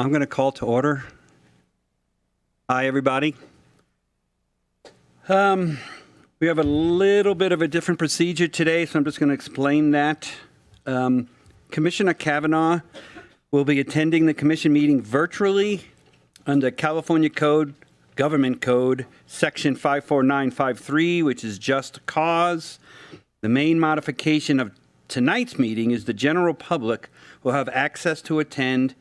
I'm going to call to order. Hi, everybody. We have a little bit of a different procedure today, so I'm just going to explain that. Commissioner Kavanaugh will be attending the commission meeting virtually under California Code, Government Code, Section 54953, which is just cause. The main modification of tonight's meeting is the general public will have access to attend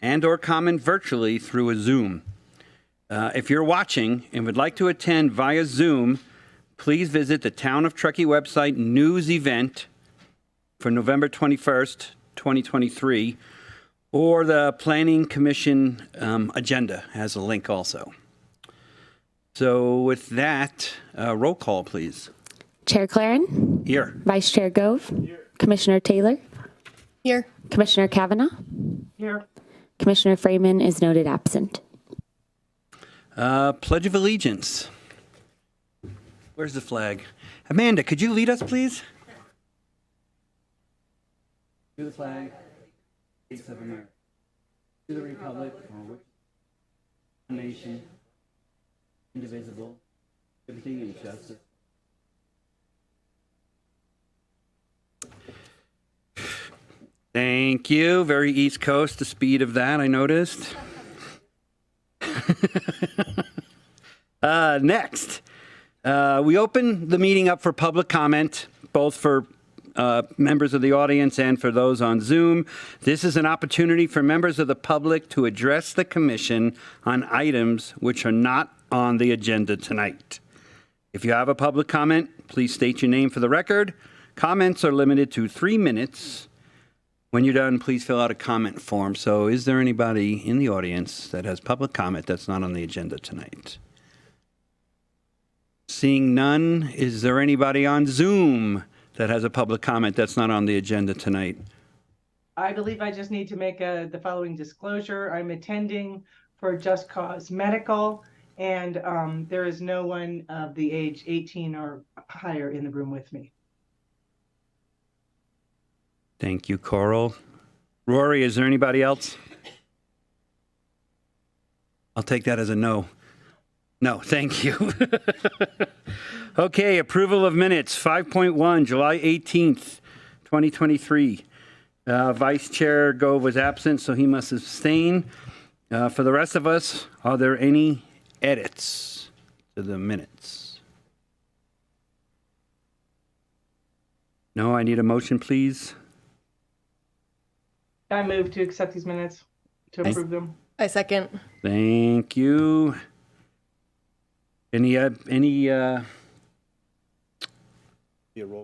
and or comment virtually through a Zoom. If you're watching and would like to attend via Zoom, please visit the Town of Truckee website news event for November 21st, 2023, or the Planning Commission agenda has a link also. So with that, roll call, please. Chair Claren? Here. Vice Chair Gove? Here. Commissioner Taylor? Here. Commissioner Kavanaugh? Here. Commissioner Freeman is noted absent. Pledge of Allegiance. Where's the flag? Amanda, could you lead us, please? To the flag, States of America. To the republic, for which a nation, indivisible, liberty and justice. Thank you. Very East Coast, the speed of that, I noticed. Next, we open the meeting up for public comment, both for members of the audience and for those on Zoom. This is an opportunity for members of the public to address the commission on items which are not on the agenda tonight. If you have a public comment, please state your name for the record. Comments are limited to 3 minutes. When you're done, please fill out a comment form. So is there anybody in the audience that has public comment that's not on the agenda tonight? Seeing none, is there anybody on Zoom that has a public comment that's not on the agenda tonight? I believe I just need to make the following disclosure. I'm attending for Just Cause Medical, and there is no one of the age 18 or higher in the room with me. Thank you, Coral. Rory, is there anybody else? I'll take that as a no. No, thank you. Okay, approval of minutes, 5.1, July 18th, 2023. Vice Chair Gove was absent, so he must abstain. For the rest of us, are there any edits to the minutes? No, I need a motion, please. I move to accept these minutes, to approve them. I second. Thank you. Any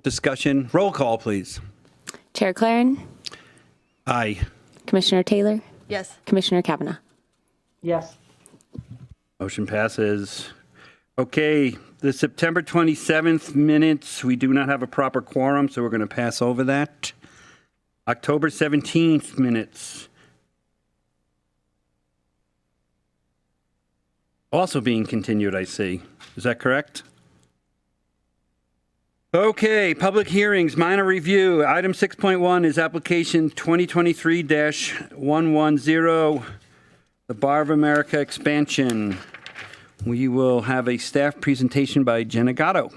discussion? Roll call, please. Chair Claren? Aye. Commissioner Taylor? Yes. Commissioner Kavanaugh? Yes. Motion passes. Okay, the September 27th minutes, we do not have a proper quorum, so we're going to pass over that. October 17th minutes. Also being continued, I see. Is that correct? Okay, public hearings, minor review. Item 6.1 is application 2023-110, the Bar of America expansion. We will have a staff presentation by Jenna Gatto.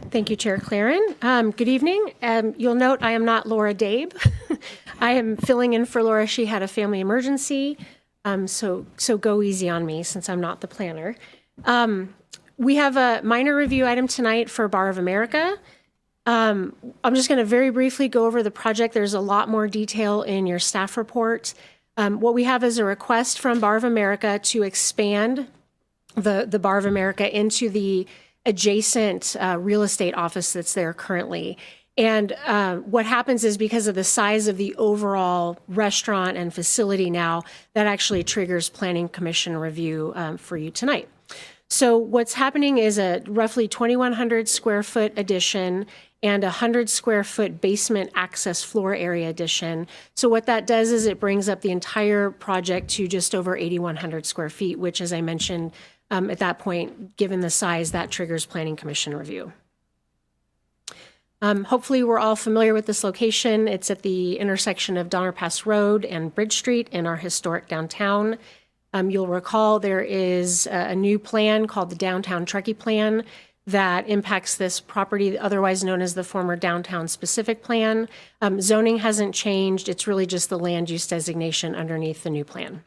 Thank you, Chair Claren. Good evening. You'll note I am not Laura Dabe. I am filling in for Laura. She had a family emergency, so go easy on me since I'm not the planner. We have a minor review item tonight for Bar of America. I'm just going to very briefly go over the project. There's a lot more detail in your staff report. What we have is a request from Bar of America to expand the Bar of America into the adjacent real estate office that's there currently. And what happens is because of the size of the overall restaurant and facility now, that actually triggers Planning Commission review for you tonight. So what's happening is a roughly 2,100 square foot addition and a 100 square foot basement access floor area addition. So what that does is it brings up the entire project to just over 8,100 square feet, which, as I mentioned, at that point, given the size, that triggers Planning Commission review. Hopefully, we're all familiar with this location. It's at the intersection of Donner Pass Road and Bridge Street in our historic downtown. You'll recall there is a new plan called the Downtown Truckee Plan that impacts this property, otherwise known as the former Downtown Specific Plan. Zoning hasn't changed. It's really just the land use designation underneath the new plan.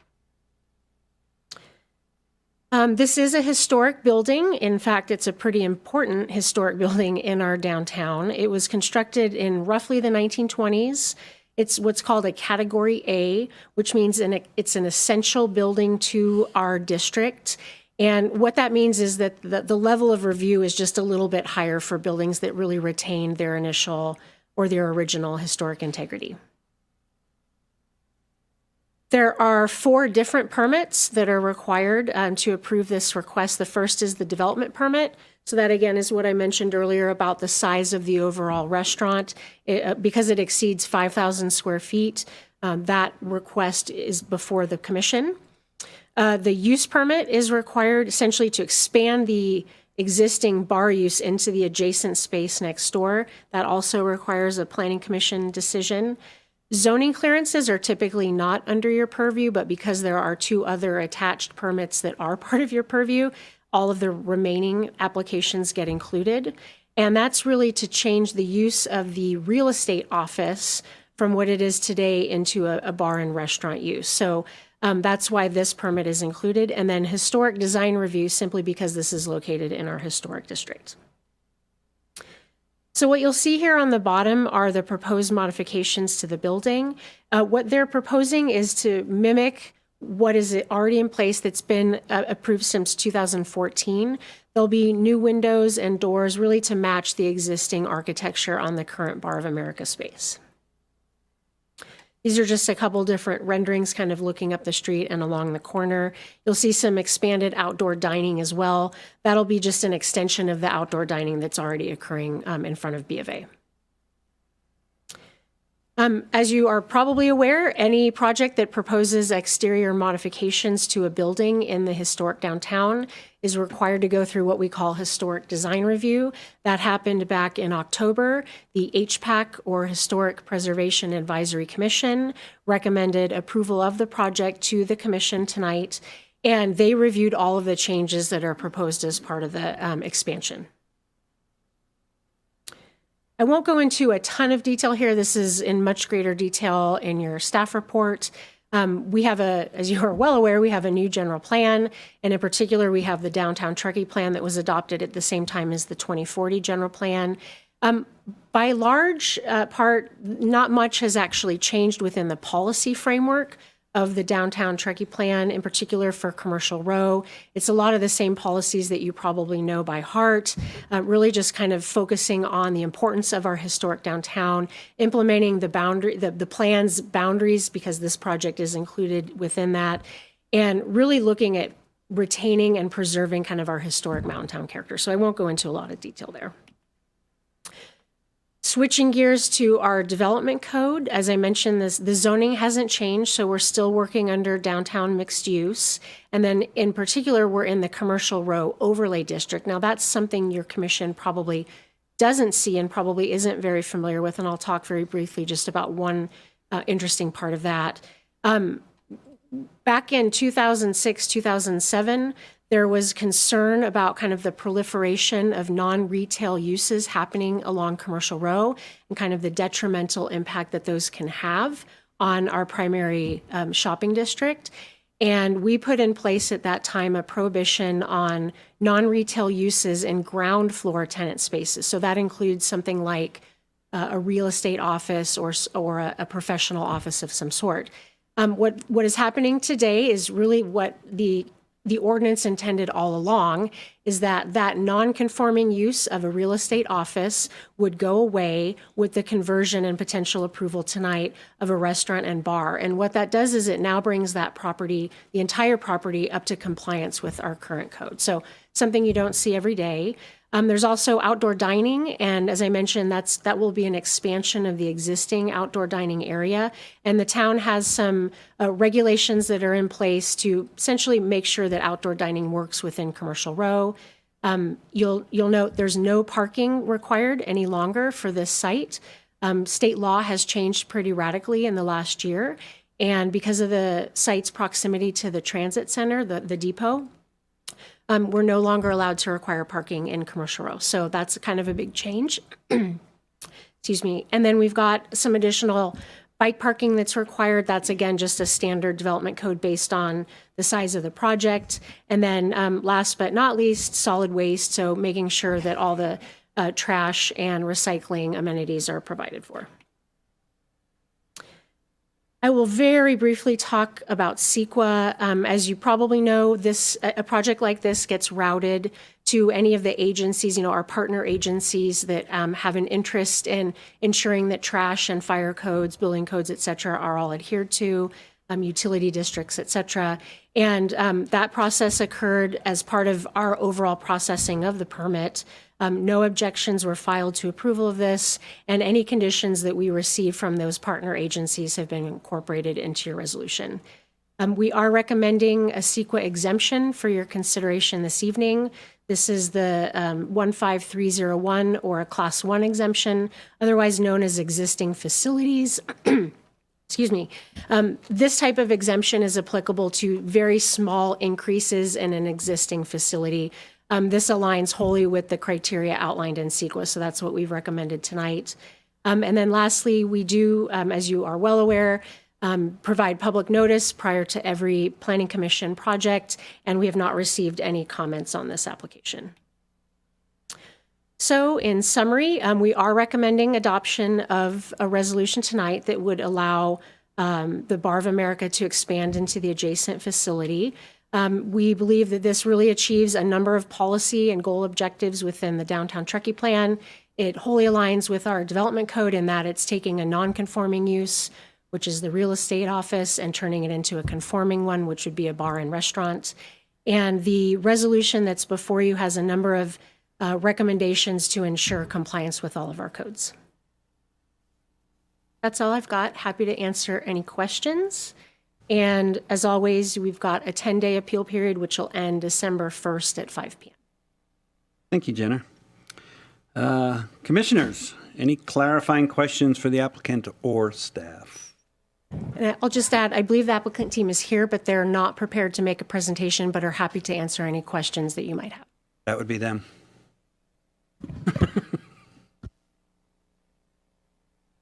This is a historic building. In fact, it's a pretty important historic building in our downtown. It was constructed in roughly the 1920s. It's what's called a Category A, which means it's an essential building to our district. And what that means is that the level of review is just a little bit higher for buildings that really retain their initial or their original historic integrity. There are 4 different permits that are required to approve this request. The first is the development permit. So that, again, is what I mentioned earlier about the size of the overall restaurant. Because it exceeds 5,000 square feet, that request is before the commission. The use permit is required essentially to expand the existing bar use into the adjacent space next door. That also requires a planning commission decision. Zoning clearances are typically not under your purview, but because there are 2 other attached permits that are part of your purview, all of the remaining applications get included. And that's really to change the use of the real estate office from what it is today into a bar and restaurant use. So that's why this permit is included. And then historic design review, simply because this is located in our historic district. So what you'll see here on the bottom are the proposed modifications to the building. What they're proposing is to mimic what is already in place that's been approved since 2014. There'll be new windows and doors really to match the existing architecture on the current Bar of America space. These are just a couple different renderings kind of looking up the street and along the corner. You'll see some expanded outdoor dining as well. That'll be just an extension of the outdoor dining that's already occurring in front of B of A. As you are probably aware, any project that proposes exterior modifications to a building in the historic downtown is required to go through what we call historic design review. That happened back in October. The HPAC, or Historic Preservation Advisory Commission, recommended approval of the project to the commission tonight, and they reviewed all of the changes that are proposed as part of the expansion. I won't go into a ton of detail here. This is in much greater detail in your staff report. We have as you are well aware, we have a new general plan, and in particular, we have the Downtown Truckee Plan that was adopted at the same time as the 2040 general plan. By large part, not much has actually changed within the policy framework of the Downtown Truckee Plan, in particular for Commercial Row. It's a lot of the same policies that you probably know by heart, really just kind of focusing on the importance of our historic downtown, implementing the plan's boundaries, because this project is included within that, and really looking at retaining and preserving kind of our historic mountain town character. So I won't go into a lot of detail there. Switching gears to our development code, as I mentioned, the zoning hasn't changed, so we're still working under downtown mixed use. And then in particular, we're in the Commercial Row Overlay District. Now, that's something your commission probably doesn't see and probably isn't very familiar with, and I'll talk very briefly just about one interesting part of that. Back in 2006, 2007, there was concern about kind of the proliferation of non-retail uses happening along Commercial Row and kind of the detrimental impact that those can have on our primary shopping district. And we put in place at that time a prohibition on non-retail uses in ground floor tenant spaces. So that includes something like a real estate office or a professional office of some sort. What is happening today is really what the ordinance intended all along, is that non-conforming use of a real estate office would go away with the conversion and potential approval tonight of a restaurant and bar. And what that does is it now brings that property, the entire property, up to compliance with our current code. So something you don't see every day. There's also outdoor dining, and as I mentioned, that will be an expansion of the existing outdoor dining area. And the town has some regulations that are in place to essentially make sure that outdoor dining works within Commercial Row. You'll note there's no parking required any longer for this site. State law has changed pretty radically in the last year. And because of the site's proximity to the transit center, the depot, we're no longer allowed to require parking in Commercial Row. So that's kind of a big change. Excuse me. And then we've got some additional bike parking that's required. That's, again, just a standard development code based on the size of the project. And then last but not least, solid waste. So making sure that all the trash and recycling amenities are provided for. I will very briefly talk about CEQA. As you probably know, a project like this gets routed to any of the agencies, our partner agencies that have an interest in ensuring that trash and fire codes, building codes, et cetera, are all adhered to, utility districts, et cetera. And that process occurred as part of our overall processing of the permit. No objections were filed to approval of this, and any conditions that we received from those partner agencies have been incorporated into your resolution. We are recommending a CEQA exemption for your consideration this evening. This is the 15301 or a Class 1 exemption, otherwise known as existing facilities. Excuse me. This type of exemption is applicable to very small increases in an existing facility. This aligns wholly with the criteria outlined in CEQA, so that's what we've recommended tonight. And then lastly, we do, as you are well aware, provide public notice prior to every Planning Commission project, and we have not received any comments on this application. So in summary, we are recommending adoption of a resolution tonight that would allow the Bar of America to expand into the adjacent facility. We believe that this really achieves a number of policy and goal objectives within the Downtown Truckee Plan. It wholly aligns with our development code in that it's taking a non-conforming use, which is the real estate office, and turning it into a conforming one, which would be a bar and restaurant. And the resolution that's before you has a number of recommendations to ensure compliance with all of our codes. That's all I've got. Happy to answer any questions. And as always, we've got a 10-day appeal period, which will end December 1st at 5 p.m. Thank you, Jenna. Commissioners, any clarifying questions for the applicant or staff? And I'll just add, I believe the applicant team is here, but they're not prepared to make a presentation, but are happy to answer any questions that you might have. That would be them.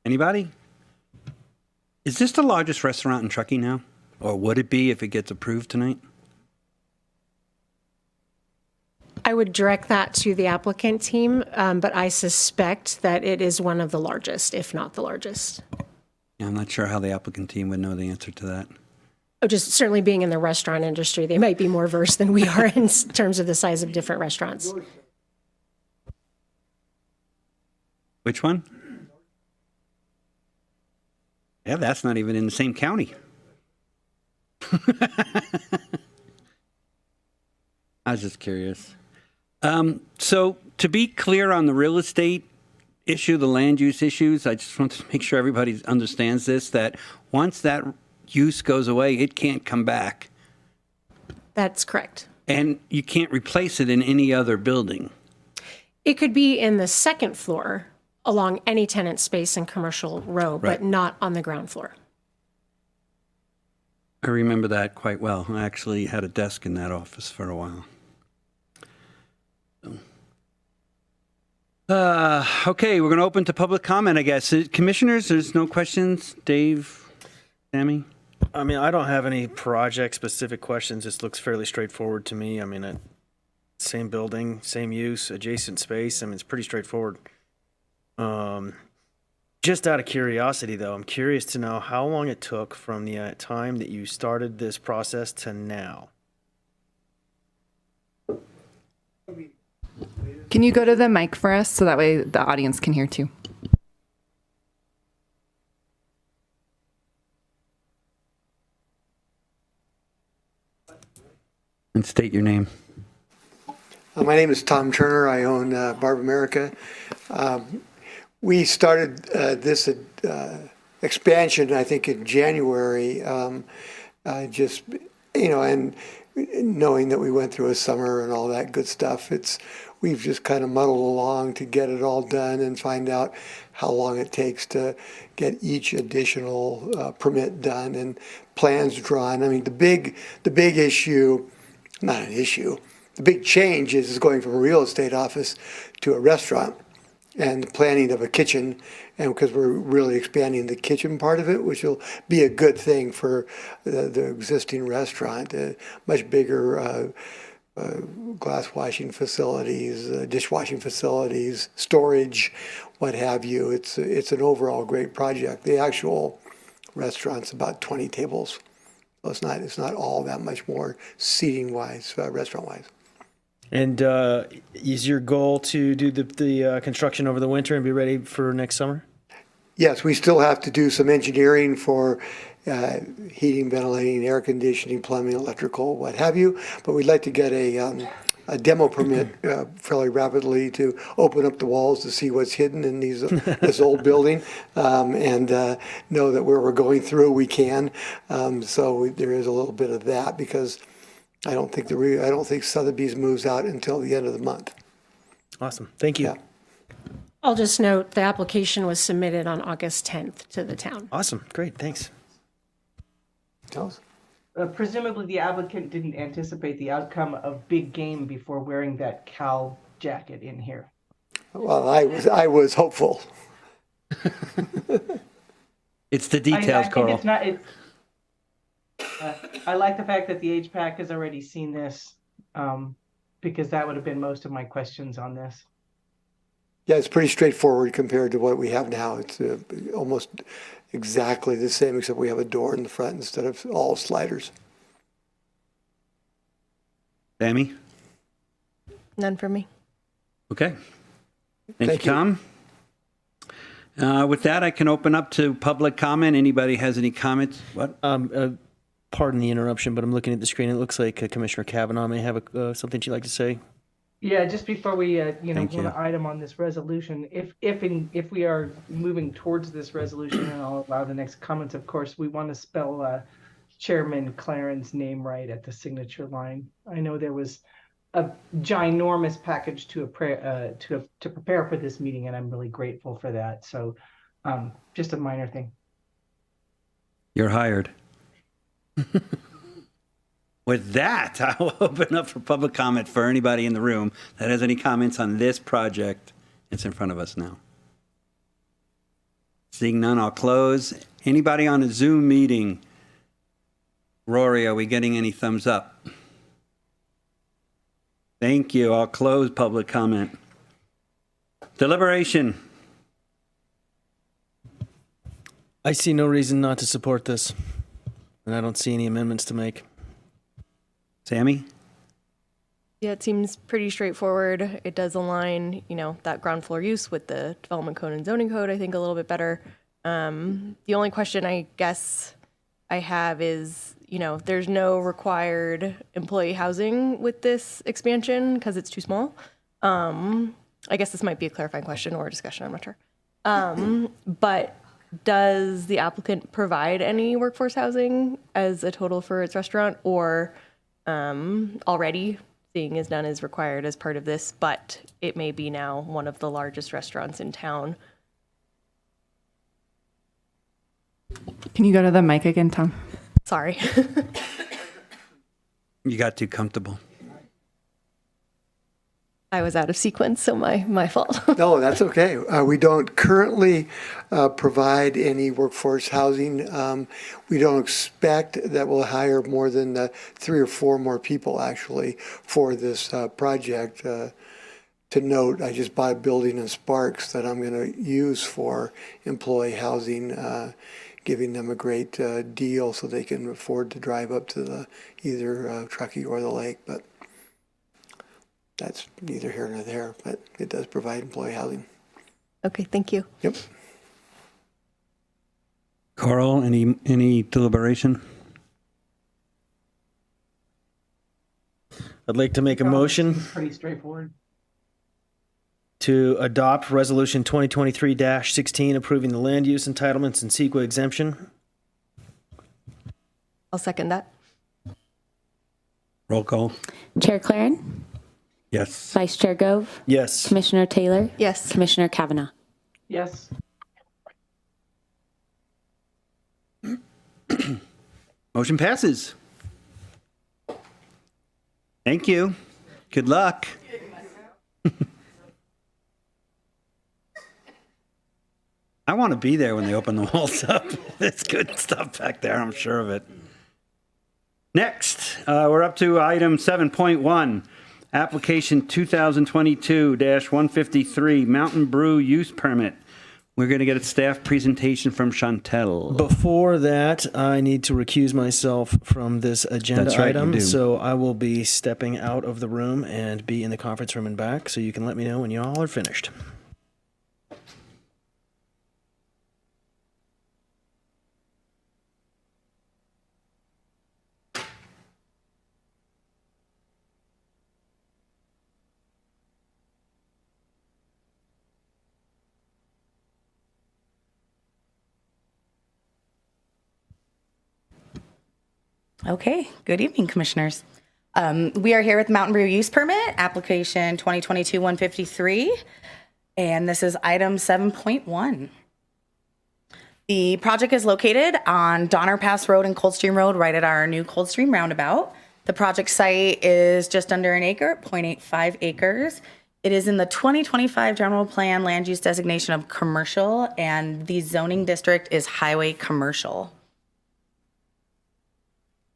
Anybody? Is this the largest restaurant in Truckee now? Or would it be if it gets approved tonight? I would direct that to the applicant team, but I suspect that it is one of the largest, if not the largest. Yeah, I'm not sure how the applicant team would know the answer to that. Oh, just certainly being in the restaurant industry, they might be more versed than we are in terms of the size of different restaurants. Which one? Yeah, that's not even in the same county. I was just curious. So to be clear on the real estate issue, the land use issues, I just want to make sure everybody understands this, that once that use goes away, it can't come back. That's correct. And you can't replace it in any other building. It could be in the second floor along any tenant space in Commercial Row, but not on the ground floor. I remember that quite well. I actually had a desk in that office for a while. Okay, we're going to open to public comment, I guess. Commissioners, there's no questions? Dave, Sammy? I mean, I don't have any project-specific questions. This looks fairly straightforward to me. I mean, same building, same use, adjacent space. I mean, it's pretty straightforward. Just out of curiosity, though, I'm curious to know how long it took from the time that you started this process to now. Can you go to the mic for us so that way the audience can hear too? And state your name. My name is Tom Turner. I own Bar of America. We started this expansion, I think, in January. And knowing that we went through a summer and all that good stuff, we've just kind of muddled along to get it all done and find out how long it takes to get each additional permit done and plans drawn. I mean, the big issue, not an issue, the big change is going from a real estate office to a restaurant and the planning of a kitchen, and because we're really expanding the kitchen part of it, which will be a good thing for the existing restaurant, much bigger glass washing facilities, dishwashing facilities, storage, what have you. It's an overall great project. The actual restaurant's about 20 tables, so it's not all that much more seating wise, restaurant wise. And is your goal to do the construction over the winter and be ready for next summer? Yes, we still have to do some engineering for heating, ventilating, air conditioning, plumbing, electrical, what have you. But we'd like to get a demo permit fairly rapidly to open up the walls to see what's hidden in this old building, and know that where we're going through we can. So there is a little bit of that because I don't think Sotheby's moves out until the end of the month. Awesome. Thank you. Yeah. I'll just note the application was submitted on August 10th to the town. Awesome. Great. Thanks. Charles? Presumably the applicant didn't anticipate the outcome of big game before wearing that cowl jacket in here. Well, I was hopeful. It's the I details, think Carl. it's not, I like the fact that the HPAC has already seen this, because that would have been most of my questions on this. Yeah, it's pretty straightforward compared to what we have now. It's almost exactly the same, except we have a door in the front instead of all sliders. Sammy? None for me. Okay. Thank Thank you, you. Tom. With that, I can open up to public comment. Anybody has any comments? What? Pardon the interruption, but I'm looking at the screen. It looks like Commissioner Kavanaugh may have something she'd like to say. Yeah, just before we, Thank you. one item on this resolution, if we are moving towards this resolution, and I'll allow the next comments, of course, we want to spell Chairman Claren's name right at the signature line. I know there was a ginormous package to prepare for this meeting, and I'm really grateful for that. So, just a minor thing. You're hired. With that, I'll open up for public comment for anybody in the room that has any comments on this project. It's in front of us now. Seeing none, I'll close. Anybody on a Zoom meeting? Rory, are we getting any thumbs up? Thank you. I'll close public comment. Deliberation. I see no reason not to support this, and I don't see any amendments to make. Sammy? Yeah, it seems pretty straightforward. It does align, that ground floor use with the development code and zoning code, I think, a little bit better. The only question I guess I have is, there's no required employee housing with this expansion because it's too small. I guess this might be a clarifying question or a discussion, I'm not sure. But does the applicant provide any workforce housing as a total for its restaurant, or already seeing as done is required as part of this, but it may be now one of the largest restaurants in town? Can you go to the mic again, Tom? Sorry. You got too comfortable. I was out of sequence, so my fault. No, that's okay. We don't currently provide any workforce housing. We don't expect that we'll hire more than 3 or 4 more people actually for this project. To note, I just bought a building in Sparks that I'm going to use for employee housing, giving them a great deal so they can afford to drive up to either Truckee or the lake. But that's neither here nor there, but it does provide employee housing. Okay, thank you. Yep. Carl, any deliberation? I'd like to make a motion Pretty straightforward. to adopt Resolution 2023-16 approving the land use entitlements and CEQA exemption. I'll second that. Roll call. Chair Claren, Yes. Vice Chair Gove, Yes. Commissioner Taylor, Yes. Commissioner Kavanaugh. Yes. Motion passes. Thank you. Good luck. I want to be there when they open the walls up. It's good stuff back there, I'm sure of it. Next, we're up to item 7.1, application 2022-153, Mountain Brew use permit. We're going to get a staff presentation from Chantel. Before that, I need to recuse myself from this agenda That's right, you item. do. So I will be stepping out of the room and be in the conference room and back. So you can let me know when you all are finished. Okay, good evening, Commissioners. We are here with Mountain Brew Use Permit, application 2022-153, and this is item 7.1. The project is located on Donner Pass Road and Coldstream Road, right at our new Coldstream roundabout. The project site is just under an acre, 0.85 acres. It is in the 2025 General Plan Land Use Designation of Commercial, and the zoning district is Highway Commercial.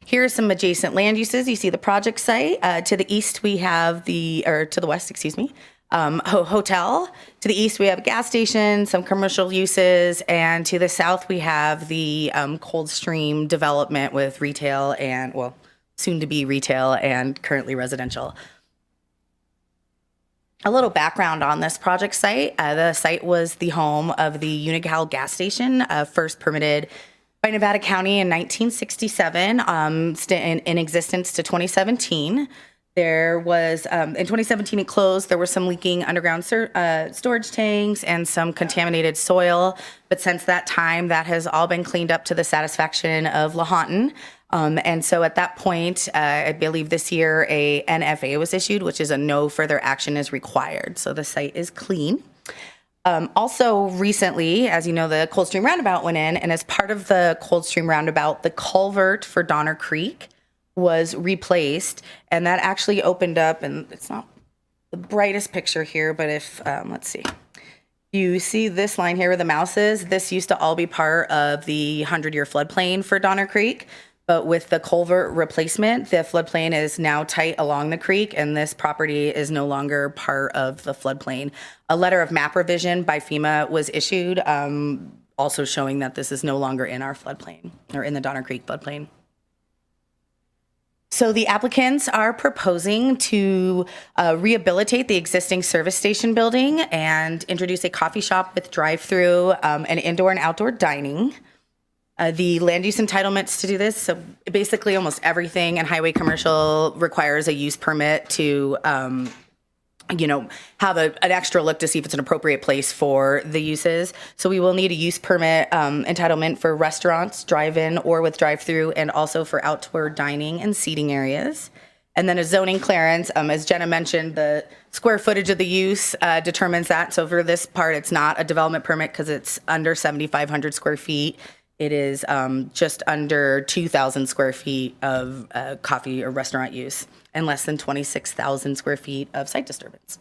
Here are some adjacent land uses. You see the project site. To the east, we have to the west, excuse me, hotel. To the east, we have a gas station, some commercial uses, and to the south, we have the Coldstream development with retail and, well, soon to be retail and currently residential. A little background on this project site. The site was the home of the Unigal gas station, first permitted by Nevada County in 1967, in existence to 2017. There was, in 2017 it closed, there were some leaking underground storage tanks and some contaminated soil. But since that time, that has all been cleaned up to the satisfaction of Lahontan. And so at that point, I believe this year a NFA was issued, which is a no further action is required. So the site is clean. Also recently, as you know, the Coldstream Roundabout went in, and as part of the Coldstream Roundabout, the culvert for Donner Creek was replaced, and that actually opened up, and it's not the brightest picture here, but if, let's see, you see this line here where the mouse is, this used to all be part of the 100-year floodplain for Donner Creek. But with the culvert replacement, the floodplain is now tight along the creek, and this property is no longer part of the floodplain. A letter of map revision by FEMA was issued, also showing that this is no longer in our floodplain, or in the Donner Creek floodplain. So the applicants are proposing to rehabilitate the existing service station building and introduce a coffee shop with drive-through and indoor and outdoor dining. The land use entitlements to do this, so basically almost everything in highway commercial requires a use permit to, have an extra look to see if it's an appropriate place for the uses. So we will need a use permit entitlement for restaurants, drive-in or with drive-through, and also for outdoor dining and seating areas. And then a zoning clearance, as Jenna mentioned, the square footage of the use determines that. So for this part, it's not a development permit because it's under 7,500 square feet. It is just under 2,000 square feet of coffee or restaurant use and less than 26,000 square feet of site disturbance.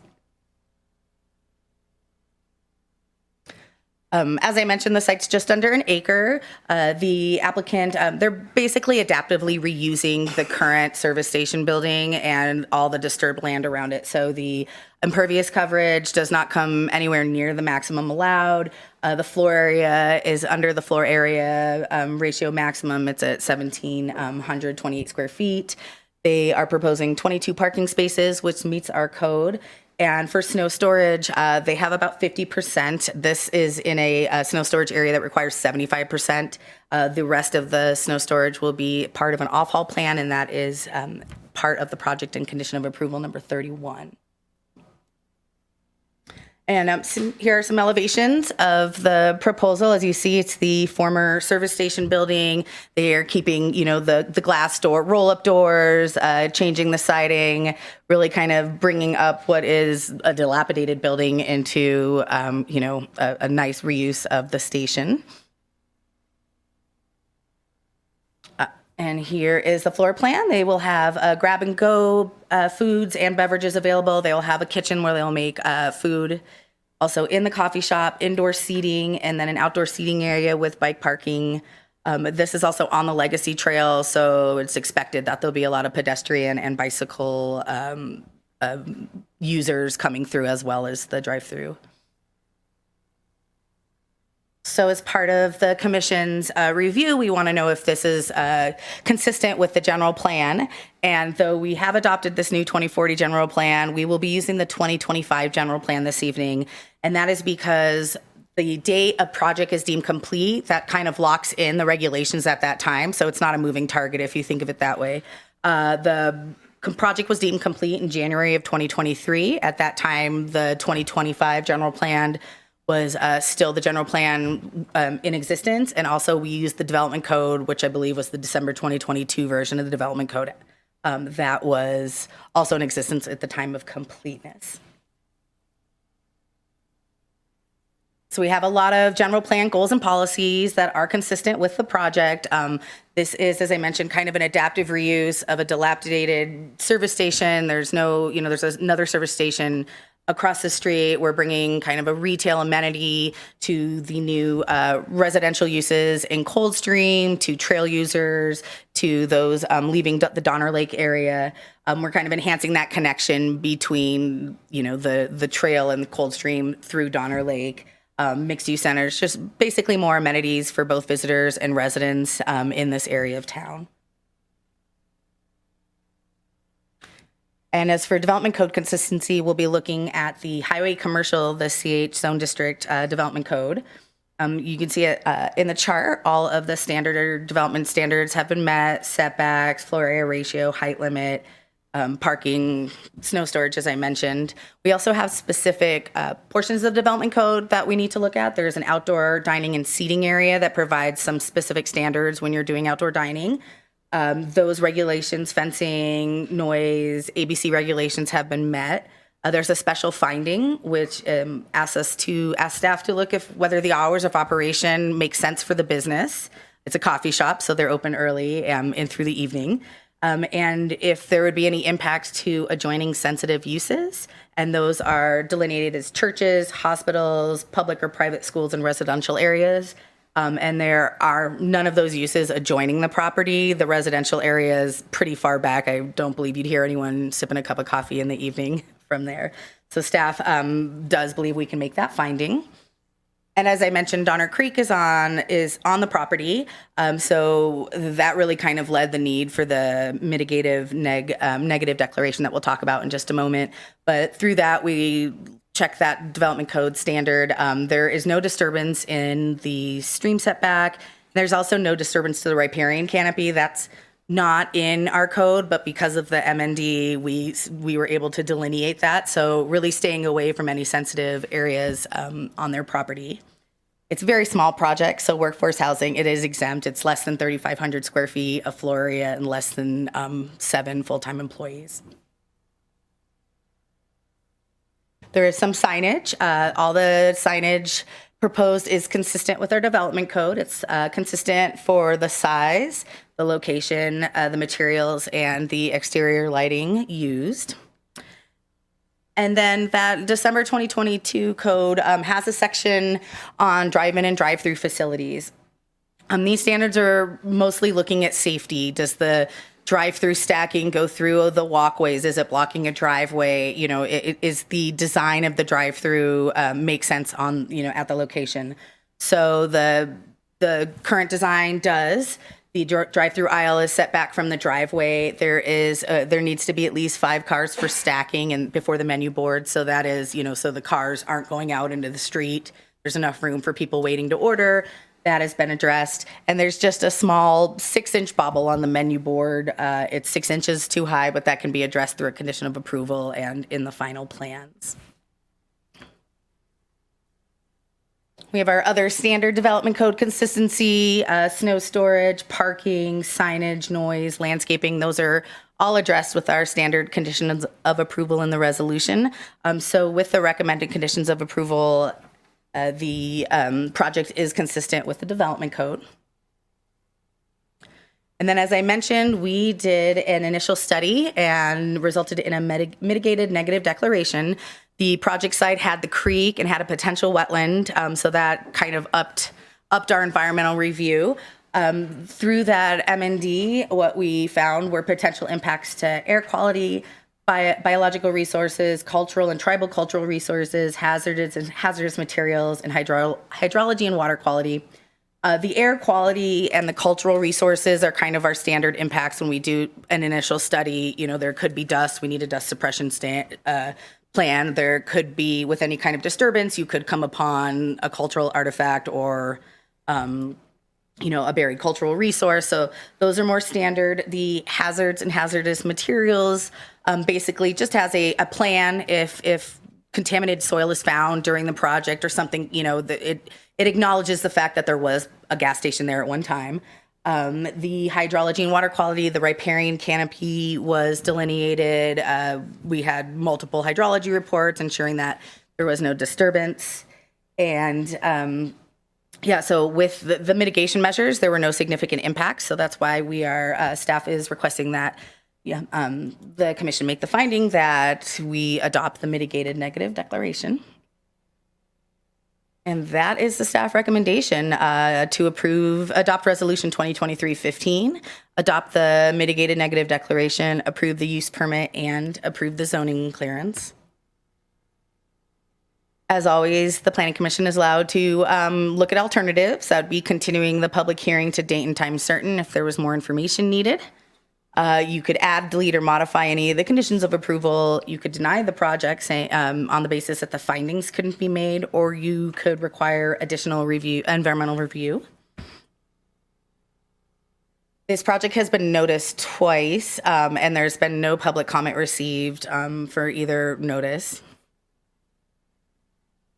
As I mentioned, the site's just under an acre. The applicant, they're basically adaptively reusing the current service station building and all the disturbed land around it. So the impervious coverage does not come anywhere near the maximum allowed. The floor area is under the floor area ratio maximum. It's at 1,728 square feet. They are proposing 22 parking spaces, which meets our code. And for snow storage, they have about 50%. This is in a snow storage area that requires 75%. The rest of the snow storage will be part of an off-haul plan, and that is part of the project and condition of approval number 31. And here are some elevations of the proposal. As you see, it's the former service station building. They are keeping, the glass door, roll-up doors, changing the siding, really kind of bringing up what is a dilapidated building into, a nice reuse of the station. And here is the floor plan. They will have grab-and-go foods and beverages available. They will have a kitchen where they'll make food. Also in the coffee shop, indoor seating, and then an outdoor seating area with bike parking. This is also on the Legacy Trail, so it's expected that there'll be a lot of pedestrian and bicycle users coming through as well as the drive-through. So as part of the commission's review, we want to know if this is consistent with the general plan. And though we have adopted this new 2040 general plan, we will be using the 2025 general plan this evening. And that is because the date a project is deemed complete, that kind of locks in the regulations at that time. So it's not a moving target if you think of it that way. The project was deemed complete in January of 2023. At that time, the 2025 general plan was still the general plan in existence. And also we used the development code, which I believe was the December 2022 version of the development code. That was also in existence at the time of completeness. So we have a lot of general plan goals and policies that are consistent with the project. This is, as I mentioned, kind of an adaptive reuse of a dilapidated service station. There's another service station across the street. We're bringing kind of a retail amenity to the new residential uses in Coldstream, to trail users, to those leaving the Donner Lake area. We're kind of enhancing that connection between, the trail and the Coldstream through Donner Lake. Mixed-use centers, just basically more amenities for both visitors and residents in this area of town. And as for development code consistency, we'll be looking at the highway commercial, the CH zone district development code. You can see it in the chart. All of the standard development standards have been met: setbacks, floor area ratio, height limit, parking, snow storage, as I mentioned. We also have specific portions of the development code that we need to look at. There's an outdoor dining and seating area that provides some specific standards when you're doing outdoor dining. Those regulations, fencing, noise, ABC regulations have been met. There's a special finding which asks staff to look if whether the hours of operation make sense for the business. It's a coffee shop, so they're open early and through the evening. And if there would be any impacts to adjoining sensitive uses, and those are delineated as churches, hospitals, public or private schools, and residential areas. And there are none of those uses adjoining the property. The residential area is pretty far back. I don't believe you'd hear anyone sipping a cup of coffee in the evening from there. So staff does believe we can make that finding. And as I mentioned, Donner Creek is on the property. So that really kind of led the need for the mitigative negative declaration that we'll talk about in just a moment. But through that, we check that development code standard. There is no disturbance in the stream setback. There's also no disturbance to the riparian canopy. That's not in our code, but because of the MND, we were able to delineate that. So really staying away from any sensitive areas on their property. It's a very small project, so workforce housing, it is exempt. It's less than 3,500 square feet of floor area and less than 7 full-time employees. There is some signage. All the signage proposed is consistent with our development code. It's consistent for the size, the location, the materials, and the exterior lighting used. And then that December 2022 code has a section on drive-in and drive-through facilities. These standards are mostly looking at safety. Does the drive-through stacking go through the walkways? Is it blocking a driveway? Is the design of the drive-through make sense on, at the location? So the current design does. The drive-through aisle is set back from the driveway. There needs to be at least 5 cars for stacking and before the menu board. So that is, so the cars aren't going out into the street. There's enough room for people waiting to order. That has been addressed. And there's just a small 6-inch bobble on the menu board. It's 6 inches too high, but that can be addressed through a condition of approval and in the final plans. We have our other standard development code consistency, snow storage, parking, signage, noise, landscaping. Those are all addressed with our standard conditions of approval in the resolution. So with the recommended conditions of approval, the project is consistent with the development code. And then, as I mentioned, we did an initial study and resulted in a mitigated negative declaration. The project site had the creek and had a potential wetland, so that kind of upped our environmental review. Through that M&D, what we found were potential impacts to air quality, biological resources, cultural and tribal cultural resources, hazardous materials, and hydrology and water quality. The air quality and the cultural resources are kind of our standard impacts when we do an initial study. You know, there could be dust. We need a dust suppression plan. There could be, with any kind of disturbance, you could come upon a cultural artifact or, a buried cultural resource. So those are more standard. The hazards and hazardous materials basically just has a plan if contaminated soil is found during the project or something, it acknowledges the fact that there was a gas station there at one time. The hydrology and water quality, the riparian canopy was delineated. We had multiple hydrology reports ensuring that there was no disturbance. And so with the mitigation measures, there were no significant impacts. So that's why staff is requesting that the commission make the finding that we adopt the mitigated negative declaration. And that is the staff recommendation to adopt resolution 2023-15, adopt the mitigated negative declaration, approve the use permit, and approve the zoning clearance. As always, the Planning Commission is allowed to look at alternatives. That would be continuing the public hearing to date and time certain if there was more information needed. You could add, delete, or modify any of the conditions of approval. You could deny the project on the basis that the findings couldn't be made, or you could require additional environmental review. This project has been noticed twice, and there's been no public comment received for either notice.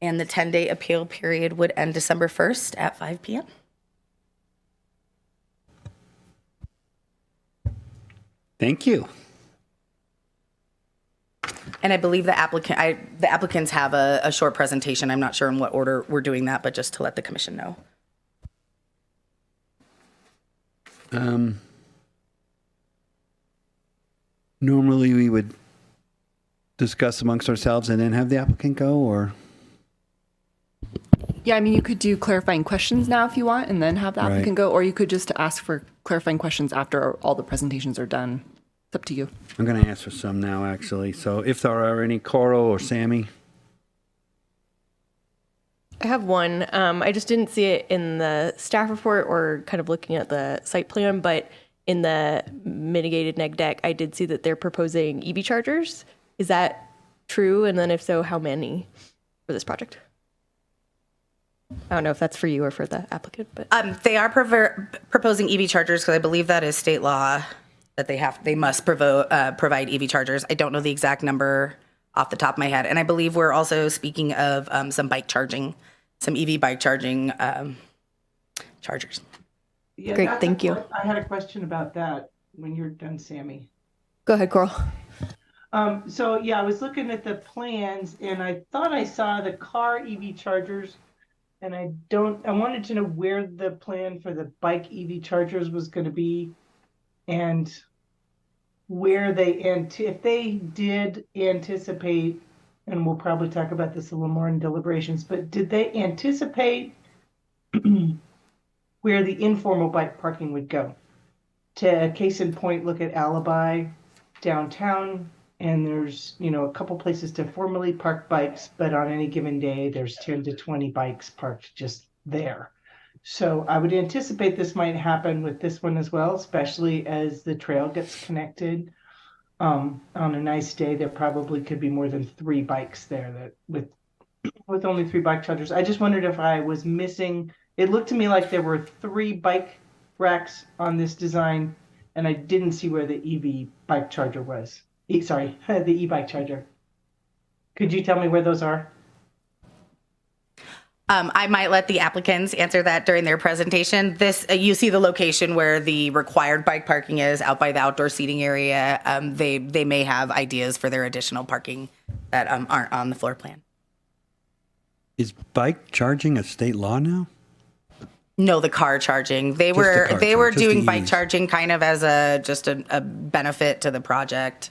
And the 10-day appeal period would end December 1st at 5 p.m. Thank you. And I believe the applicants have a short presentation. I'm not sure in what order we're doing that, but just to let the commission know. Normally we would discuss amongst ourselves and then have the applicant go, or? Yeah, I mean, you could do clarifying questions now if you want, and then have the applicant go, or you could just ask for clarifying questions after all the presentations are done. It's up to you. I'm going to ask for some now, actually. So if there are any, Coral or Sammy? I have one. I just didn't see it in the staff report or kind of looking at the site plan, but in the mitigated neg deck, I did see that they're proposing EV chargers. Is that true? And then if so, how many for this project? I don't know if that's for you or for the applicant, but they are proposing EV chargers because I believe that is state law that they must provide EV chargers. I don't know the exact number off the top of my head, and I believe we're also speaking of some EV bike charging chargers. Yeah, Great, thank you. I had a question about that when you're done, Sammy. Go ahead, Coral. I was looking at the plans and I thought I saw the car EV chargers. And I wanted to know where the plan for the bike EV chargers was going to be and where if they did anticipate, and we'll probably talk about this a little more in deliberations, but did they anticipate where the informal bike parking would go? To case in point, look at Alibi downtown, and there's, a couple places to formally park bikes, but on any given day, there's 10 to 20 bikes parked just there. So I would anticipate this might happen with this one as well, especially as the trail gets connected. On a nice day, there probably could be more than 3 bikes there with only 3 bike chargers. I just wondered if I was missing. It looked to me like there were 3 bike racks on this design, and I didn't see where the EV bike charger was. The e-bike charger. Could you tell me where those are? I might let the applicants answer that during their presentation. This, you see the location where the required bike parking is out by the outdoor seating area. They may have ideas for their additional parking that aren't on the floor plan. Is bike charging a state law now? No, the car charging. They Just the were car they were charge, just doing the bike ease. charging kind of as a benefit to the project.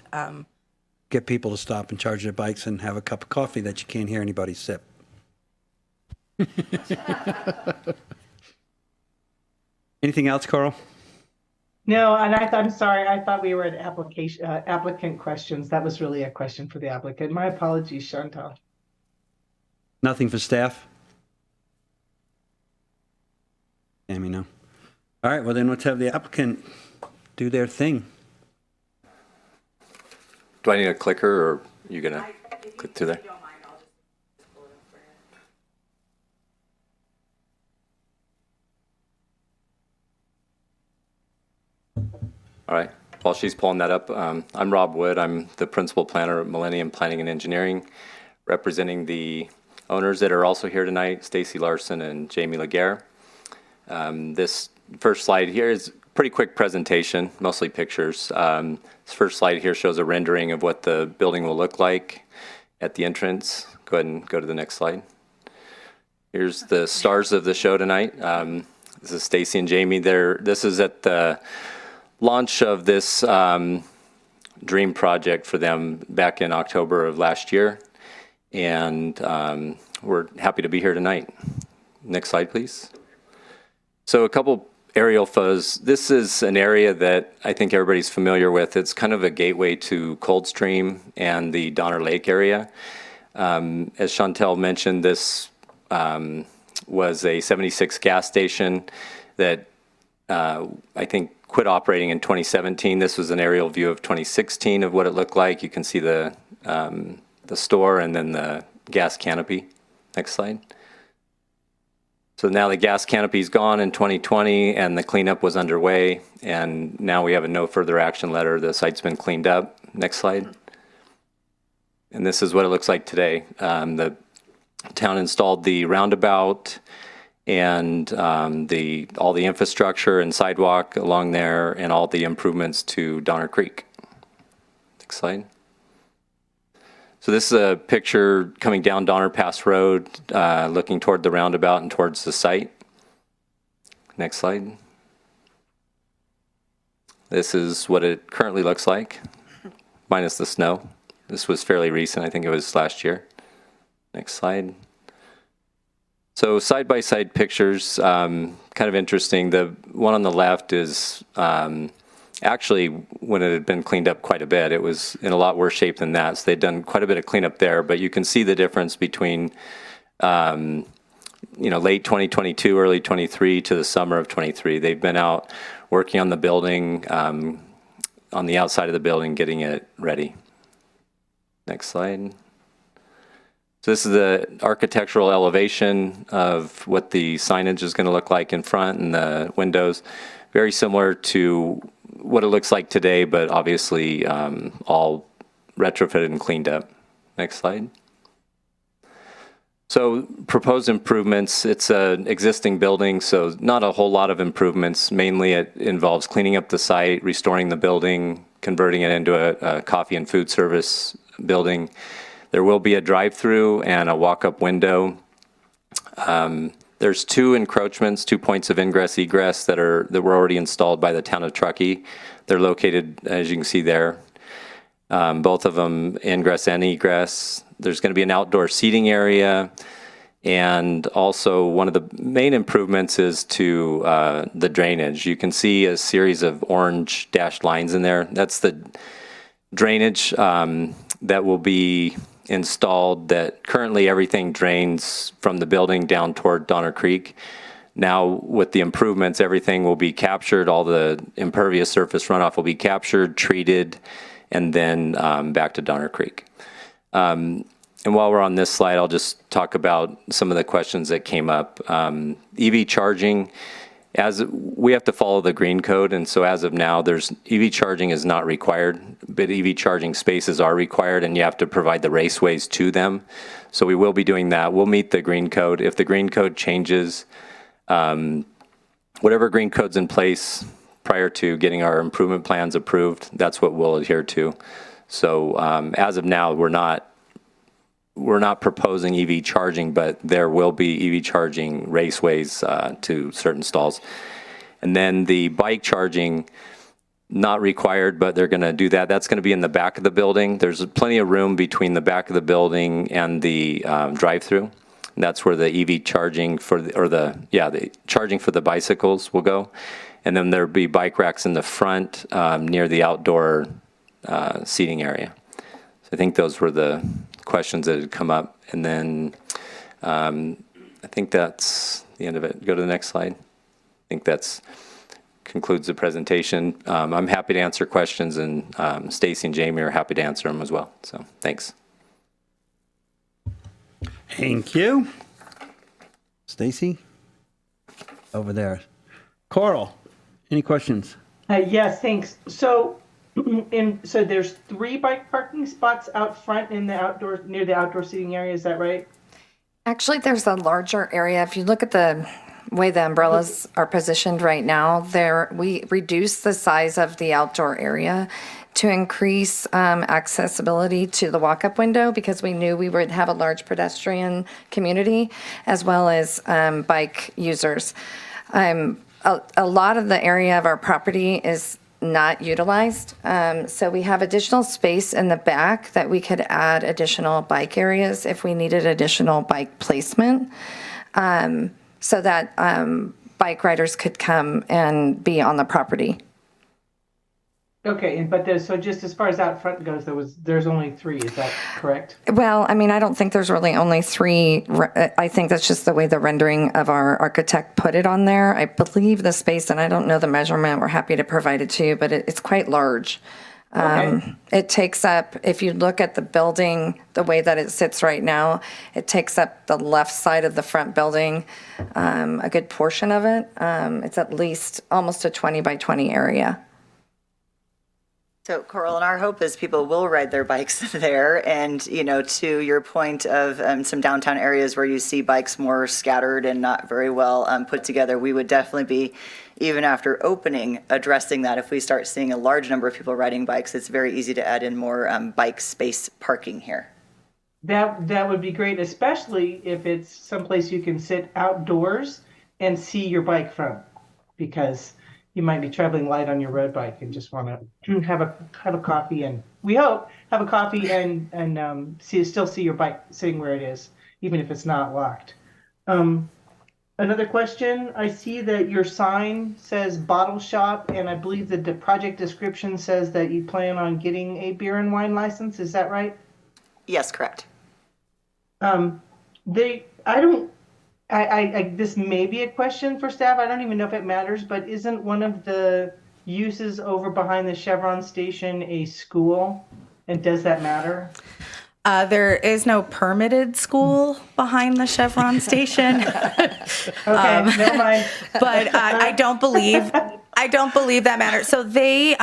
Get people to stop and charge their bikes and have a cup of coffee that you can't hear anybody sip. Anything else, Carl? No, and I'm sorry, I thought we were at applicant questions. That was really a question for the applicant. My apologies, Chantal. Nothing for staff? Amy, no. All right, well then let's have the applicant do their thing. Do I need a clicker, or are you going to click through there? All right. While she's pulling that up, I'm Rob Wood. I'm the principal planner at Millennium Planning and Engineering, representing the owners that are also here tonight, Stacy Larson and Jamie Laguerre. This first slide here is a pretty quick presentation, mostly pictures. This first slide here shows a rendering of what the building will look like at the entrance. Go ahead and go to the next slide. Here's the stars of the show tonight. This is Stacy and Jamie. This is at the launch of this dream project for them back in October of last year. And we're happy to be here tonight. Next slide, please. So a couple aerial photos. This is an area that I think everybody's familiar with. It's kind of a gateway to Coldstream and the Donner Lake area. As Chantel mentioned, this was a 76 gas station that I think quit operating in 2017. This was an aerial view of 2016 of what it looked like. You can see the store and then the gas canopy. Next slide. So now the gas canopy is gone in 2020 and the cleanup was underway, and now we have a no further action letter. The site's been cleaned up. Next slide. And this is what it looks like today. The town installed the roundabout and all the infrastructure and sidewalk along there and all the improvements to Donner Creek. Next slide. So this is a picture coming down Donner Pass Road, looking toward the roundabout and towards the site. Next slide. This is what it currently looks like, minus the snow. This was fairly recent. I think it was last year. Next slide. So side-by-side pictures, kind of interesting. The one on the left is actually, when it had been cleaned up quite a bit, it was in a lot worse shape than that. So they'd done quite a bit of cleanup there, but you can see the difference between, late 2022, early 23 to the summer of 23. They've been out working on the building, on the outside of the building, getting it ready. Next slide. So this is the architectural elevation of what the signage is going to look like in front and the windows. Very similar to what it looks like today, but obviously all retrofitted and cleaned up. Next slide. So proposed improvements, it's an existing building, so not a whole lot of improvements. Mainly it involves cleaning up the site, restoring the building, converting it into a coffee and food service building. There will be a drive-through and a walk-up window. There's two encroachments, 2 points of ingress egress that were already installed by the town of Truckee. They're located, as you can see there, both of them ingress and egress. There's going to be an outdoor seating area, and also one of the main improvements is to the drainage. You can see a series of orange dashed lines in there. That's the drainage that will be installed. That currently everything drains from the building down toward Donner Creek. Now with the improvements, everything will be captured. All the impervious surface runoff will be captured, treated, and then back to Donner Creek. And while we're on this slide, I'll just talk about some of the questions that came up. EV charging, as we have to follow the green code, and so as of now, there's EV charging is not required, but EV charging spaces are required, and you have to provide the raceways to them. So we will be doing that. We'll meet the green code. If the green code changes, whatever green code's in place prior to getting our improvement plans approved, that's what we'll adhere to. So as of now, we're not proposing EV charging, but there will be EV charging raceways to certain stalls. And then the bike charging, not required, but they're going to do that. That's going to be in the back of the building. There's plenty of room between the back of the building and the drive-through. That's where the EV charging the charging for the bicycles will go. And then there'll be bike racks in the front near the outdoor seating area. So I think those were the questions that had come up. And then I think that's the end of it. Go to the next slide. I think that's concludes the presentation. I'm happy to answer questions, and Stacy and Jamie are happy to answer them as well. So thanks. Thank you. Stacy? Over there. Coral, any questions? Yes, thanks. So, so there's 3 bike parking spots out front in the outdoor, near the outdoor seating area, is that right? Actually, there's a larger area. If you look at the way the umbrellas are positioned right now, we reduced the size of the outdoor area to increase accessibility to the walk-up window, because we knew we would have a large pedestrian community as well as bike users. A lot of the area of our property is not utilized. So we have additional space in the back that we could add additional bike areas if we needed additional bike placement, so that bike riders could come and be on the property. Okay, but so just as far as out front goes, there's only 3, is that correct? Well, I mean, I don't think there's really only 3. I think that's just the way the rendering of our architect put it on there. I believe the space, and I don't know the measurement, we're happy to provide it to you, but it's quite large. Okay. It takes up, if you look at the building, the way that it sits right now, it takes up the left side of the front building, a good portion of it. It's at least almost a 20 by 20 area. So, Coral, and our hope is people will ride their bikes there. And, you know, to your point of some downtown areas where you see bikes more scattered and not very well put together, we would definitely be, even after opening, addressing that. If we start seeing a large number of people riding bikes, it's very easy to add in more bike space parking here. That would be great, especially if it's someplace you can sit outdoors and see your bike from, because you might be traveling light on your road bike and just want to have a coffee, and we hope have a coffee and still see your bike sitting where it is, even if it's not locked. Another question, I see that your sign says bottle shop, and I believe that the project description says that you plan on getting a beer and wine license. Is that right? Yes, correct. This may be a question for staff. I don't even know if it matters, but isn't one of the uses over behind the Chevron station a school? And does that matter? There is no permitted school behind the Chevron station. Okay, never mind. But I don't believe that matters. So they,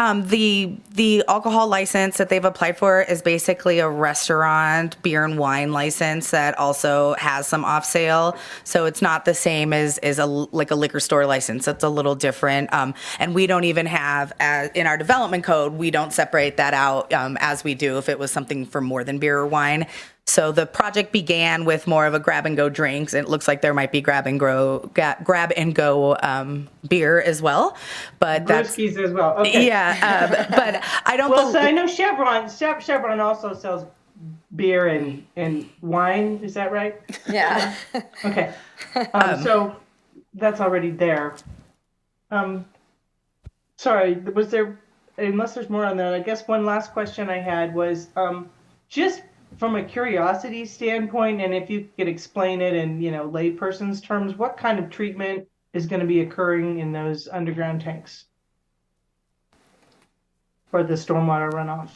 the alcohol license that they've applied for is basically a restaurant beer and wine license that also has some off sale. So it's not the same as a liquor store license. It's a little different. And we don't even have, in our development code, we don't separate that out as we do if it was something for more than beer or wine. So the project began with more of a grab and go drinks. It looks like there might be grab and go beer as well, but Brewskis as well. Okay. Yeah, but I don't. Well, so I know Chevron also sells beer and wine. Is that right? Yeah. Okay. So that's already there. Sorry, was there? Unless there's more on that, I guess one last question I had was just from a curiosity standpoint, and if you could explain it in layperson's terms, what kind of treatment is going to be occurring in those underground tanks for the stormwater runoff?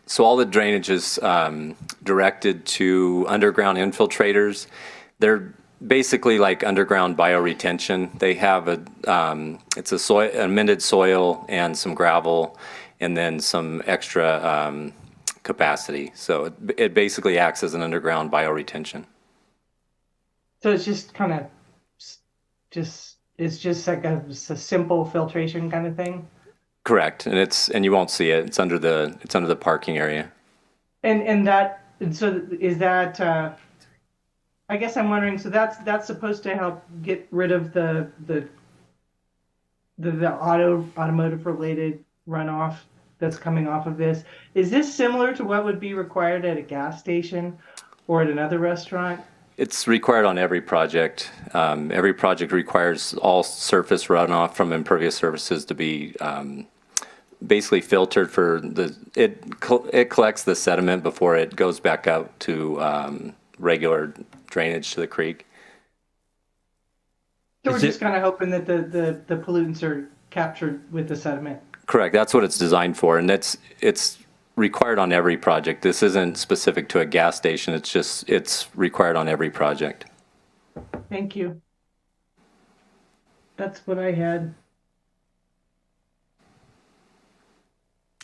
So all the drainage is directed to underground infiltrators. They're basically like underground bioretention. They have it's a soil, amended soil and some gravel, and then some extra capacity. So it basically acts as an underground bioretention. So it's just kind of it's just like a simple filtration kind of thing. Correct, and you won't see it. It's under the parking area. And so is that? I guess I'm wondering. So that's supposed to help get rid of the automotive related runoff that's coming off of this. Is this similar to what would be required at a gas station or at another restaurant? It's required on every project. Every project requires all surface runoff from impervious surfaces to be basically filtered for it collects the sediment before it goes back out to regular drainage to the creek. So we're just kind of hoping that the pollutants are captured with the sediment. Correct. That's what it's designed for, and it's required on every project. This isn't specific to a gas station. It's required on every project. Thank you. That's what I had.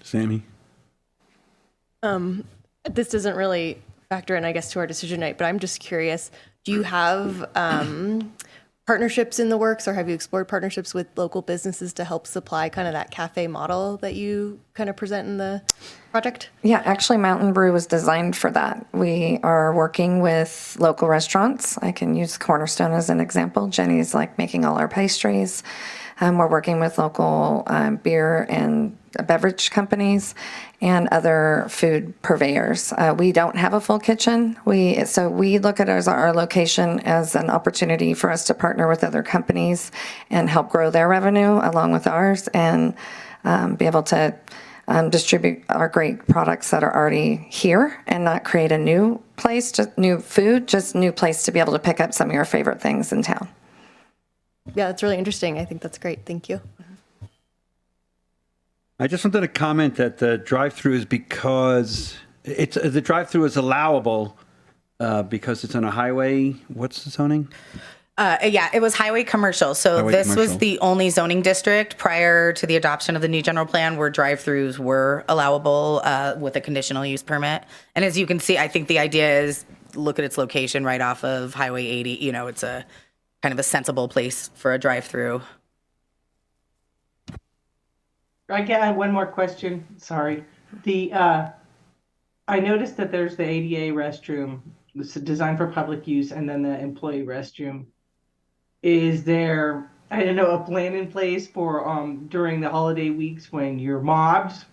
Sammy? This doesn't really factor in, I guess, to our decision tonight, but I'm just curious, do you have partnerships in the works, or have you explored partnerships with local businesses to help supply kind of that cafe model that you kind of present in the project? Yeah, actually, Mountain Brew was designed for that. We are working with local restaurants. I can use Cornerstone as an example. Jenny's like making all our pastries. We're working with local beer and beverage companies and other food purveyors. We don't have a full kitchen. So we look at our location as an opportunity for us to partner with other companies and help grow their revenue along with ours, and be able to distribute our great products that are already here and not create a new place, just new food, just new place to be able to pick up some of your favorite things in town. Yeah, that's really interesting. I think that's great. Thank you. I just wanted to comment that the drive-through is because the drive-through is allowable because it's on a highway. What's the zoning? Yeah, it was highway commercial. So Highway this commercial. was the only zoning district prior to the adoption of the new general plan where drive-throughs were allowable with a conditional use permit. And as you can see, I think the idea is look at its location right off of Highway 80. You know, it's a kind of a sensible place for a drive-through. I get one more question. Sorry. I noticed that there's the ADA restroom. It's designed for public use, and then the employee restroom. Is there, I don't know, a plan in place for during the holiday weeks when you're mobbed,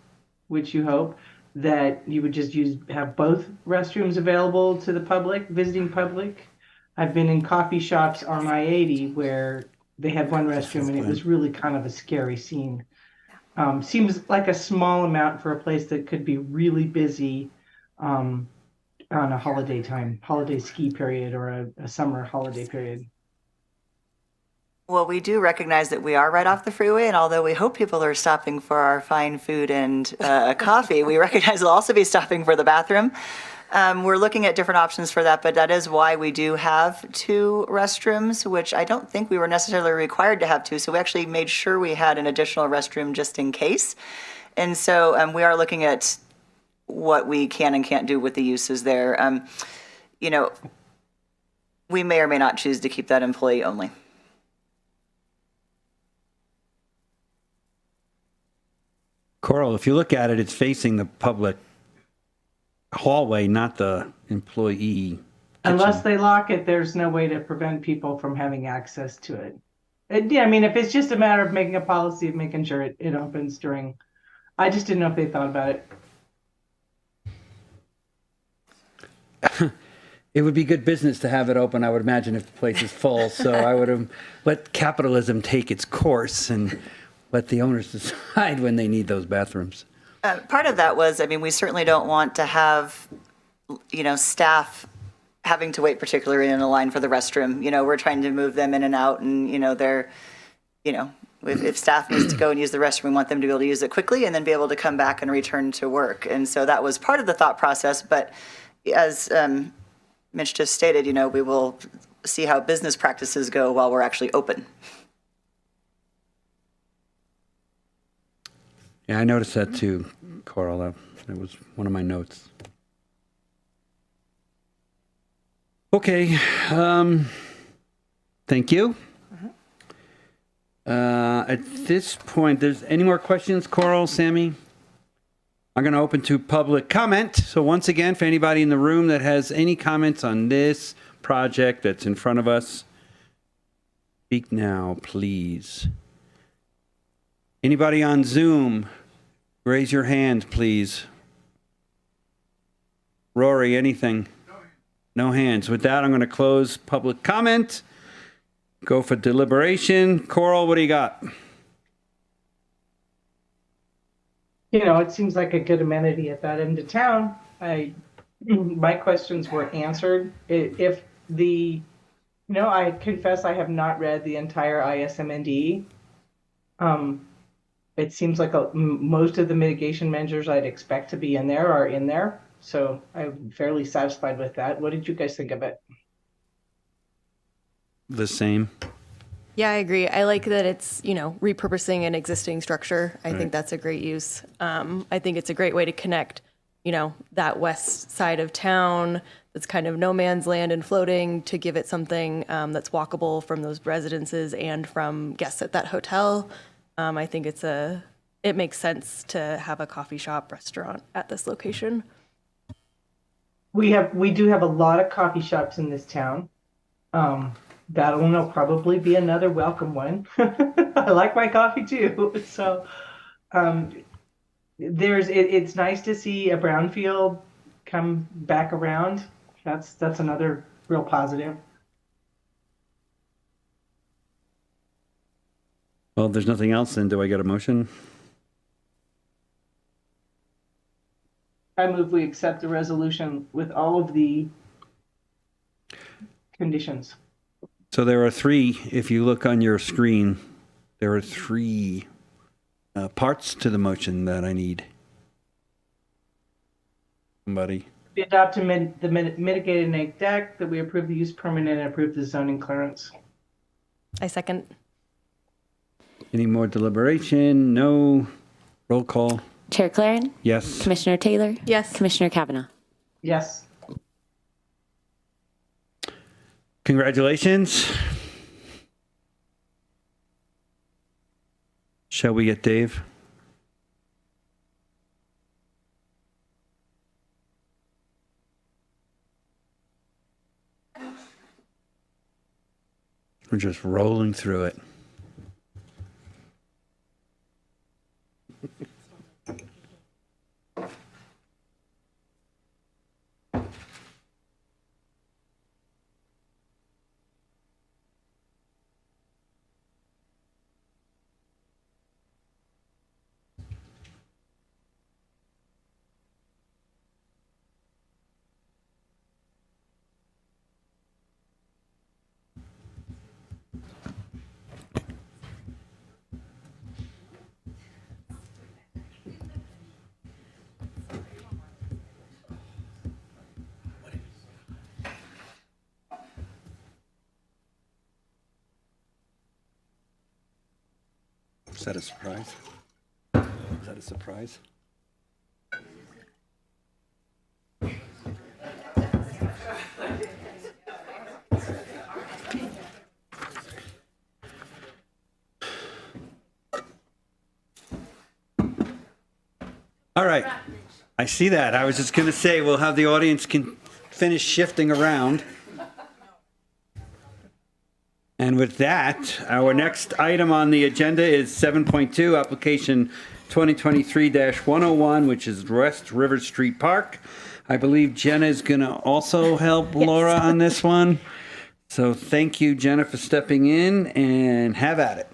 which you hope, that you would just have both restrooms available to the public, visiting public? I've been in coffee shops on I-80 where they had one restroom and it was really kind of a scary scene. Seems like a small amount for a place that could be really busy on a holiday ski period or a summer holiday period. Well, we do recognize that we are right off the freeway, and although we hope people are stopping for our fine food and coffee, we recognize they'll also be stopping for the bathroom. We're looking at different options for that, but that is why we do have two restrooms, which I don't think we were necessarily required to have two. So we actually made sure we had an additional restroom just in case. And so we are looking at what we can and can't do with the uses there. You know, we may or may not choose to keep that employee only. Coral, if you look at it, it's facing the public hallway, not the employee kitchen. Unless they lock it, there's no way to prevent people from having access to it. Yeah, I mean, if it's just a matter of making a policy of making sure it opens during, I just didn't know if they thought about it. It would be good business to have it open, I would imagine, if the place is full. So I would have let capitalism take its course and let the owners decide when they need those bathrooms. Part of that was, I mean, we certainly don't want to have, you know, staff having to wait particularly in a line for the restroom. You know, we're trying to move them in and out, and, you know, they're, you know, if staff needs to go and use the restroom, we want them to be able to use it quickly and then be able to come back and return to work. And so that was part of the thought process. But as Mitch just stated, you know, we will see how business practices go while we're actually open. Yeah, I noticed that too, Coral. That was one of my notes. Okay. Thank you. At this point, there's any more questions, Coral, Sammy? I'm going to open to public comment. So once again, for anybody in the room that has any comments on this project that's in front of us, speak now, please. Anybody on Zoom, raise your hand, please. Rory, anything? No hands. With that, I'm going to close public comment. Go for deliberation. Coral, what do you got? You know, it seems like a good amenity at that end of town. My questions were answered. I confess I have not read the entire ISMND. It seems like most of the mitigation measures I'd expect to be in there are in there. So I'm fairly satisfied with that. What did you guys think of it? The same. Yeah, I agree. I like that it's, repurposing an existing structure. I think that's a great use. I think it's a great way to connect, that west side of town that's kind of no man's land and floating, to give it something that's walkable from those residences and from guests at that hotel. I think it makes sense to have a coffee shop restaurant at this location. We do have a lot of coffee shops in this town. That'll probably be another welcome one. I like my coffee too. So it's nice to see a brownfield come back around. That's another real positive. Well, if there's nothing else, then do I get a motion? I move we accept the resolution with all of the conditions. So there are three, if you look on your screen, there are three parts to the motion that I need. Somebody. We adopt the mitigated neg deck, that we approve the use permit and approve the zoning clearance. I second. Any more deliberation? No. Roll call. Chair Claren? Yes. Commissioner Taylor? Yes. Commissioner Kavanaugh? Yes. Congratulations. Shall we get Dave? We're just rolling through it. Is that a surprise? Is that a surprise? All right. I see that. I was just going to say we'll have the audience can finish shifting around. And with that, our next item on the agenda is 7.2, application 2023-101, which is West River Street Park. I believe Jenna is going to also help Laura on this one. So thank you, Jenna, for stepping in, and have at it.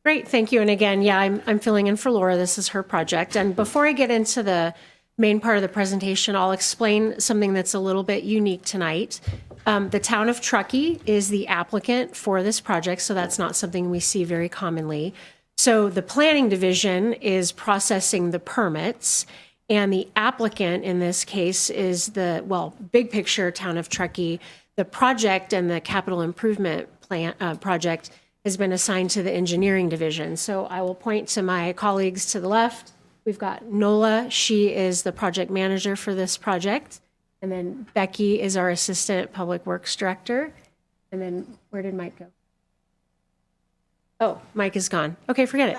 Great, thank you. And again, yeah, I'm filling in for Laura. This is her project. And before I get into the main part of the presentation, I'll explain something that's a little bit unique tonight. The town of Truckee is the applicant for this project, so that's not something we see very commonly. So the planning division is processing the permits, and the applicant in this case is big picture town of Truckee. The project and the capital improvement plan project has been assigned to the engineering division. So I will point to my colleagues to the left. We've got Nola. She is the project manager for this project. And then Becky is our assistant public works director. And then where did Mike go? Oh, Mike is gone. Okay, forget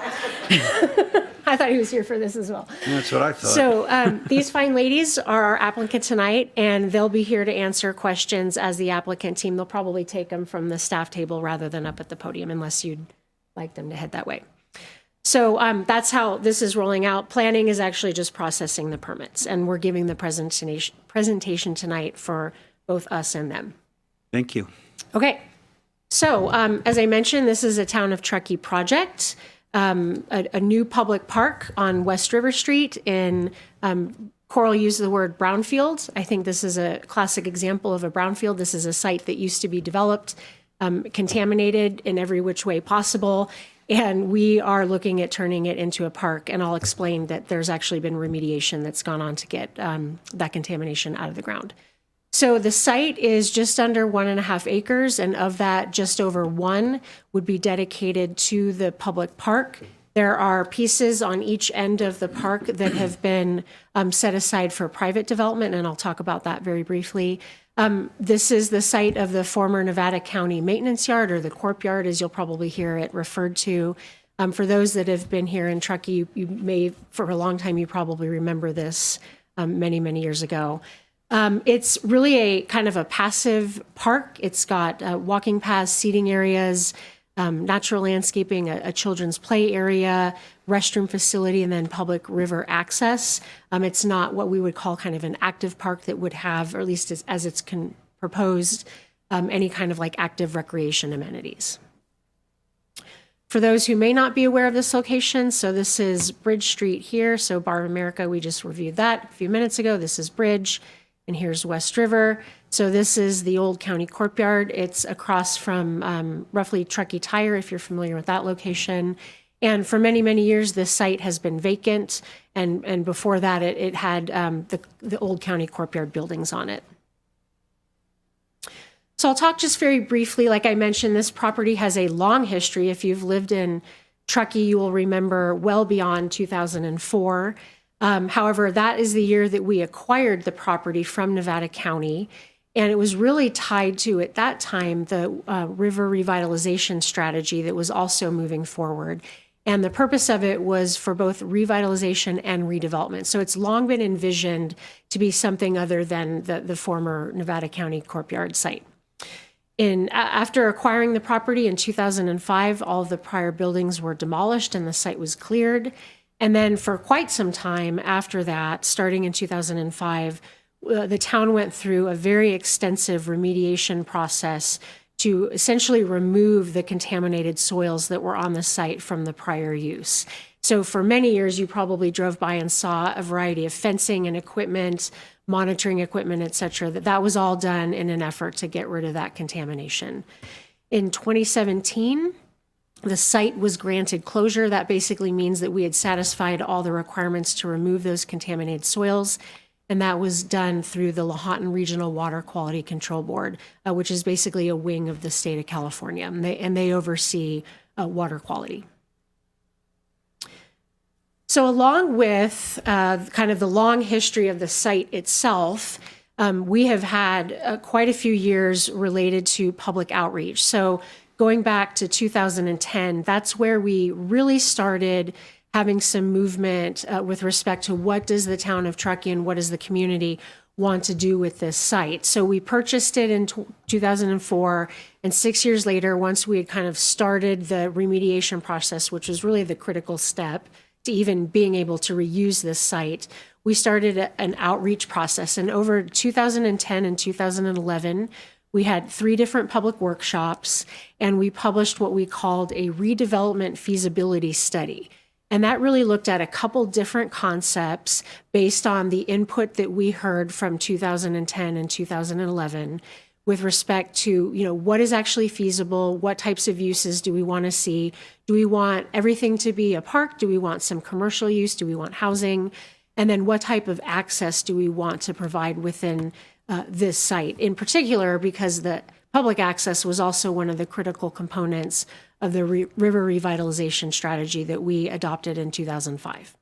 it. I thought he was here for this as well. That's what I thought. So these fine ladies are our applicant tonight, and they'll be here to answer questions as the applicant team. They'll probably take them from the staff table rather than up at the podium, unless you'd like them to head that way. So that's how this is rolling out. Planning is actually just processing the permits, and we're giving the presentation tonight for both us and them. Thank you. Okay. So as I mentioned, this is a Town of Truckee project. A new public park on West River Street in, Coral used the word brownfield. I think this is a classic example of a brownfield. This is a site that used to be developed, contaminated in every which way possible. And we are looking at turning it into a park. And I'll explain that there's actually been remediation that's gone on to get that contamination out of the ground. So the site is just under 1.5 acres, and of that, just over 1 would be dedicated to the public park. There are pieces on each end of the park that have been set aside for private development, and I'll talk about that very briefly. This is the site of the former Nevada County Maintenance Yard, or the Corp Yard, as you'll probably hear it referred to. For those that have been here in Truckee, you may, for a long time, you probably remember this many, many years ago. It's really a kind of a passive park. It's got walking paths, seating areas, natural landscaping, a children's play area, restroom facility, and then public river access. It's not what we would call kind of an active park that would have, or at least as it's proposed, any kind of like active recreation amenities. For those who may not be aware of this location, so this is Bridge Street here. So Bar of America, we just reviewed that a few minutes ago. This is Bridge. And here's West River. So this is the old county courtyard. It's across from roughly Truckee Tire, if you're familiar with that location. And for many, many years, this site has been vacant. And before that, it had the old county courtyard buildings on it. So I'll talk just very briefly. Like I mentioned, this property has a long history. If you've lived in Truckee, you will remember well beyond 2004. However, that is the year that we acquired the property from Nevada County, and it was really tied to, at that time, the river revitalization strategy that was also moving forward. And the purpose of it was for both revitalization and redevelopment. So it's long been envisioned to be something other than the former Nevada County Courtyard site. After acquiring the property in 2005, all of the prior buildings were demolished and the site was cleared. And then for quite some time after that, starting in 2005, the town went through a very extensive remediation process to essentially remove the contaminated soils that were on the site from the prior use. So for many years, you probably drove by and saw a variety of fencing and equipment, monitoring equipment, et cetera, that was all done in an effort to get rid of that contamination. In 2017, the site was granted closure. That basically means that we had satisfied all the requirements to remove those contaminated soils, and that was done through the Lahontan Regional Water Quality Control Board, which is basically a wing of the state of California, and they oversee water quality. So along with kind of the long history of the site itself, we have had quite a few years related to public outreach. So going back to 2010, that's where we really started having some movement with respect to what does the town of Truckee and what does the community want to do with this site. So we purchased it in 2004, and 6 years later, once we had kind of started the remediation process, which was really the critical step to even being able to reuse this site, we started an outreach process. And over 2010 and 2011, we had 3 different public workshops, and we published what we called a redevelopment feasibility study. And that really looked at a couple different concepts based on the input that we heard from 2010 and 2011 with respect to, what is actually feasible, what types of uses do we want to see? Do we want everything to be a park? Do we want some commercial use? Do we want housing? And then what type of access do we want to provide within this site, in particular because the public access was also one of the critical components of the river revitalization strategy that we adopted in 2005.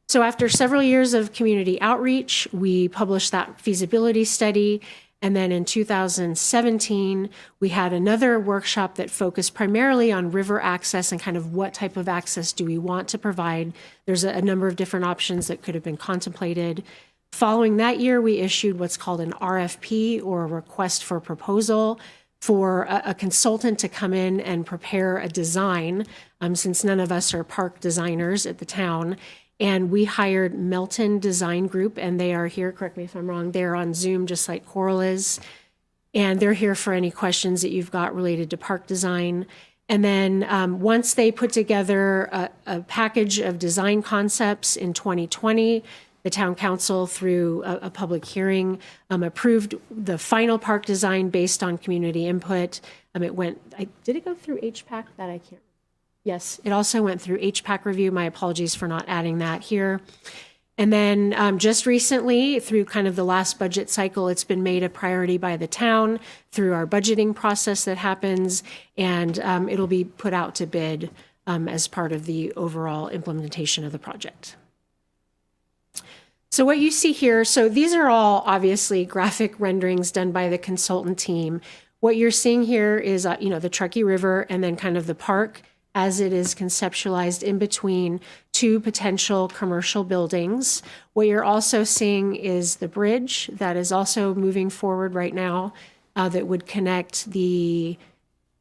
So after several years of community outreach, we published that feasibility study. And then in 2017, we had another workshop that focused primarily on river access and kind of what type of access do we want to provide. There's a number of different options that could have been contemplated. Following that year, we issued what's called an RFP, or a request for proposal, for a consultant to come in and prepare a design, since none of us are park designers at the town. And we hired Melton Design Group, and they are here, correct me if I'm wrong, they're on Zoom just like Coral is. And they're here for any questions that you've got related to park design. And then once they put together a package of design concepts in 2020, the town council, through a public hearing, approved the final park design based on community input. It went, did it go through HPAC? That I can't. Yes, it also went through HPAC review. My apologies for not adding that here. And then just recently, through kind of the last budget cycle, it's been made a priority by the town through our budgeting process that happens, and it'll be put out to bid as part of the overall implementation of the project. So what you see here, so these are all obviously graphic renderings done by the consultant team. What you're seeing here is, the Truckee River and then kind of the park as it is conceptualized in between two potential commercial buildings. What you're also seeing is the bridge that is also moving forward right now that would connect the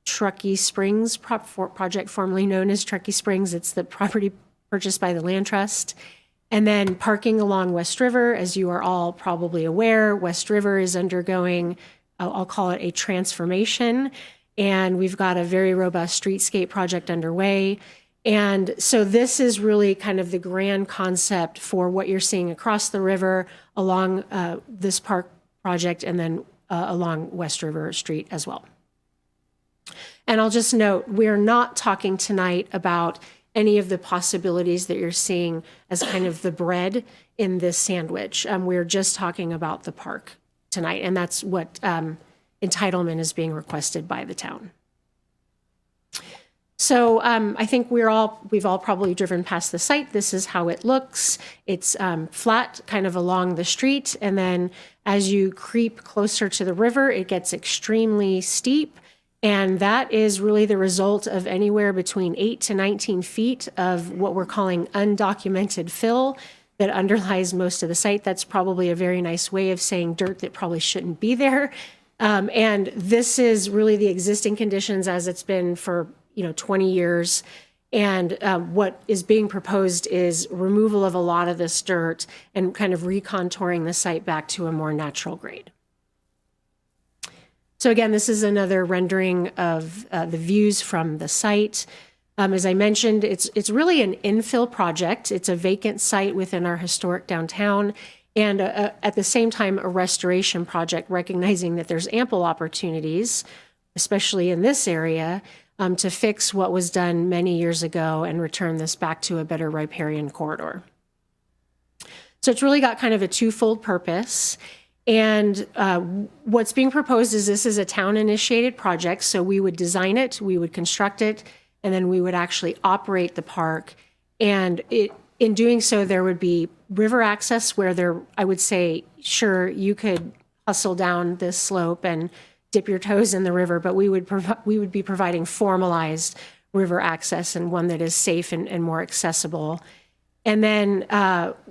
Truckee Springs project, formerly known as Truckee Springs. It's the property purchased by the Land Trust. And then parking along West River, as you are all probably aware, West River is undergoing, I'll call it a transformation. And we've got a very robust streetscape project underway. And so this is really kind of the grand concept for what you're seeing across the river along this park project and then along West River Street as well. And I'll just note, we're not talking tonight about any of the possibilities that you're seeing as kind of the bread in this sandwich. We're just talking about the park tonight, and that's what entitlement is being requested by the town. So I think we've all probably driven past the site. This is how it looks. It's flat kind of along the street, and then as you creep closer to the river, it gets extremely steep. And that is really the result of anywhere between 8 to 19 feet of what we're calling undocumented fill that underlies most of the site. That's probably a very nice way of saying dirt that probably shouldn't be there. And this is really the existing conditions as it's been for 20 years. And what is being proposed is removal of a lot of this dirt and kind of recontouring the site back to a more natural grade. So again, this is another rendering of the views from the site. As I mentioned, it's really an infill project. It's a vacant site within our historic downtown, and at the same time, a restoration project, recognizing that there's ample opportunities, especially in this area, to fix what was done many years ago and return this back to a better riparian corridor. So it's really got kind of a twofold purpose. And what's being proposed is this is a town-initiated project, so we would design it, we would construct it, and then we would actually operate the park. And in doing so, there would be river access where I would say, sure, you could hustle down this slope and dip your toes in the river, but we would be providing formalized river access and one that is safe and more accessible. And then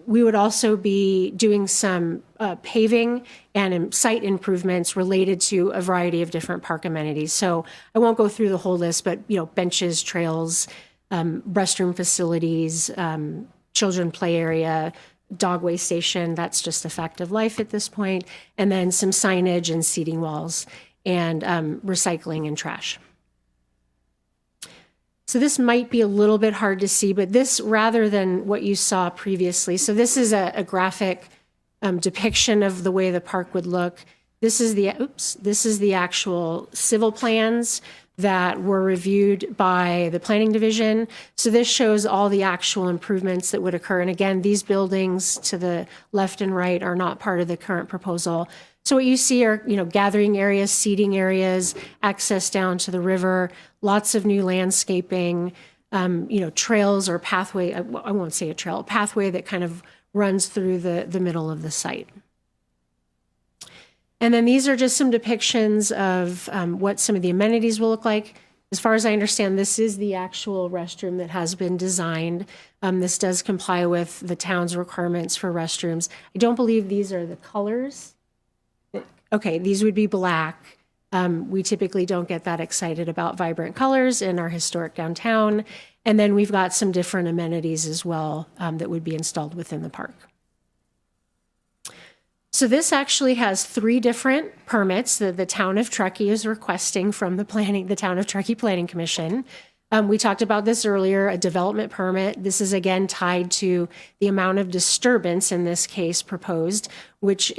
we would also be doing some paving and site improvements related to a variety of different park amenities. So I won't go through the whole list, but benches, trails, restroom facilities, children play area, dogway station. That's just a fact of life at this point. And then some signage and seating walls and recycling and trash. So this might be a little bit hard to see, but this, rather than what you saw previously, so this is a graphic depiction of the way the park would look. This is the actual civil plans that were reviewed by the planning division. So this shows all the actual improvements that would occur. And again, these buildings to the left and right are not part of the current proposal. So what you see are, gathering areas, seating areas, access down to the river, lots of new landscaping, trails or pathway. I won't say a trail, a pathway that kind of runs through the middle of the site. And then these are just some depictions of what some of the amenities will look like. As far as I understand, this is the actual restroom that has been designed. This does comply with the town's requirements for restrooms. I don't believe these are the colors. Okay, these would be black. We typically don't get that excited about vibrant colors in our historic downtown. And then we've got some different amenities as well that would be installed within the park. So this actually has 3 different permits that the town of Truckee is requesting from the town of Truckee Planning Commission. We talked about this earlier, a development permit. This is again tied to the amount of disturbance in this case proposed, which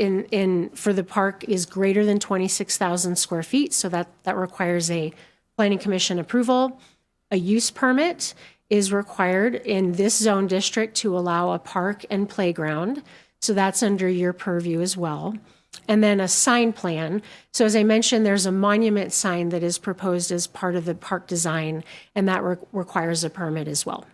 for the park is greater than 26,000 square feet. So that requires a planning commission approval. A use permit is required in this zone district to allow a park and playground. So that's under your purview as well. And then a sign plan. So as I mentioned, there's a monument sign that is proposed as part of the park design, and that requires a permit as well.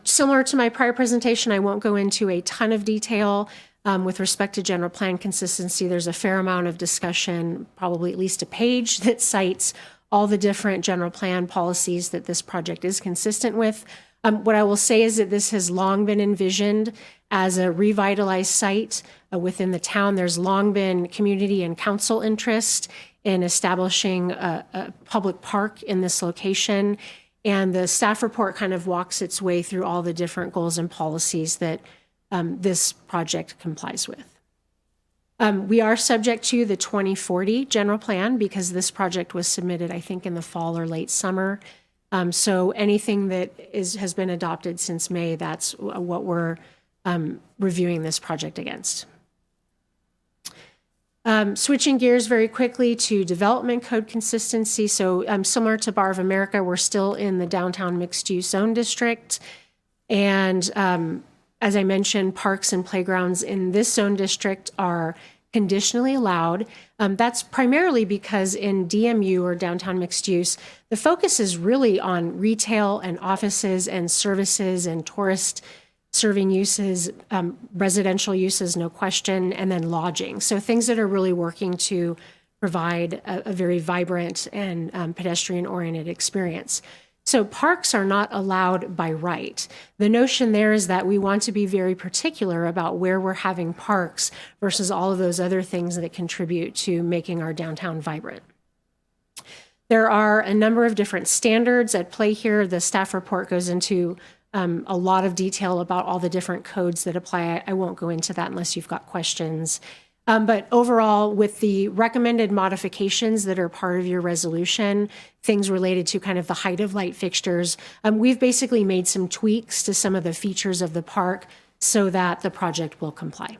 Similar to my prior presentation, I won't go into a ton of detail with respect to general plan consistency. There's a fair amount of discussion, probably at least a page, that cites all the different general plan policies that this project is consistent with. What I will say is that this has long been envisioned as a revitalized site within the town. There's long been community and council interest in establishing a public park in this location. And the staff report kind of walks its way through all the different goals and policies that this project complies with. We are subject to the 2040 general plan because this project was submitted, I think, in the fall or late summer. So anything that has been adopted since May, that's what we're reviewing this project against. Switching gears very quickly to development code consistency. So similar to Bar of America, we're still in the downtown mixed-use zone district. And as I mentioned, parks and playgrounds in this zone district are conditionally allowed. That's primarily because in DMU, or downtown mixed use, the focus is really on retail and offices and services and tourist serving uses, residential uses, no question, and then lodging. So things that are really working to provide a very vibrant and pedestrian-oriented experience. So parks are not allowed by right. The notion there is that we want to be very particular about where we're having parks versus all of those other things that contribute to making our downtown vibrant. There are a number of different standards at play here. The staff report goes into a lot of detail about all the different codes that apply. I won't go into that unless you've got questions. But overall, with the recommended modifications that are part of your resolution, things related to kind of the height of light fixtures, we've basically made some tweaks to some of the features of the park so that the project will comply.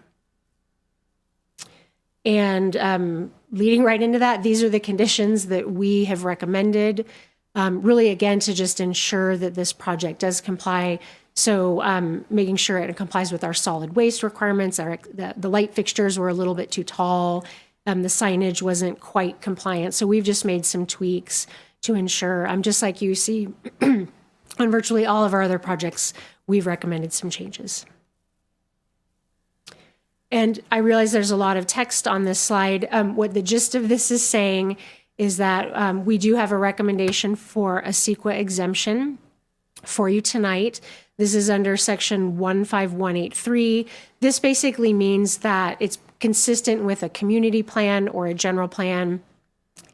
And leading right into that, these are the conditions that we have recommended, really, again, to just ensure that this project does comply. So making sure it complies with our solid waste requirements. The light fixtures were a little bit too tall. The signage wasn't quite compliant. So we've just made some tweaks to ensure, just like you see on virtually all of our other projects, we've recommended some changes. And I realize there's a lot of text on this slide. What the gist of this is saying is that we do have a recommendation for a CEQA exemption for you tonight. This is under section 15183. This basically means that it's consistent with a community plan or a general plan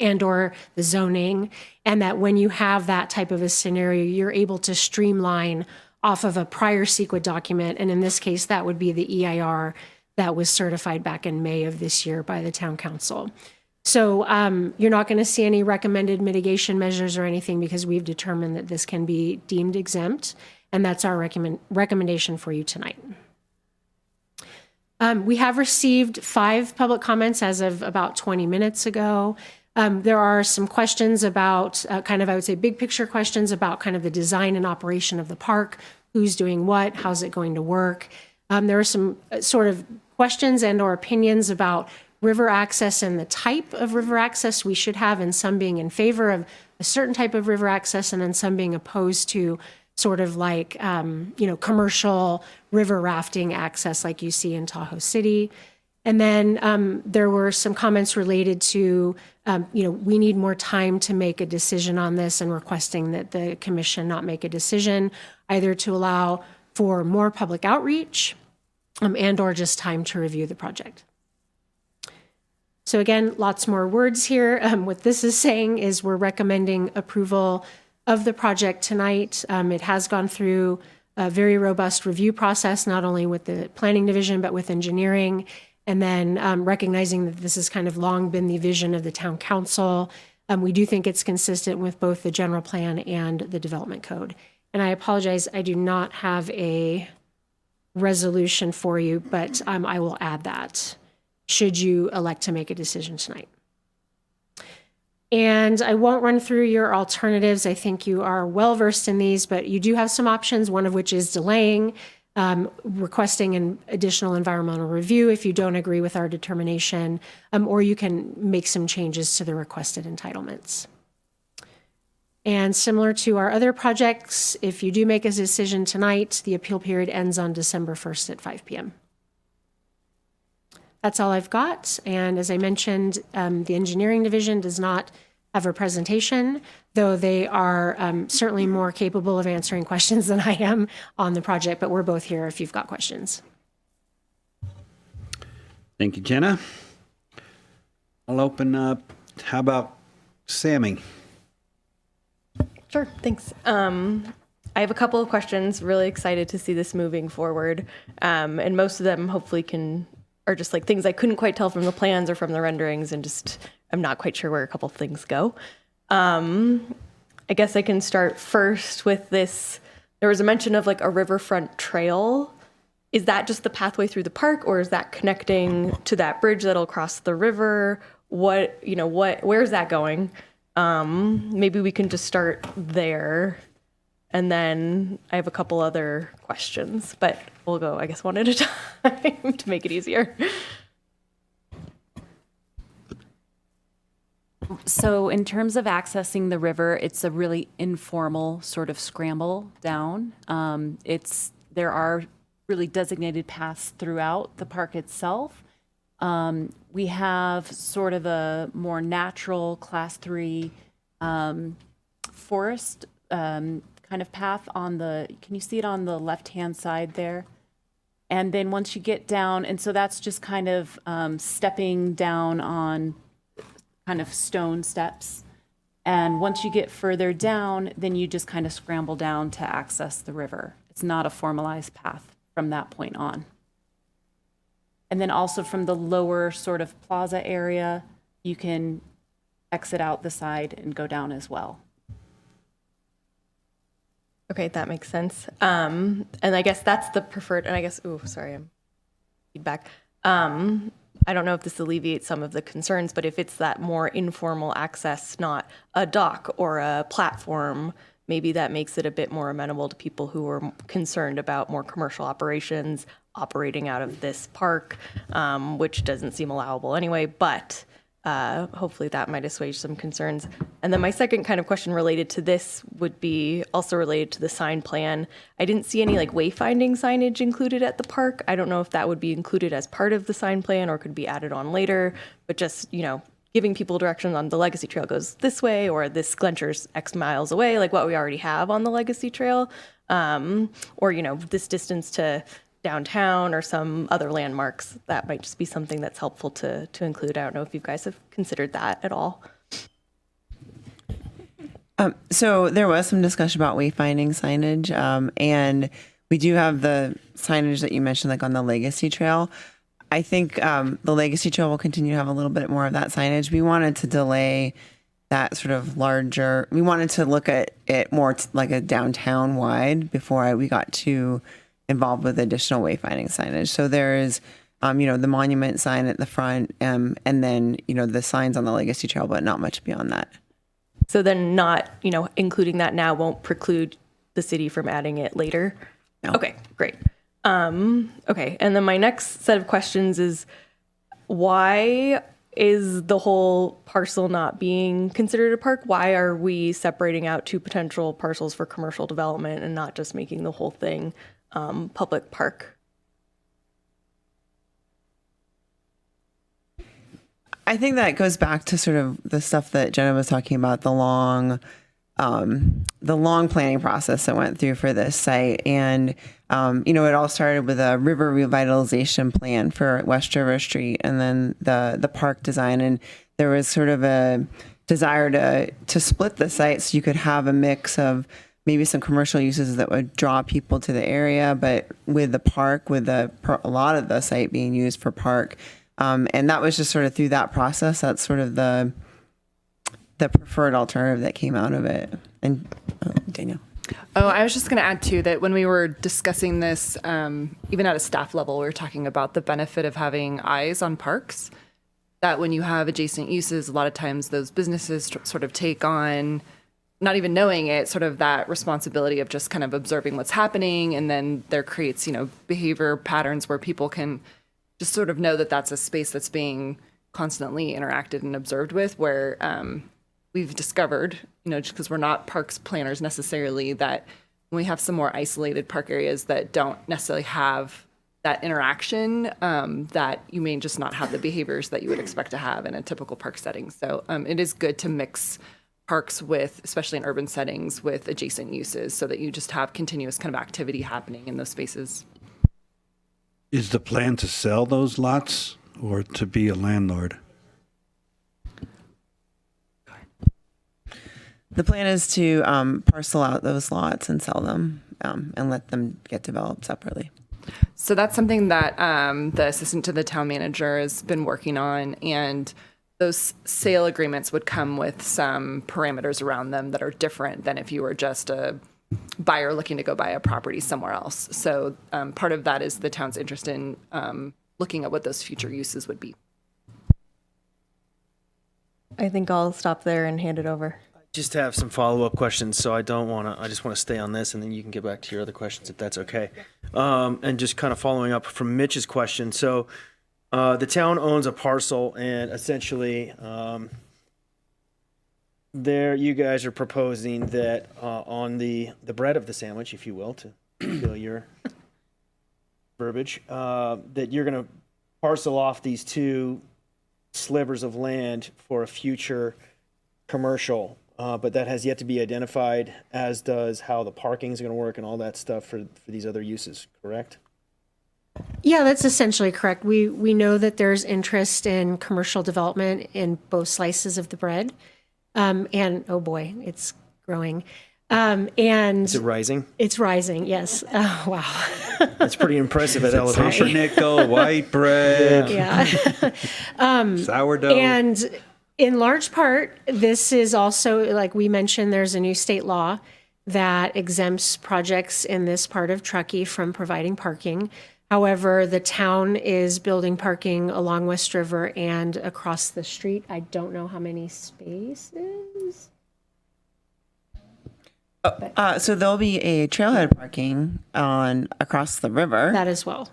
and or the zoning, and that when you have that type of a scenario, you're able to streamline off of a prior CEQA document. And in this case, that would be the EIR that was certified back in May of this year by the town council. So you're not going to see any recommended mitigation measures or anything because we've determined that this can be deemed exempt, and that's our recommendation for you tonight. We have received 5 public comments as of about 20 minutes ago. There are some questions about I would say big picture questions about kind of the design and operation of the park, who's doing what, how's it going to work. There are some sort of questions and or opinions about river access and the type of river access we should have, and some being in favor of a certain type of river access and then some being opposed to sort of like, commercial river rafting access like you see in Tahoe City. And then there were some comments related to, we need more time to make a decision on this, and requesting that the commission not make a decision, either to allow for more public outreach and or just time to review the project. So again, lots more words here. What this is saying is we're recommending approval of the project tonight. It has gone through a very robust review process, not only with the planning division, but with engineering. And then recognizing that this has kind of long been the vision of the town council. We do think it's consistent with both the general plan and the development code. And I apologize, I do not have a resolution for you, but I will add that should you elect to make a decision tonight. And I won't run through your alternatives. I think you are well versed in these, but you do have some options, one of which is delaying, requesting an additional environmental review if you don't agree with our determination, or you can make some changes to the requested entitlements. And similar to our other projects, if you do make a decision tonight, the appeal period ends on December 1st at 5 p.m. That's all I've got. And as I mentioned, the engineering division does not have a presentation, though they are certainly more capable of answering questions than I am on the project, but we're both here if you've got questions. Thank you, Jenna. I'll open up. How about Sammy? Sure, thanks. I have a couple of questions. Really excited to see this moving forward. And most of them hopefully are just like things I couldn't quite tell from the plans or from the renderings, and just I'm not quite sure where a couple of things go. I guess I can start first with this. There was a mention of like a riverfront trail. Is that just the pathway through the park, or is that connecting to that bridge that'll cross the river? Where's that going? Maybe we can just start there. And then I have a couple other questions, but we'll go, I guess, one at a time to make it easier. So in terms of accessing the river, it's a really informal sort of scramble down. There are really designated paths throughout the park itself. We have sort of a more natural class 3 forest kind of path on can you see it on the left-hand side there? And then once you get down, and so that's just kind of stepping down on kind of stone steps. And once you get further down, then you just kind of scramble down to access the river. It's not a formalized path from that point on. And then also from the lower sort of plaza area, you can exit out the side and go down as well. Okay, that makes sense. And I guess that's the preferred, and I guess, I'm feedback. I don't know if this alleviates some of the concerns, but if it's that more informal access, not a dock or a platform, maybe that makes it a bit more amenable to people who are concerned about more commercial operations operating out of this park, which doesn't seem allowable anyway, but hopefully that might assuage some concerns. And then my second kind of question related to this would be also related to the sign plan. I didn't see any like wayfinding signage included at the park. I don't know if that would be included as part of the sign plan or could be added on later, but just, giving people directions on the Legacy Trail goes this way, or this Glencher's X miles away, like what we already have on the Legacy Trail, or, this distance to downtown or some other landmarks. That might just be something that's helpful to include. I don't know if you guys have considered that at all. So there was some discussion about wayfinding signage, and we do have the signage that you mentioned, like on the Legacy Trail. I think the Legacy Trail will continue to have a little bit more of that signage. We wanted to delay that sort of larger, we wanted to look at it more like a downtown wide before we got too involved with additional wayfinding signage. So there is, the monument sign at the front, and then, the signs on the Legacy Trail, but not much beyond that. So then not, including that now won't preclude the city from adding it later? No. Okay, great. Okay, and then my next set of questions is, why is the whole parcel not being considered a park? Why are we separating out two potential parcels for commercial development and not just making the whole thing public park? I think that goes back to sort of the stuff that Jenna was talking about, the long planning process that went through for this site. And, it all started with a river revitalization plan for West River Street and then the park design. And there was sort of a desire to split the site so you could have a mix of maybe some commercial uses that would draw people to the area, but with the park, with a lot of the site being used for park. And that was just sort of through that process. That's sort of the preferred alternative that came out of it. And Daniel. Oh, I was just going to add too that when we were discussing this, even at a staff level, we were talking about the benefit of having eyes on parks. That when you have adjacent uses, a lot of times those businesses sort of take on, not even knowing it, sort of that responsibility of just kind of observing what's happening, and then there creates, behavior patterns where people can just sort of know that that's a space that's being constantly interacted and observed with, where we've discovered, just because we're not parks planners necessarily, that when we have some more isolated park areas that don't necessarily have that interaction, that you may just not have the behaviors that you would expect to have in a typical park setting. So it is good to mix parks with, especially in urban settings, with adjacent uses so that you just have continuous kind of activity happening in those spaces. Is the plan to sell those lots or to be a landlord? The plan is to parcel out those lots and sell them and let them get developed separately. So that's something that the assistant to the town manager has been working on, and those sale agreements would come with some parameters around them that are different than if you were just a buyer looking to go buy a property somewhere else. So part of that is the town's interest in looking at what those future uses would be. I think I'll stop there and hand it over. Just have some follow-up questions, so I just want to stay on this, and then you can get back to your other questions if that's okay. And just kind of following up from Mitch's question. So the town owns a parcel, and essentially there you guys are proposing that on the bread of the sandwich, if you will, to fill your verbiage, that you're going to parcel off these two slivers of land for a future commercial, but that has yet to be identified, as does how the parking is going to work and all that stuff for these other uses, correct? Yeah, that's essentially correct. We know that there's interest in commercial development in both slices of the bread. And oh boy, it's growing. And Is it rising? It's rising, yes. Oh, wow. That's pretty impressive at elevation. Pumpernickel, white bread, Yeah. sourdough. And in large part, this is also, like we mentioned, there's a new state law that exempts projects in this part of Truckee from providing parking. However, the town is building parking along West River and across the street. I don't know how many spaces. So there'll be a trailhead parking across the river. That as well.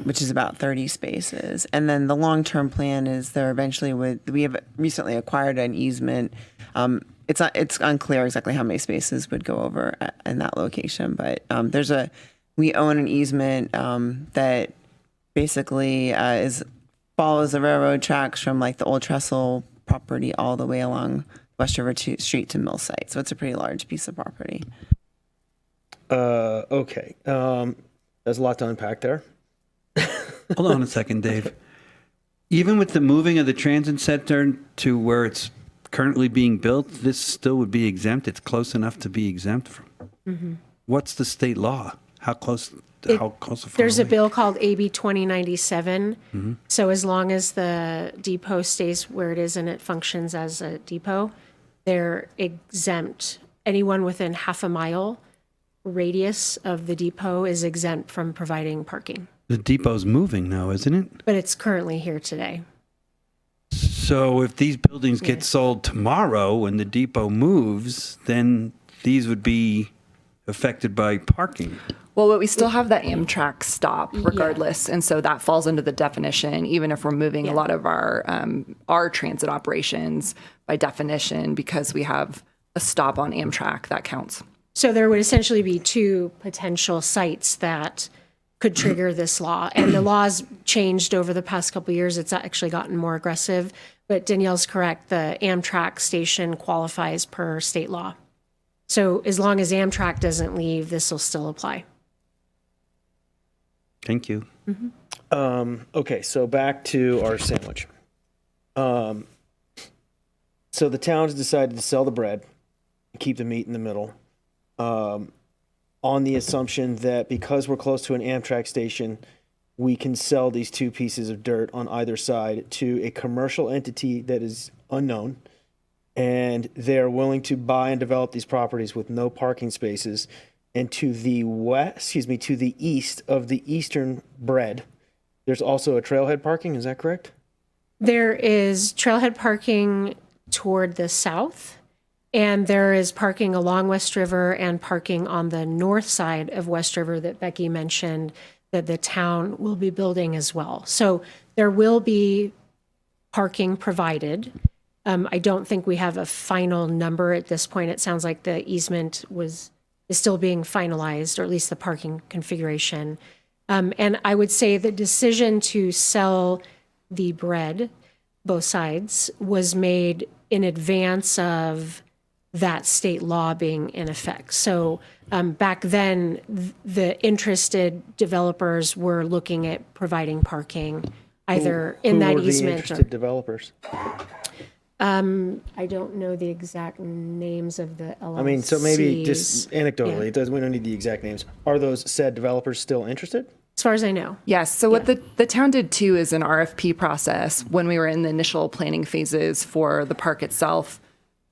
Which is about 30 spaces. And then the long-term plan is there eventually we have recently acquired an easement. It's unclear exactly how many spaces would go over in that location, but we own an easement that basically follows the railroad tracks from like the old trestle property all the way along West River Street to Mill Site. So it's a pretty large piece of property. Okay. There's a lot to unpack there. Hold on a second, Dave. Even with the moving of the transit center to where it's currently being built, this still would be exempt. It's close enough to be exempt from. Mm-hmm. What's the state law? How close? How close? There's a bill called AB 2097. Mm-hmm. So as long as the depot stays where it is and it functions as a depot, they're exempt. Anyone within half a mile radius of the depot is exempt from providing parking. The depot's moving now, isn't it? But it's currently here today. So if these buildings get sold tomorrow when the depot moves, then these would be affected by parking. Well, but we still have that Amtrak stop regardless, and so that falls under the definition. Even if we're moving a lot of our transit operations by definition, because we have a stop on Amtrak, that counts. So there would essentially be two potential sites that could trigger this law. And the law's changed over the past couple of years. It's actually gotten more aggressive. But Danielle's correct. The Amtrak station qualifies per state law. So as long as Amtrak doesn't leave, this will still apply. Thank you. Okay, so back to our sandwich. So the town's decided to sell the bread and keep the meat in the middle, on the assumption that because we're close to an Amtrak station, we can sell these two pieces of dirt on either side to a commercial entity that is unknown, and they're willing to buy and develop these properties with no parking spaces. And to the to the east of the eastern bread, there's also a trailhead parking. Is that correct? There is trailhead parking toward the south, and there is parking along West River and parking on the north side of West River that Becky mentioned that the town will be building as well. So there will be parking provided. I don't think we have a final number at this point. It sounds like the easement is still being finalized, or at least the parking configuration. And I would say the decision to sell the bread, both sides, was made in advance of that state law being in effect. So back then, the interested developers were looking at providing parking either in Who that were the easement or. interested developers? I don't know the exact names of the LLCs. I mean, so maybe just anecdotally, it doesn't. We don't need the exact names. Are those said developers still interested? As far as I know. Yes. So what the town did too is an RFP process when we were in the initial planning phases for the park itself.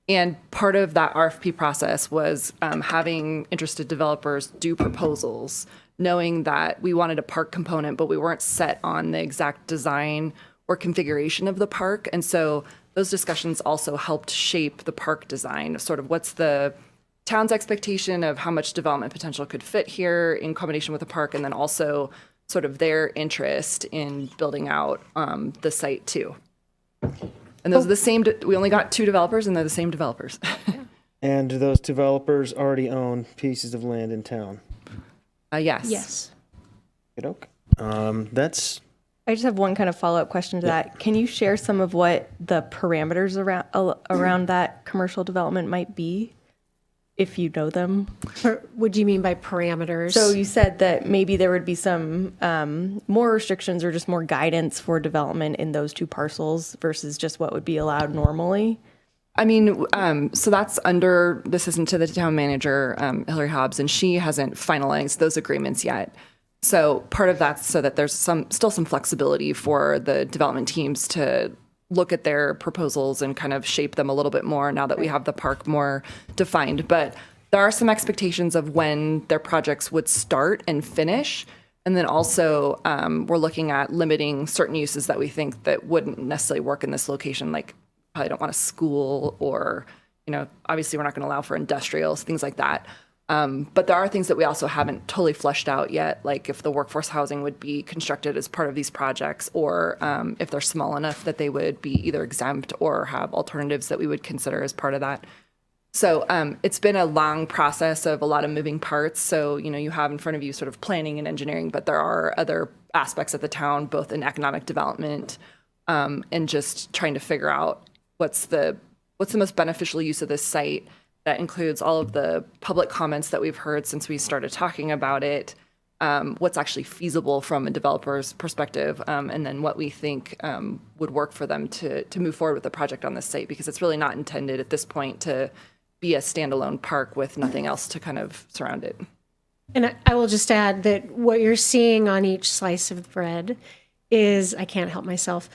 And part of that RFP process was having interested developers do proposals, knowing that we wanted a park component, but we weren't set on the exact design or configuration of the park. And so those discussions also helped shape the park design, sort of what's the town's expectation of how much development potential could fit here in combination with the park, and then also sort of their interest in building out the site too. And those are the same, we only got two developers, and they're the same developers. And do those developers already own pieces of land in town? Yes. Yes. Okay. That's I just have one kind of follow-up question to that. Can you share some of what the parameters around that commercial development might be, if you know them? What do you mean by parameters? So you said that maybe there would be some more restrictions or just more guidance for development in those two parcels versus just what would be allowed normally. I mean, so that's under, this isn't to the town manager, Hillary Hobbs, and she hasn't finalized those agreements yet. So part of that's so that there's still some flexibility for the development teams to look at their proposals and kind of shape them a little bit more now that we have the park more defined. But there are some expectations of when their projects would start and finish. And then also we're looking at limiting certain uses that we think that wouldn't necessarily work in this location, like probably don't want a school, or, you know, obviously we're not going to allow for industrials, things like that. But there are things that we also haven't totally fleshed out yet, like if the workforce housing would be constructed as part of these projects, or if they're small enough that they would be either exempt or have alternatives that we would consider as part of that. So it's been a long process of a lot of moving parts. So, you know, you have in front of you sort of planning and engineering, but there are other aspects of the town, both in economic development and just trying to figure out what's the most beneficial use of this site. That includes all of the public comments that we've heard since we started talking about it, what's actually feasible from a developer's perspective, and then what we think would work for them to move forward with the project on this site, because it's really not intended at this point to be a standalone park with nothing else to kind of surround it. And I will just add that what you're seeing on each slice of bread is, I can't help myself,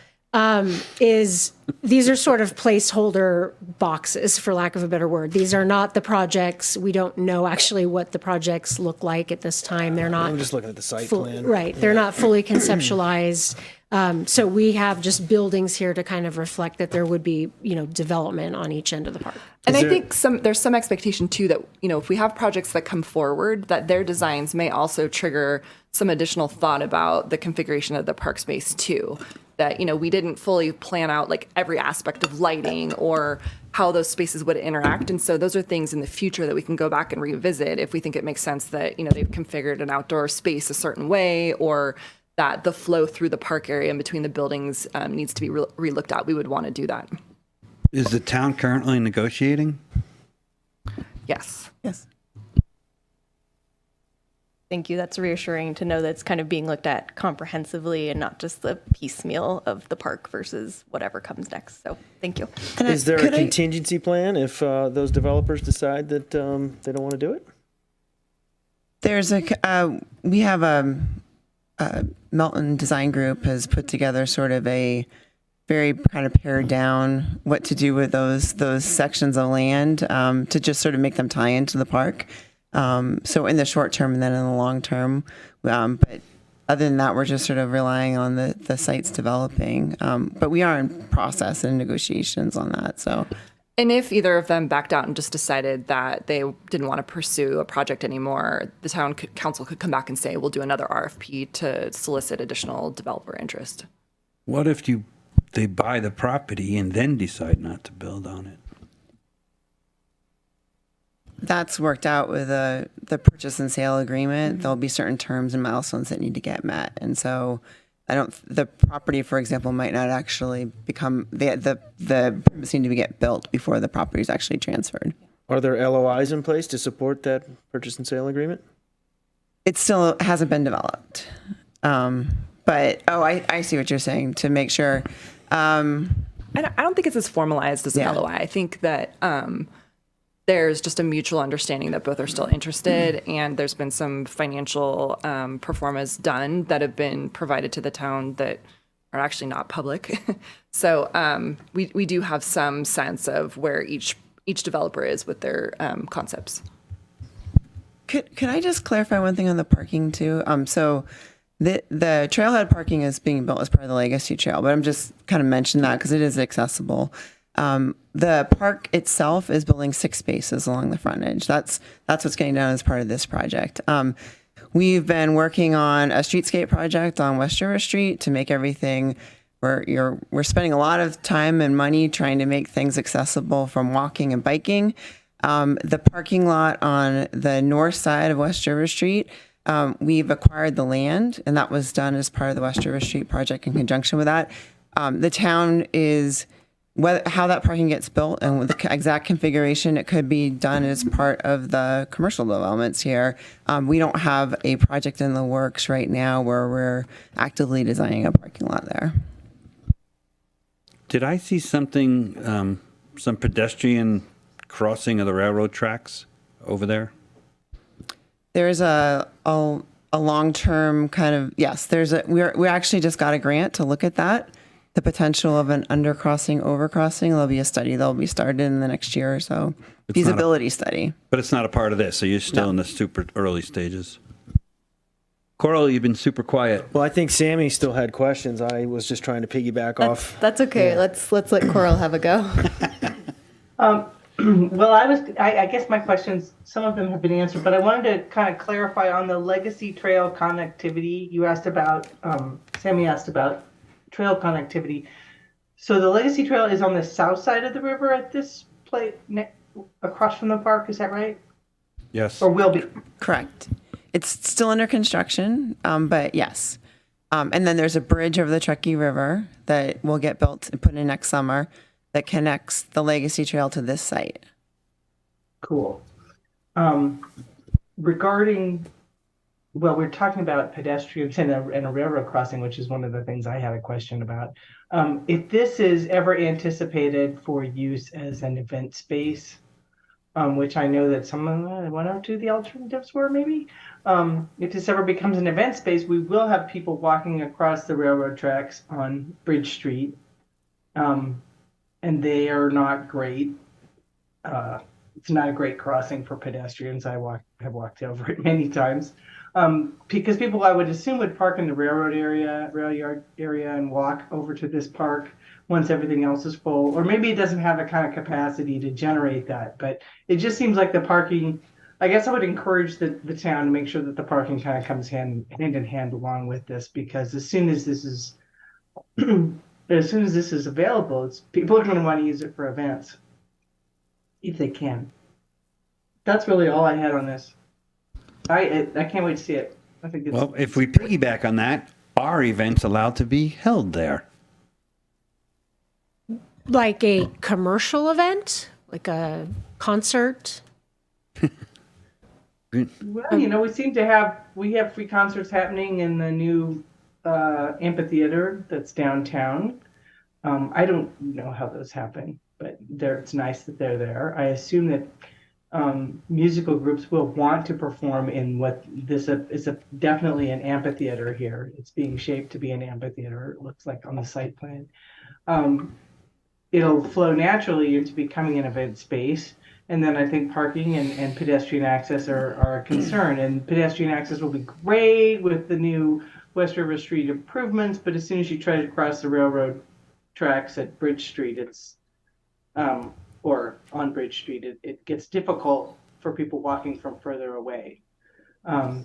is these are sort of placeholder boxes, for lack of a better word. These are not the projects. We don't know actually what the projects look like at this time. They're not. I'm just looking at the site plan. Right. They're not fully conceptualized. So we have just buildings here to kind of reflect that there would be, development on each end of the park. And I think there's some expectation too that, if we have projects that come forward, that their designs may also trigger some additional thought about the configuration of the park space too. That, we didn't fully plan out like every aspect of lighting or how those spaces would interact. And so those are things in the future that we can go back and revisit if we think it makes sense that, they've configured an outdoor space a certain way, or that the flow through the park area in between the buildings needs to be re-looked at. We would want to do that. Is the town currently negotiating? Yes. Yes. Thank you. That's reassuring to know that it's kind of being looked at comprehensively and not just the piecemeal of the park versus whatever comes next. So thank you. Is there a contingency plan if those developers decide that they don't want to do it? There's we have a Melton Design Group has put together sort of a very kind of pared down what to do with those sections of land to just sort of make them tie into the park. So in the short term and then in the long term. But other than that, we're just sort of relying on the sites developing. But we are in process and negotiations on that. So. And if either of them backed out and just decided that they didn't want to pursue a project anymore, the town council could come back and say, we'll do another RFP to solicit additional developer interest. What if they buy the property and then decide not to build on it? That's worked out with the purchase and sale agreement. There'll be certain terms and milestones that need to get met. And so the property, for example, might not actually become, the permits need to get built before the property is actually transferred. Are there LOIs in place to support that purchase and sale agreement? It still hasn't been developed. But, I see what you're saying, to make sure. I don't think it's as formalized as an LOI. I think that there's just a mutual understanding that both are still interested, and there's been some financial performance done that have been provided to the town that are actually not public. So we do have some sense of where each developer is with their concepts. Could I just clarify one thing on the parking too? So the trailhead parking is being built as part of the Legacy Trail, but I'm just kind of mentioning that because it is accessible. The park itself is building 6 spaces along the frontage. That's what's getting done as part of this project. We've been working on a streetscape project on West River Street to make everything. We're spending a lot of time and money trying to make things accessible from walking and biking. The parking lot on the north side of West River Street, we've acquired the land, and that was done as part of the West River Street project in conjunction with that. The town is how that parking gets built and with the exact configuration, it could be done as part of the commercial developments here. We don't have a project in the works right now where we're actively designing a parking lot there. Did I see something, some pedestrian crossing of the railroad tracks over there? There's a long-term kind of, yes, we actually just got a grant to look at that. The potential of an undercrossing, overcrossing. There'll be a study that'll be started in the next year or so. Feasibility study. But it's not a part of this, so you're still in the super early stages. Coral, you've been super quiet. Well, I think Sammy still had questions. I was just trying to piggyback off. That's okay. Yeah. Let's let Coral have a go. Well, I guess my questions, some of them have been answered, but I wanted to kind of clarify on the Legacy Trail connectivity you asked about, Sammy asked about trail connectivity. So the Legacy Trail is on the south side of the river at this place, across from the park, is that right? Yes. Or will be? Correct. It's still under construction, but yes. And then there's a bridge over the Truckee River that will get built and put in next summer that connects the Legacy Trail to this site. Cool. Regarding, well, we're talking about pedestrians and a railroad crossing, which is one of the things I had a question about. If this is ever anticipated for use as an event space, which I know that one or two of the alternatives were maybe, if this ever becomes an event space, we will have people walking across the railroad tracks on Bridge Street, and they are not great. it's not a great crossing for pedestrians. Have walked over it many times. Because people, I would assume, would park in the rail yard area and walk over to this park once everything else is full. Or maybe it doesn't have the kind of capacity to generate that, but it just seems like the parking, I guess I would encourage the town to make sure that the parking kind of comes hand in hand along with this, because as soon as this is available, people are going to want to use it for events if they can. That's really all I had on this. I can't wait to see it. I think it's Well, if we piggyback on that, are events allowed to be held there? Like a commercial event, like a concert. well, we have free concerts happening in the new amphitheater that's downtown. I don't know how those happen, but it's nice that they're there. I assume that musical groups will want to perform in what this is definitely an amphitheater here. It's being shaped to be an amphitheater, it looks like on the site plan. It'll flow naturally into becoming an event space. And then I think parking and pedestrian access are a concern. And pedestrian access will be great with the new West River Street improvements, but as soon as you try to cross the railroad tracks at Bridge Street, or on Bridge Street, it gets difficult for people walking from further away. But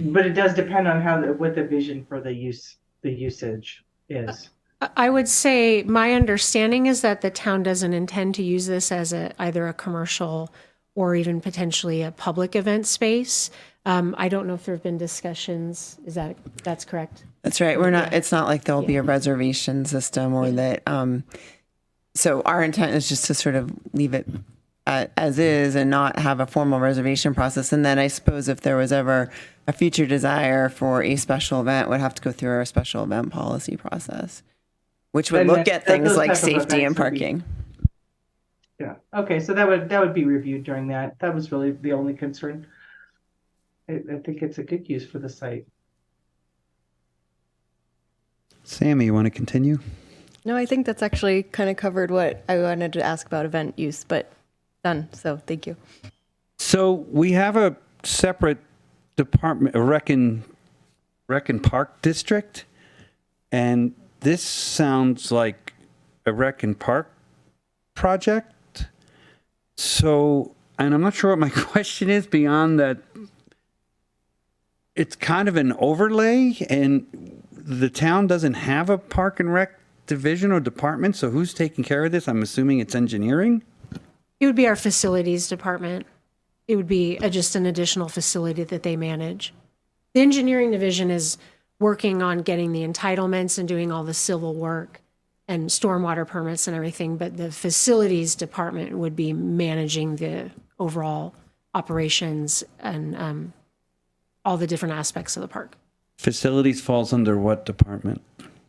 it does depend on what the vision for the usage is. I would say my understanding is that the town doesn't intend to use this as either a commercial or even potentially a public event space. I don't know if there have been discussions. That's correct? That's right. It's not like there'll be a reservation system or that. So our intent is just to sort of leave it as is and not have a formal reservation process. And then I suppose if there was ever a future desire for a special event, would have to go through our special event policy process, which would look at things like safety and parking. Yeah. Okay. So that would be reviewed during that. That was really the only concern. I think it's a good use for the site. Sammy, you want to continue? No, I think that's actually kind of covered what I wanted to ask about event use, but done. So thank you. So we have a separate department, a rec and park district, and this sounds like a rec and park project. So, and I'm not sure what my question is beyond that. It's kind of an overlay, and the town doesn't have a park and rec division or department. So who's taking care of this? I'm assuming it's engineering. It would be our facilities department. It would be just an additional facility that they manage. The engineering division is working on getting the entitlements and doing all the civil work and stormwater permits and everything, but the facilities department would be managing the overall operations and all the different aspects of the park. Facilities falls under what department?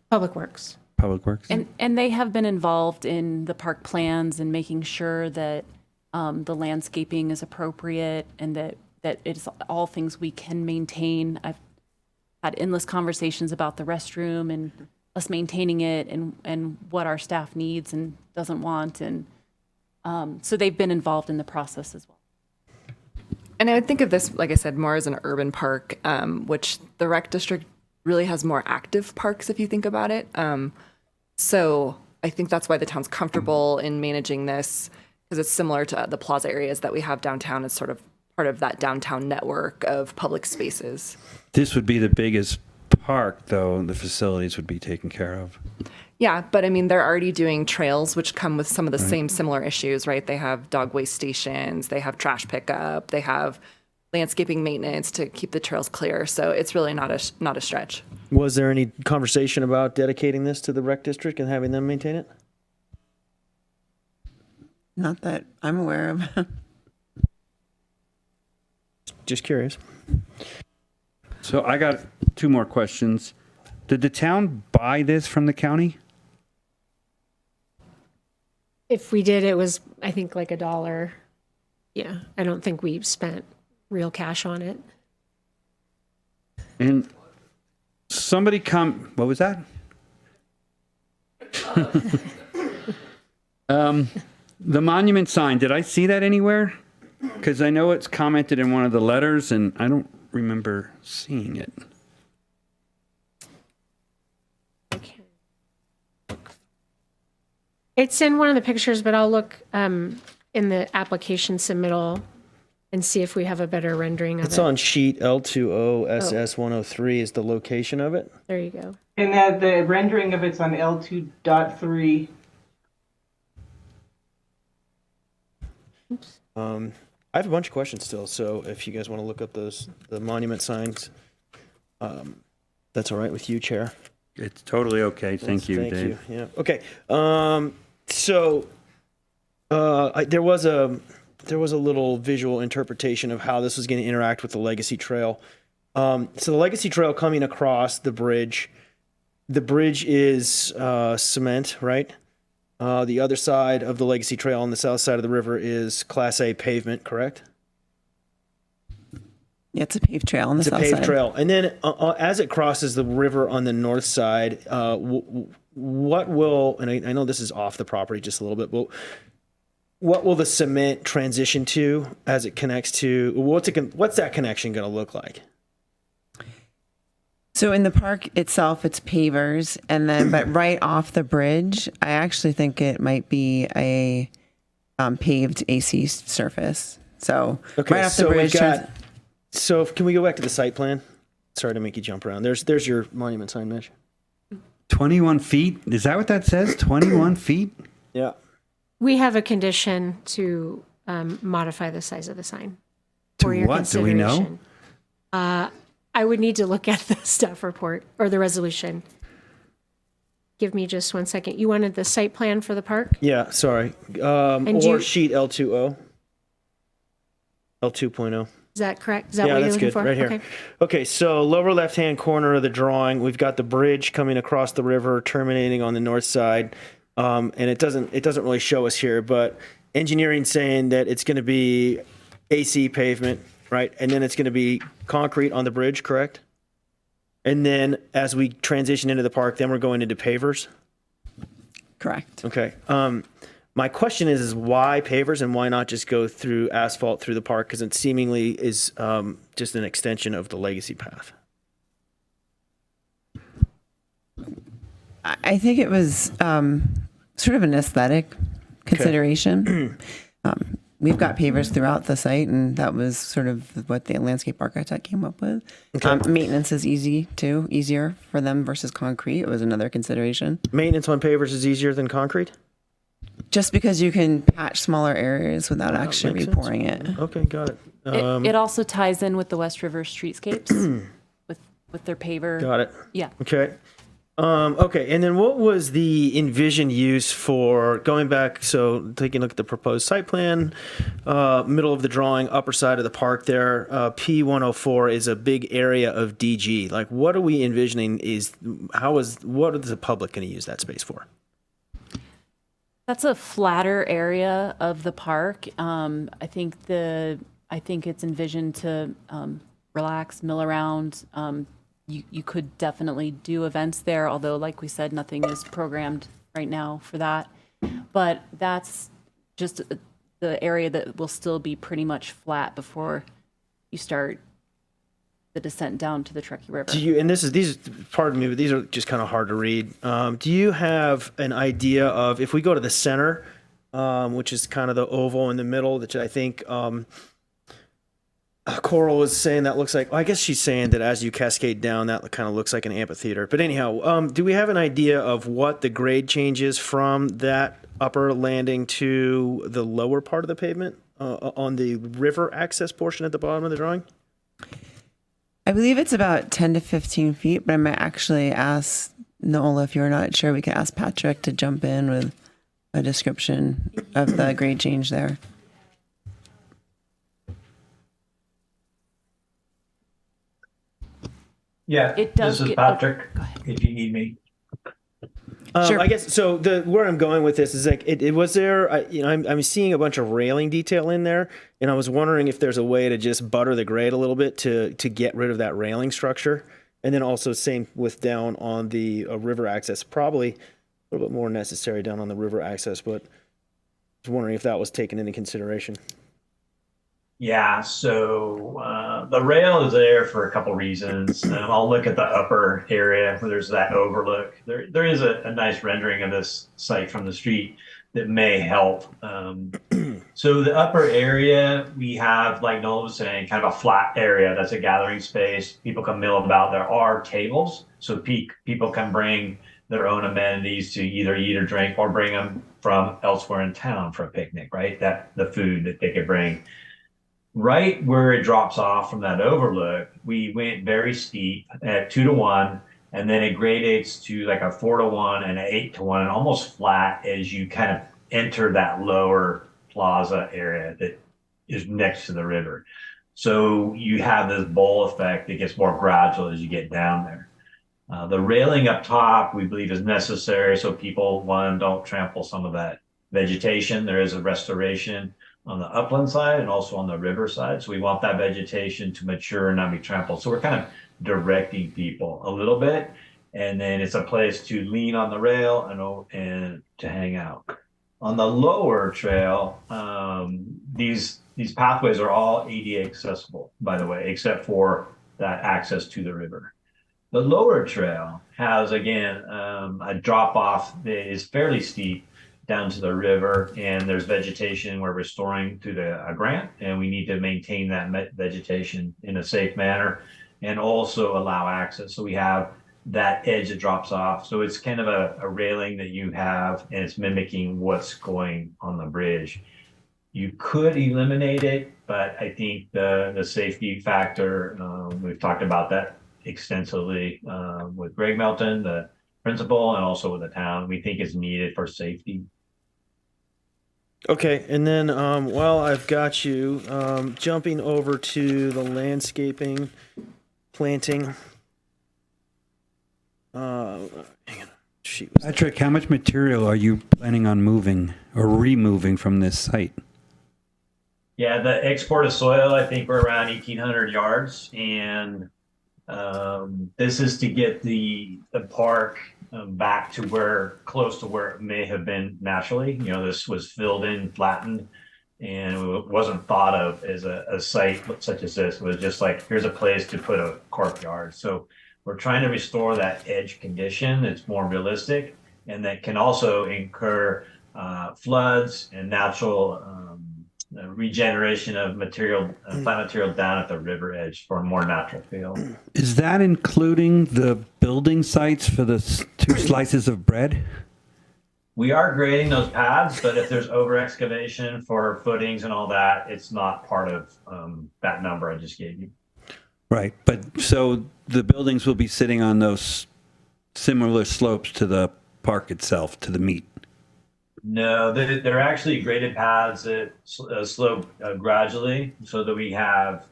Public Works. Public Works. And they have been involved in the park plans and making sure that the landscaping is appropriate and that it's all things we can maintain. I've had endless conversations about the restroom and us maintaining it and what our staff needs and doesn't want. And so they've been involved in the process as well. And I would think of this, like I said, more as an urban park, which the rec district really has more active parks if you think about it. So I think that's why the town's comfortable in managing this, because it's similar to the plaza areas that we have downtown. It's sort of part of that downtown network of public spaces. This would be the biggest park, though, the facilities would be taken care of. Yeah, but I mean, they're already doing trails, which come with some of the same similar issues, right? They have dog waste stations, they have trash pickup, they have landscaping maintenance to keep the trails clear. So it's really not a stretch. Was there any conversation about dedicating this to the rec district and having them maintain it? Not that I'm aware of. Just curious. So I got two more questions. Did the town buy this from the county? If we did, it was, I think, like $1. Yeah, I don't think we spent real cash on it. And somebody what was that? The monument sign, did I see that anywhere? Because I know it's commented in one of the letters, and I don't remember seeing it. It's in one of the pictures, but I'll look in the application submittal and see if we have a better rendering of It's it. on sheet L20 SS103 is the location of it. There you go. And the rendering of it's on L2.3. I have a bunch of questions still, so if you guys want to look up the monument signs, that's all right with you, Chair. It's totally okay. Thank you, Dave. Thank you. Yeah. Okay. There was a little visual interpretation of how this was going to interact with the Legacy Trail. So the Legacy Trail coming across the bridge is cement, right? The other side of the Legacy Trail on the south side of the river is Class A pavement, correct? Yeah, it's a paved trail on the It's a south paved side. trail. And then as it crosses the river on the north side, what will, and I know this is off the property just a little bit, but what will the cement transition to as it connects to, what's that connection going to look like? So in the park itself, it's pavers, and then but right off the bridge, I actually think it might be a paved AC surface. So Okay, right off the so bridge. so can we go back to the site plan? Sorry to make you jump around. There's your monument sign, Mitch. 21 feet? Is that what that says? 21 feet? Yeah. We have a condition to modify the size of the sign. To for your what? Do we know? consideration. I would need to look at the staff report or the resolution. Give me just 1 second. You wanted the site plan for the park? Yeah, sorry. And Or sheet L20. L2.0. Is that correct? Is that Yeah, what you're that's looking good. for? Right here. Okay. Okay, so lower left-hand corner of the drawing, we've got the bridge coming across the river, terminating on the north side. And it doesn't really show us here, but engineering saying that it's going to be AC pavement, right? And then it's going to be concrete on the bridge, correct? And then as we transition into the park, then we're going into pavers. Correct. Okay. My question is why pavers and why not just go through asphalt through the park? Because it seemingly is just an extension of the legacy path. I think it was sort of an aesthetic consideration. We've got pavers throughout the site, and that was sort of what the landscape architect came up with. Maintenance is easier for them versus concrete. It was another consideration. Maintenance on pavers is easier than concrete? Just because you can patch smaller areas without actually makes sense. repouring it. Okay, got it. It also ties in with the West River streetscapes with their paver. Got it. Yeah. Okay. Okay, and then what was the envisioned use for going back? So taking a look at the proposed site plan, middle of the drawing, upper side of the park there, P104 is a big area of DG. Like, what are we envisioning? What is the public going to use that space for? That's a flatter area of the park. I think it's envisioned to relax, mill around. You could definitely do events there, although, like we said, nothing is programmed right now for that. But that's just the area that will still be pretty much flat before you start the descent down to the Truckee River. Pardon me, but these are just kind of hard to read. Do you have an idea of, if we go to the center, which is kind of the oval in the middle, that I think Coral was saying that looks like, well, I guess she's saying that as you cascade down, that kind of looks like an amphitheater. But anyhow, do we have an idea of what the grade change is from that upper landing to the lower part of the pavement on the river access portion at the bottom of the drawing? I believe it's about 10 to 15 feet, but I might actually ask Nola, if you're not sure, we could ask Patrick to jump in with a description of the grade change there. Yeah, It does this is get- Patrick, go ahead. if you need me. Sure. I guess so. Where I'm going with this is like, it was there. I'm seeing a bunch of railing detail in there, and I was wondering if there's a way to just butter the grade a little bit to get rid of that railing structure, and then also same with down on the river access. Probably a little bit more necessary down on the river access, but was wondering if that was taken into consideration. Yeah, so the rail is there for a couple reasons. I'll look at the upper area where there's that overlook. There is a nice rendering of this site from the street that may help. So the upper area, we have, like Noel was saying, kind of a flat area. That's a gathering space. People can mill about. There are tables, so people can bring their own amenities to either eat or drink, or bring them from elsewhere in town for a picnic, right? The food that they could bring. Right where it drops off from that overlook, we went very steep at 2-to-1, and then it gradates to like a 4-to-1 and an 8-to-1, and almost flat as you kind of enter that lower plaza area that is next to the river. So you have this bowl effect that gets more gradual as you get down there. The railing up top, we believe, is necessary so people, one, don't trample some of that vegetation. There is a restoration on the upland side and also on the river side. So we want that vegetation to mature and not be trampled. So we're kind of directing people a little bit. And then it's a place to lean on the rail and to hang out. On the lower trail, these pathways are all ADA accessible, by the way, except for that access to the river. The lower trail has, again, a drop off that is fairly steep down to the river, and there's vegetation we're restoring through a grant, and we need to maintain that vegetation in a safe manner and also allow access. So we have that edge that drops off. So it's kind of a railing that you have, and it's mimicking what's going on the bridge. You could eliminate it, but I think the safety factor, we've talked about that extensively with Greg Melton, the principal, and also with the town. We think it's needed for safety. Okay, and then while I've got you, jumping over to the landscaping, planting. Hang on. Patrick, how much material are you planning on moving or removing from this site? Yeah, the export of soil, I think we're around 1,800 yards, and this is to get the park back to close to where it may have been naturally. You know, this was filled in, flattened, and it wasn't thought of as a site such as this. It was just like, here's a place to put a courtyard. So we're trying to restore that edge condition that's more realistic, and that can also incur floods and natural regeneration of plant material down at the river edge for a more natural feel. Is that including the building sites for the 2 slices of bread? We are grading those paths, but if there's over excavation for footings and all that, it's not part of that number I just gave you. Right, but so the buildings will be sitting on those similar slopes to the park itself, to the meet? No, they're actually graded paths that slope gradually so that we have,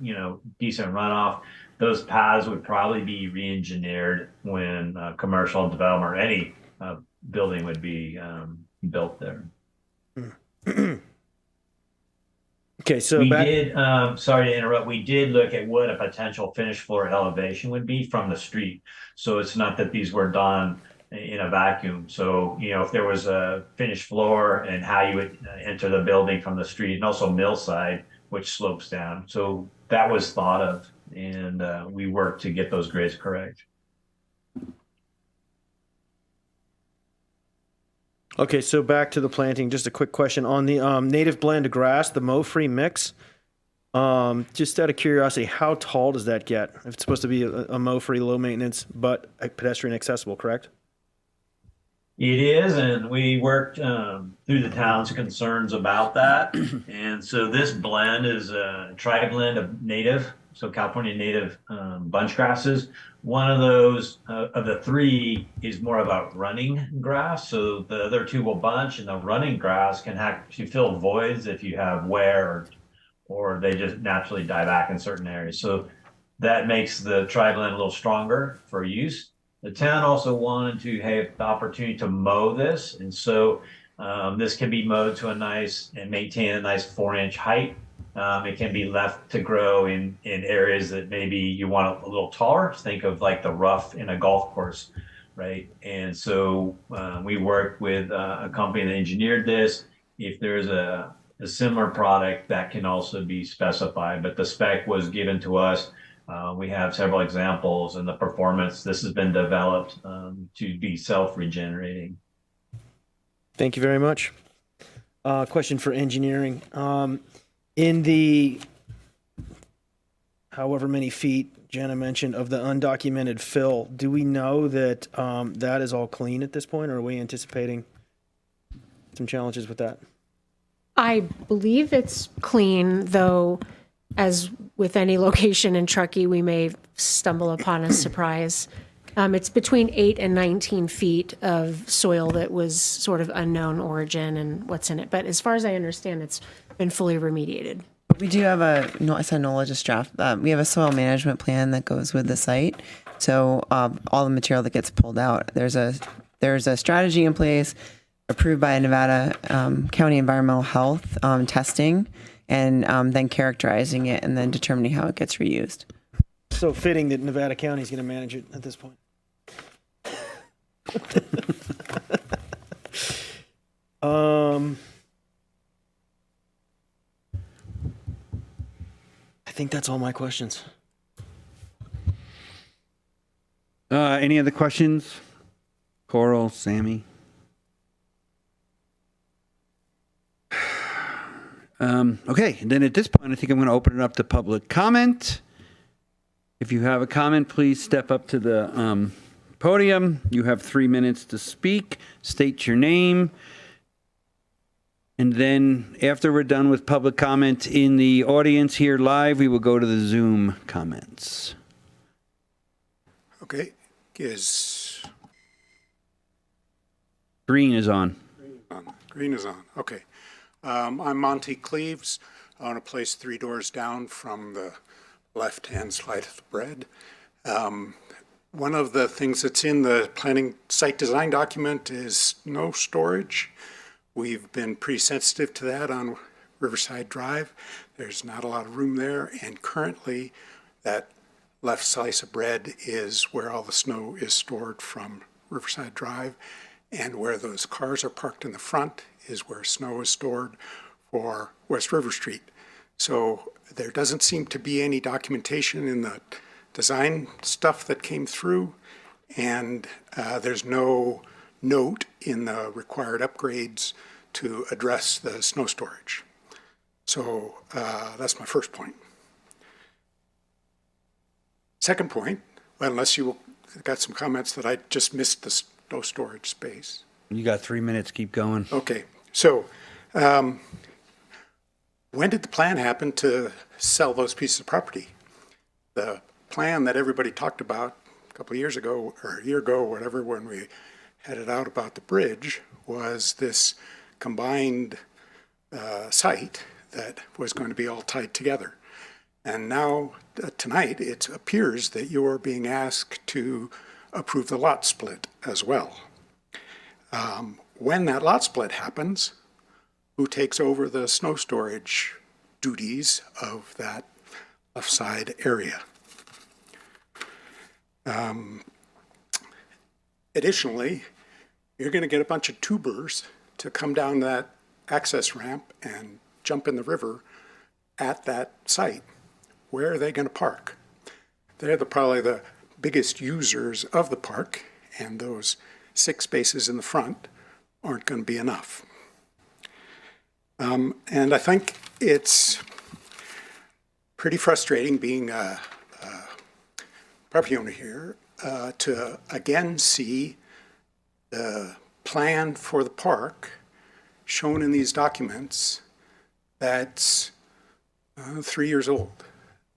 decent runoff. Those paths would probably be re-engineered when commercial development or any building would be built there. Okay, so we did, sorry to interrupt, we did look at what a potential finished floor elevation would be from the street. So it's not that these were done in a vacuum. So, if there was a finished floor and how you would enter the building from the street, and also Millside, which slopes down. So that was thought of, and we worked to get those grades correct. Okay, so back to the planting, just a quick question on the native blend grass, the mow-free mix. Just out of curiosity, how tall does that get? If it's supposed to be a mow-free, low maintenance, but pedestrian accessible, correct? It is, and we worked through the town's concerns about that. And so this blend is a tri-blend of native, so California native bunch grasses. One of those, of the 3, is more of a running grass. So the other 2 will bunch, and the running grass can actually fill voids if you have wear or they just naturally die back in certain areas. So that makes the tri-blend a little stronger for use. The town also wanted to have the opportunity to mow this, and so this can be mowed to maintain a nice 4-inch height. It can be left to grow in areas that maybe you want a little taller. Think of like the rough in a golf course, right? And so we worked with a company that engineered this, if there's a similar product that can also be specified, but the spec was given to us. We have several examples in the performance. This has been developed to be self-regenerating. Thank you very much. Question for engineering. In the however many feet Jenna mentioned of the undocumented fill, do we know that that is all clean at this point, or are we anticipating some challenges with that? I believe it's clean, though, as with any location in Truckee, we may stumble upon a surprise. It's between 8 and 19 feet of soil that was sort of unknown origin and what's in it. But as far as I understand, it's been fully remediated. We do have I said NOLA just draft. We have a soil management plan that goes with the site. So all the material that gets pulled out, there's a strategy in place approved by Nevada County Environmental Health testing, and then characterizing it and then determining how it gets reused. So fitting that Nevada County is going to manage it at this point. I think that's all my questions. Any other questions? Coral, Sammy? Okay, and then at this point, I think I'm going to open it up to public comment. If you have a comment, please step up to the podium. You have 3 minutes to speak. State your name. And then after we're done with public comment in the audience here live, we will go to the Zoom comments. Okay, is Green is on. green is on. Okay. I'm Monty Cleaves. I own a place 3 doors down from the left-hand side of the bread. One of the things that's in the planning site design document is snow storage. We've been pretty sensitive to that on Riverside Drive. There's not a lot of room there, and currently that left slice of bread is where all the snow is stored from Riverside Drive, and where those cars are parked in the front is where snow is stored for West River Street. So there doesn't seem to be any documentation in the design stuff that came through, and there's no note in the required upgrades to address the snow storage. So that's my first point. Second point, well, unless you got some comments that I just missed the snow storage space. You got 3 minutes. Keep going. Okay, so when did the plan happen to sell those pieces of property? The plan that everybody talked about a couple of years ago, or a year ago, or whatever, when we had it out about the bridge, was this combined site that was going to be all tied together. And now, tonight, it appears that you're being asked to approve the lot split as well. When that lot split happens, who takes over the snow storage duties of that left side area? Additionally, you're going to get a bunch of tubers to come down that access ramp and jump in the river at that site. Where are they going to park? They're probably the biggest users of the park, and those 6 spaces in the front aren't going to be enough. And I think it's pretty frustrating being a property owner here to again see the plan for the park shown in these documents that's 3 years old.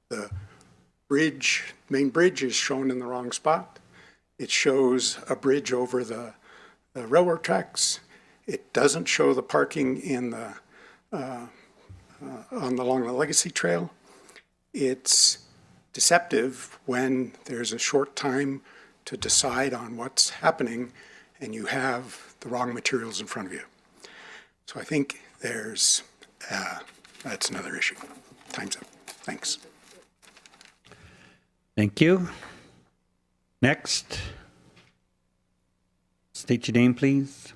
The bridge, main bridge, is shown in the wrong spot. It shows a bridge over the railroad tracks. It doesn't show the parking in the along the Legacy Trail. It's deceptive when there's a short time to decide on what's happening and you have the wrong materials in front of you. So I think there's, that's another issue. Time's up. Thanks. Thank you. Next. State your name, please.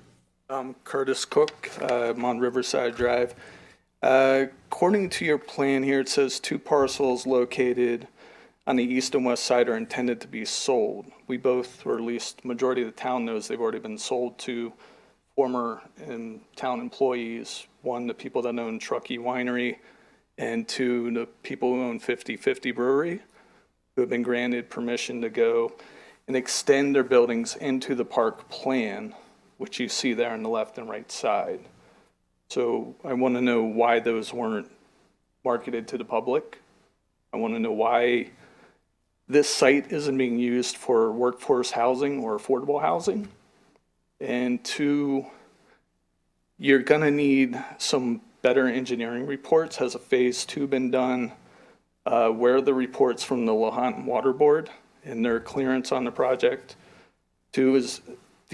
Curtis Cook. I'm on Riverside Drive. According to your plan here, it says 2 parcels located on the east and west side are intended to be sold. We both, or at least majority of the town knows they've already been sold to former town employees. 1, the people that own Truckee Winery, and 2, the people who own 50/50 Brewery, who have been granted permission to go and extend their buildings into the park plan, which you see there on the left and right side. So I want to know why those weren't marketed to the public. I want to know why this site isn't being used for workforce housing or affordable housing. And 2, you're going to need some better engineering reports. Has a phase 2 been done? Where are the reports from the Lahontan Water Board and their clearance on the project? 2 is,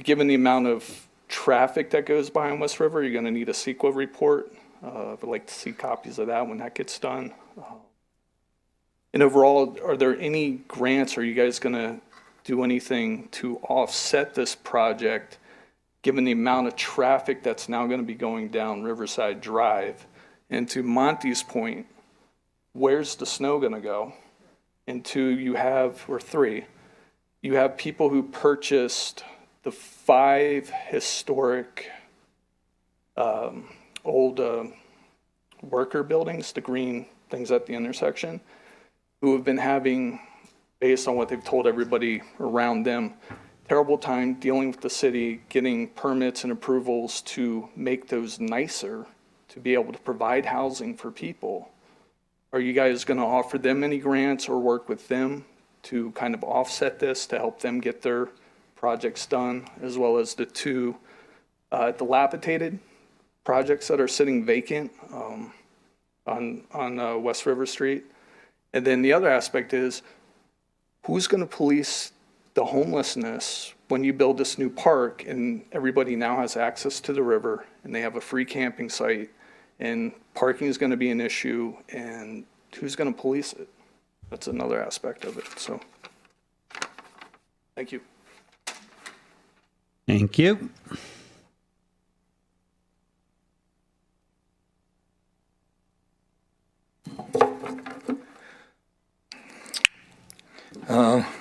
given the amount of traffic that goes by on West River, you're going to need a CEQA report. I'd like to see copies of that when that gets done. And overall, are there any grants? Are you guys going to do anything to offset this project, given the amount of traffic that's now going to be going down Riverside Drive? And to Monty's point, where's the snow going to go? And 2, you have, or 3, you have people who purchased the 5 historic old worker buildings, the green things at the intersection, who have been having, based on what they've told everybody around them, terrible time dealing with the city, getting permits and approvals to make those nicer, to be able to provide housing for people. Are you guys going to offer them any grants or work with them to kind of offset this, to help them get their projects done, as well as the 2 dilapidated projects that are sitting vacant on West River Street? And then the other aspect is, who's going to police the homelessness when you build this new park and everybody now has access to the river and they have a free camping site and parking is going to be an issue, and who's going to police it? That's another aspect of it. So, thank you. Thank you.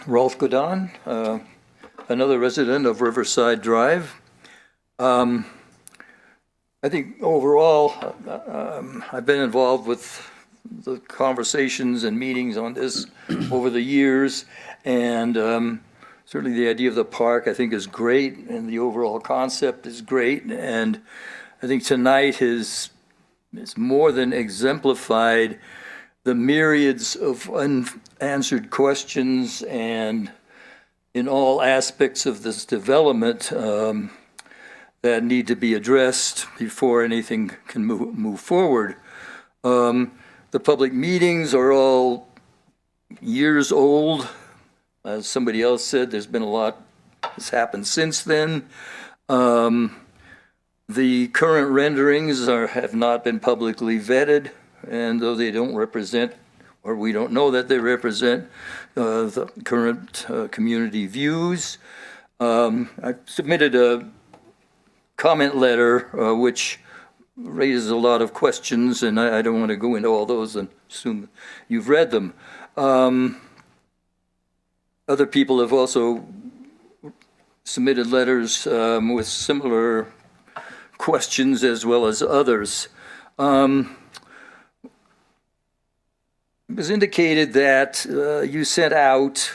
Rolf Godon, another resident of Riverside Drive. I think overall, I've been involved with the conversations and meetings on this over the years, and certainly the idea of the park I think is great, and the overall concept is great, and I think tonight has more than exemplified the myriads of unanswered questions and in all aspects of this development that need to be addressed before anything can move forward. The public meetings are all years old. As somebody else said, there's been a lot that's happened since then. The current renderings have not been publicly vetted, and though they don't represent, or we don't know that they represent, the current community views. I submitted a comment letter which raises a lot of questions, and I don't want to go into all those and assume you've read them. Other people have also submitted letters with similar questions as well as others. It was indicated that you sent out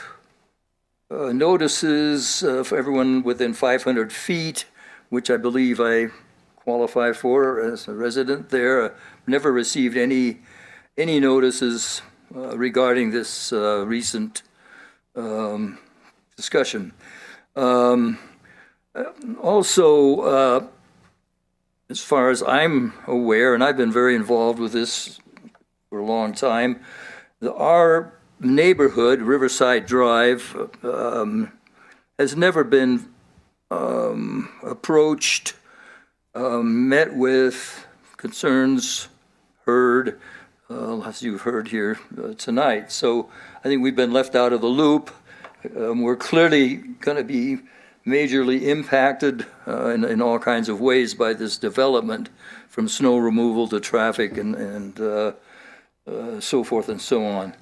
notices for everyone within 500 feet, which I believe I qualify for as a resident there. Never received any notices regarding this recent discussion. Also, as far as I'm aware, and I've been very involved with this for a long time, our neighborhood, Riverside Drive, has never been approached, met with, concerns heard, as you've heard here tonight. So I think we've been left out of the loop. We're clearly going to be majorly impacted in all kinds of ways by this development, from snow removal to traffic and so forth and so on.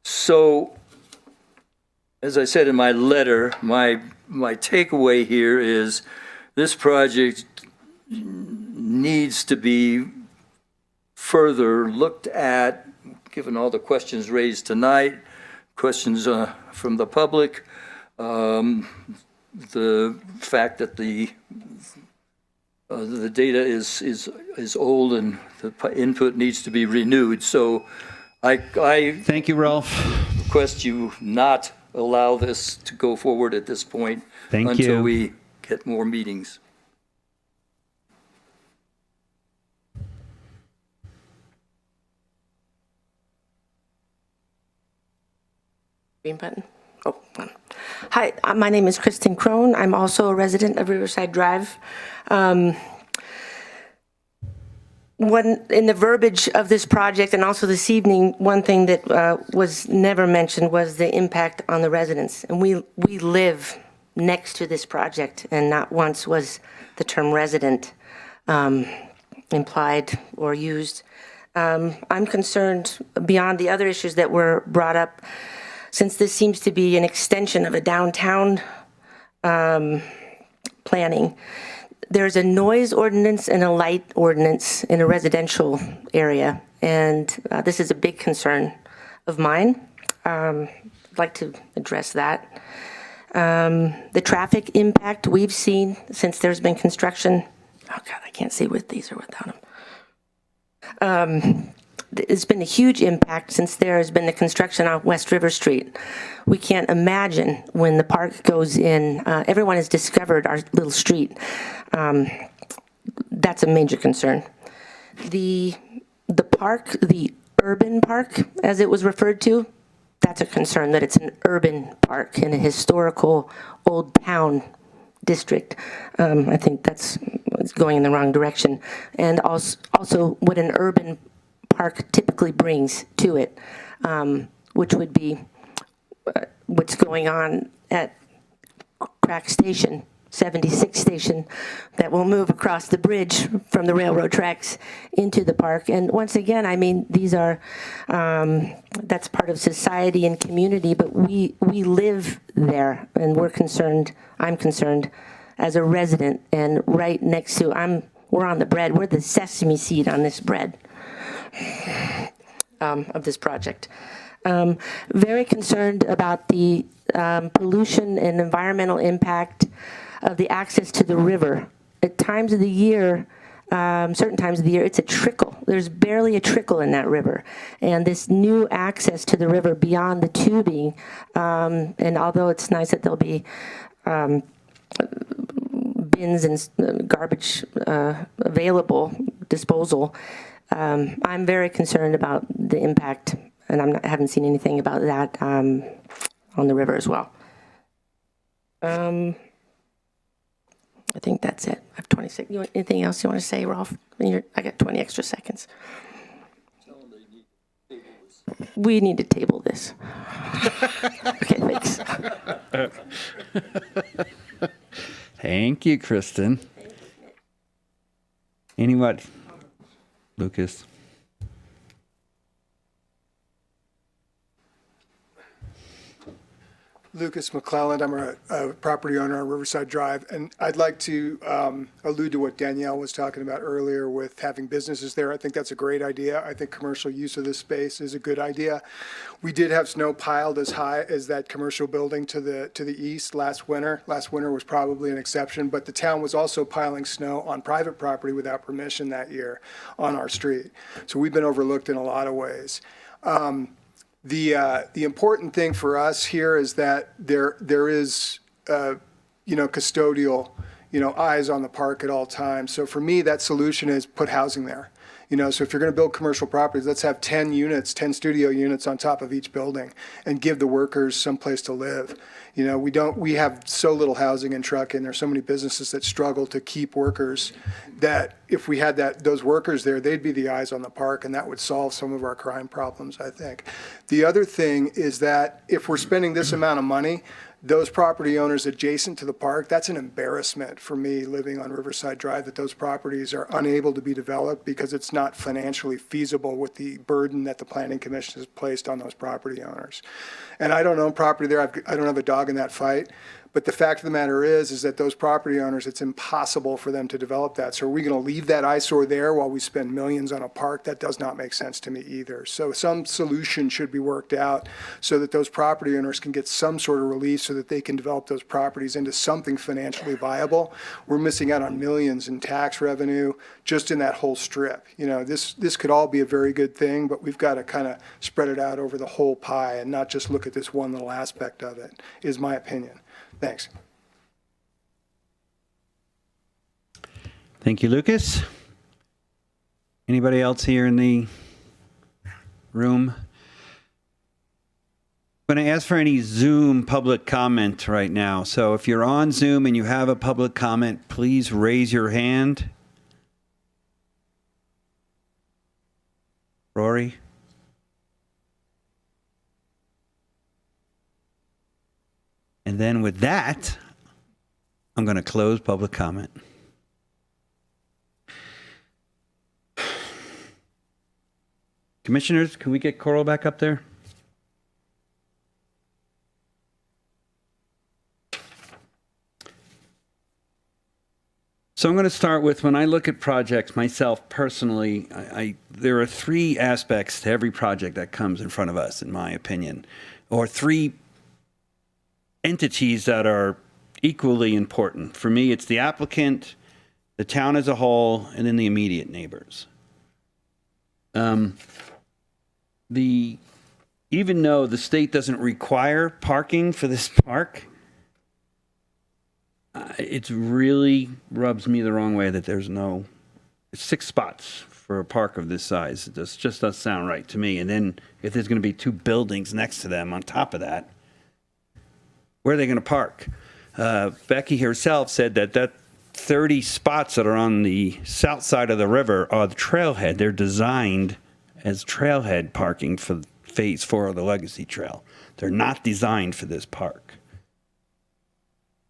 So, as I said in my letter, my takeaway here is this project needs to be further looked at, given all the questions raised tonight, questions from the public, the fact that the data is old and the input needs to be renewed. So I thank you, Ralph. Request you not allow this to go forward at this point until we get more meetings. Green button. Oh, one. Hi, my name is Kristen Crone. I'm also a resident of Riverside Drive. In the verbiage of this project and also this evening, one thing that was never mentioned was the impact on the residents. And we live next to this project, and not once was the term resident implied or used. I'm concerned beyond the other issues that were brought up, since this seems to be an extension of a downtown planning. There's a noise ordinance and a light ordinance in a residential area, and this is a big concern of mine. I'd like to address that. The traffic impact we've seen since there's been construction. Oh God, I can't see with these or without them. It's been a huge impact since there has been the construction on West River Street. We can't imagine when the park goes in. Everyone has discovered our little street. That's a major concern. The park, the urban park, as it was referred to, that's a concern, that it's an urban park in a historical old town district. I think it's going in the wrong direction. And also what an urban park typically brings to it, which would be what's going on at Crack Station, 76 Station, that will move across the bridge from the railroad tracks into the park. And once again, I mean, these are, that's part of society and community, but we live there, and we're concerned, I'm concerned as a resident, and right next to, we're on the bread, we're the sesame seed on this bread of this project. Very concerned about the pollution and environmental impact of the access to the river. At times of the year, certain times of the year, it's a trickle. There's barely a trickle in that river. And this new access to the river beyond the tubing, and although it's nice that there'll be bins and garbage available, disposal, I'm very concerned about the impact, and I haven't seen anything about that on the river as well. I think that's it. I have 26. Anything else you want to say, Rolf? I got 20 extra seconds. We need to table this. Okay, thanks. Thank you, Kristen. Anybody? Lucas. Lucas McClelland. I'm a property owner on Riverside Drive, and I'd like to allude to what Danielle was talking about earlier with having businesses there. I think that's a great idea. I think commercial use of this space is a good idea. We did have snow piled as high as that commercial building to the east last winter. Last winter was probably an exception, but the town was also piling snow on private property without permission that year on our street. So we've been overlooked in a lot of ways. The important thing for us here is that there is, custodial, eyes on the park at all times. So for me, that solution is put housing there. So if you're going to build commercial properties, let's have 10 units, 10 studio units on top of each building, and give the workers some place to live. We have so little housing in Truckee, and there's so many businesses that struggle to keep workers, that if we had those workers there, they'd be the eyes on the park, and that would solve some of our crime problems, I think. The other thing is that if we're spending this amount of money, those property owners adjacent to the park, that's an embarrassment for me living on Riverside Drive, that those properties are unable to be developed because it's not financially feasible with the burden that the Planning Commission has placed on those property owners. And I don't own property there. I don't have a dog in that fight. But the fact of the matter is that those property owners, it's impossible for them to develop that. So are we going to leave that eyesore there while we spend millions on a park? That does not make sense to me either. So some solution should be worked out so that those property owners can get some sort of relief so that they can develop those properties into something financially viable. We're missing out on millions in tax revenue just in that whole strip. You know, this could all be a very good thing, but we've got to kind of spread it out over the whole pie and not just look at this one little aspect of it, is my opinion. Thanks. Thank you, Lucas. Anybody else here in the room? I'm going to ask for any Zoom public comment right now. So if you're on Zoom and you have a public comment, please raise your hand. Rory? And then with that, I'm going to close public comment. Commissioners, can we get Coral back up there? So I'm going to start with, when I look at projects myself personally, there are three aspects to every project that comes in front of us, in my opinion, or three entities that are equally important. For me, it's the applicant, the town as a whole, and then the immediate neighbors. Even though the state doesn't require parking for this park, it really rubs me the wrong way that there's no 6 spots for a park of this size. It just doesn't sound right to me. And then if there's going to be 2 buildings next to them on top of that, where are they going to park? Becky herself said that 30 spots that are on the south side of the river are the trailhead. They're designed as trailhead parking for phase 4 of the Legacy Trail. They're not designed for this park.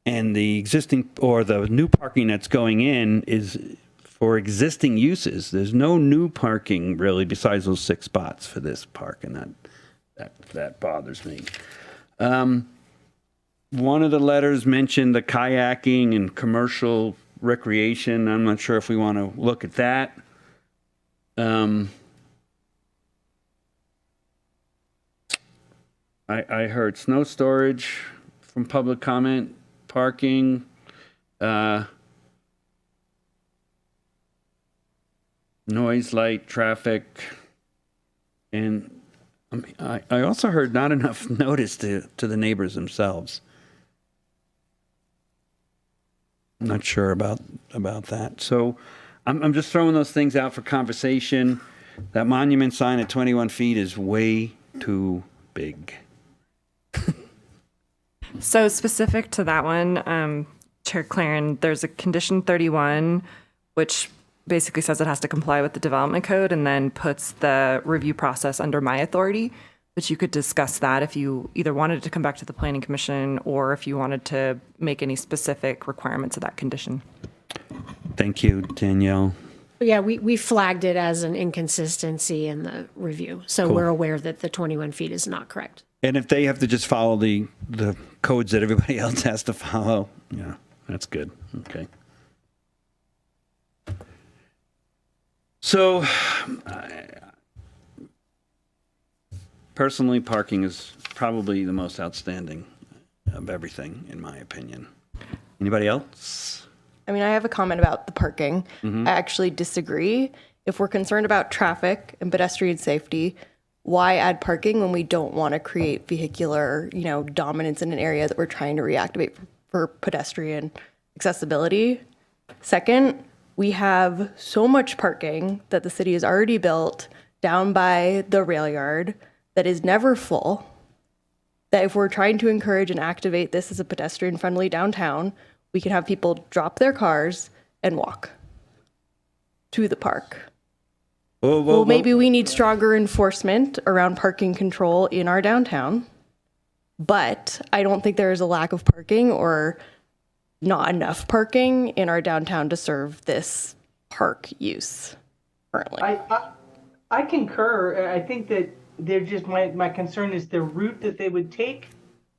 And the existing or the new parking that's going in is for existing uses. There's no new parking really besides those 6 spots for this park, and that bothers me. One of the letters mentioned the kayaking and commercial recreation. I'm not sure if we want to look at that. I heard snow storage from public comment, parking, noise, light, traffic, and I also heard not enough notice to the neighbors themselves. I'm not sure about that. So I'm just throwing those things out for conversation. That monument sign at 21 feet is way too big. So specific to that one, Chair Claren, there's a condition 31, which basically says it has to comply with the development code and then puts the review process under my authority. But you could discuss that if you either wanted to come back to the Planning Commission or if you wanted to make any specific requirements of that condition. Thank you, Danielle. Yeah, we flagged it as an inconsistency in the review. So Cool. we're aware that the 21 feet is not correct. And if they have to just follow the codes that everybody else has to follow, yeah, that's good. Okay. So, personally, parking is probably the most outstanding of everything, in my opinion. Anybody else? I mean, I have a comment about the parking. Mhm. I actually disagree. If we're concerned about traffic and pedestrian safety, why add parking when we don't want to create vehicular, dominance in an area that we're trying to reactivate for pedestrian accessibility? Second, we have so much parking that the city has already built down by the rail yard that is never full, that if we're trying to encourage and activate this as a pedestrian-friendly downtown, we can have people drop their cars and walk to the park. Well, maybe we need stronger enforcement around parking control in our downtown. but I don't think there is a lack of parking or not enough parking in our downtown to serve this park use currently. I concur. I think that they're just, my concern is the route that they would take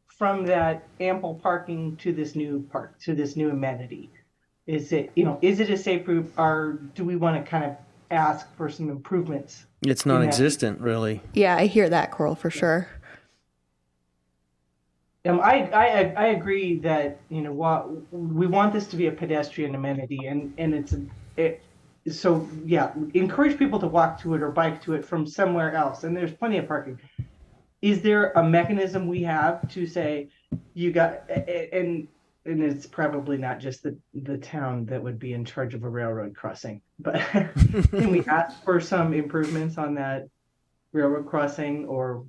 from that ample parking to this new park, to this new amenity. Is it, is it a safe route, or do we want to kind of ask for some improvements? It's non-existent, really. Yeah, I hear that, Coral, for sure. I agree that, we want this to be a pedestrian amenity, and so yeah, encourage people to walk to it or bike to it from somewhere else, and there's plenty of parking. Is there a mechanism we have to say you got, and it's probably not just the town that would be in charge of a railroad crossing, but can we ask for some improvements on that railroad crossing, or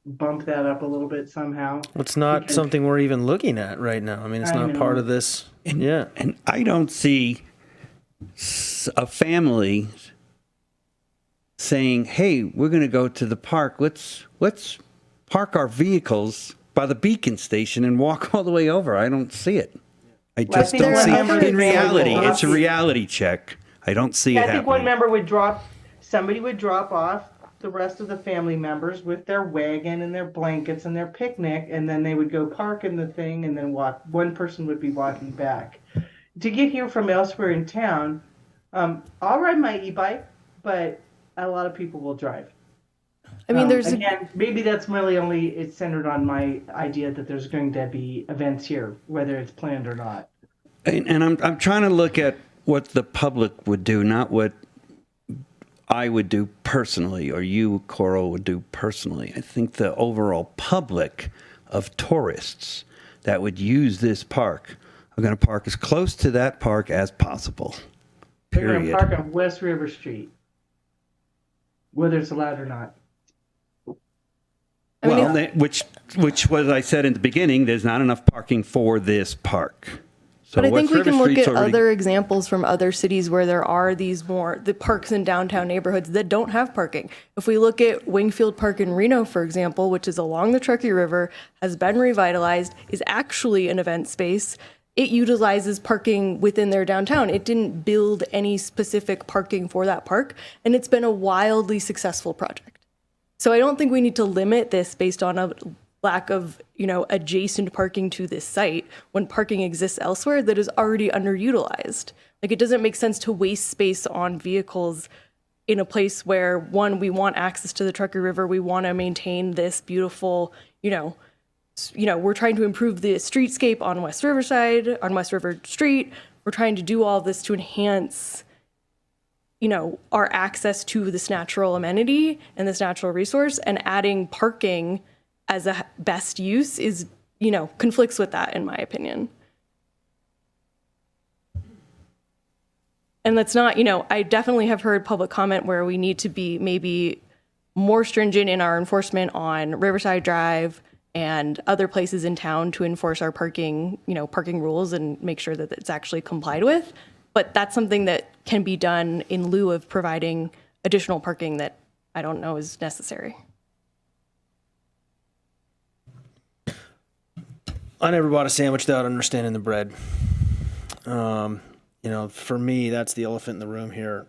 bump that up a little bit somehow? It's not something we're even looking at right now. I mean, it's not part of this. Yeah. And I don't see a family saying, hey, we're going to go to the park. Let's park our vehicles by the beacon station and walk all the way over. I don't see it. I just don't see it. In reality, it's a reality check. I don't see it happening. I think one member somebody would drop off the rest of the family members with their wagon and their blankets and their picnic, and then they would go park in the thing and then walk. One person would be walking back. To get here from elsewhere in town, I'll ride my e-bike, but a lot of people will drive. I mean, again, maybe that's really it's centered on my idea that there's going to be events here, whether it's planned or not. And I'm trying to look at what the public would do, not what I would do personally, or you, Coral, would do personally. I think the overall public of tourists that would use this park are going to park as close to that park as possible. They're going to Period. park on West River Street, whether it's allowed or not. Well, which was I said in the beginning, there's not enough parking for this park. So But I think West we River can look Street's at already- other examples from other cities where there are the parks in downtown neighborhoods that don't have parking. If we look at Wingfield Park in Reno, for example, which is along the Truckee River, has been revitalized, is actually an event space. It utilizes parking within their downtown. It didn't build any specific parking for that park, and it's been a wildly successful project. So I don't think we need to limit this based on a lack of, adjacent parking to this site when parking exists elsewhere that is already underutilized. Like, it doesn't make sense to waste space on vehicles in a place where, one, we want access to the Truckee River, we want to maintain this beautiful, we're trying to improve the streetscape on West River Street. We're trying to do all this to enhance, our access to this natural amenity and this natural resource, and adding parking as a best use is, conflicts with that, in my opinion. And that's not, I definitely have heard public comment where we need to be maybe more stringent in our enforcement on Riverside Drive and other places in town to enforce our parking, parking rules and make sure that it's actually complied with. But that's something that can be done in lieu of providing additional parking that I don't know is necessary. I never bought a sandwich without understanding the bread. For me, that's the elephant in the room here.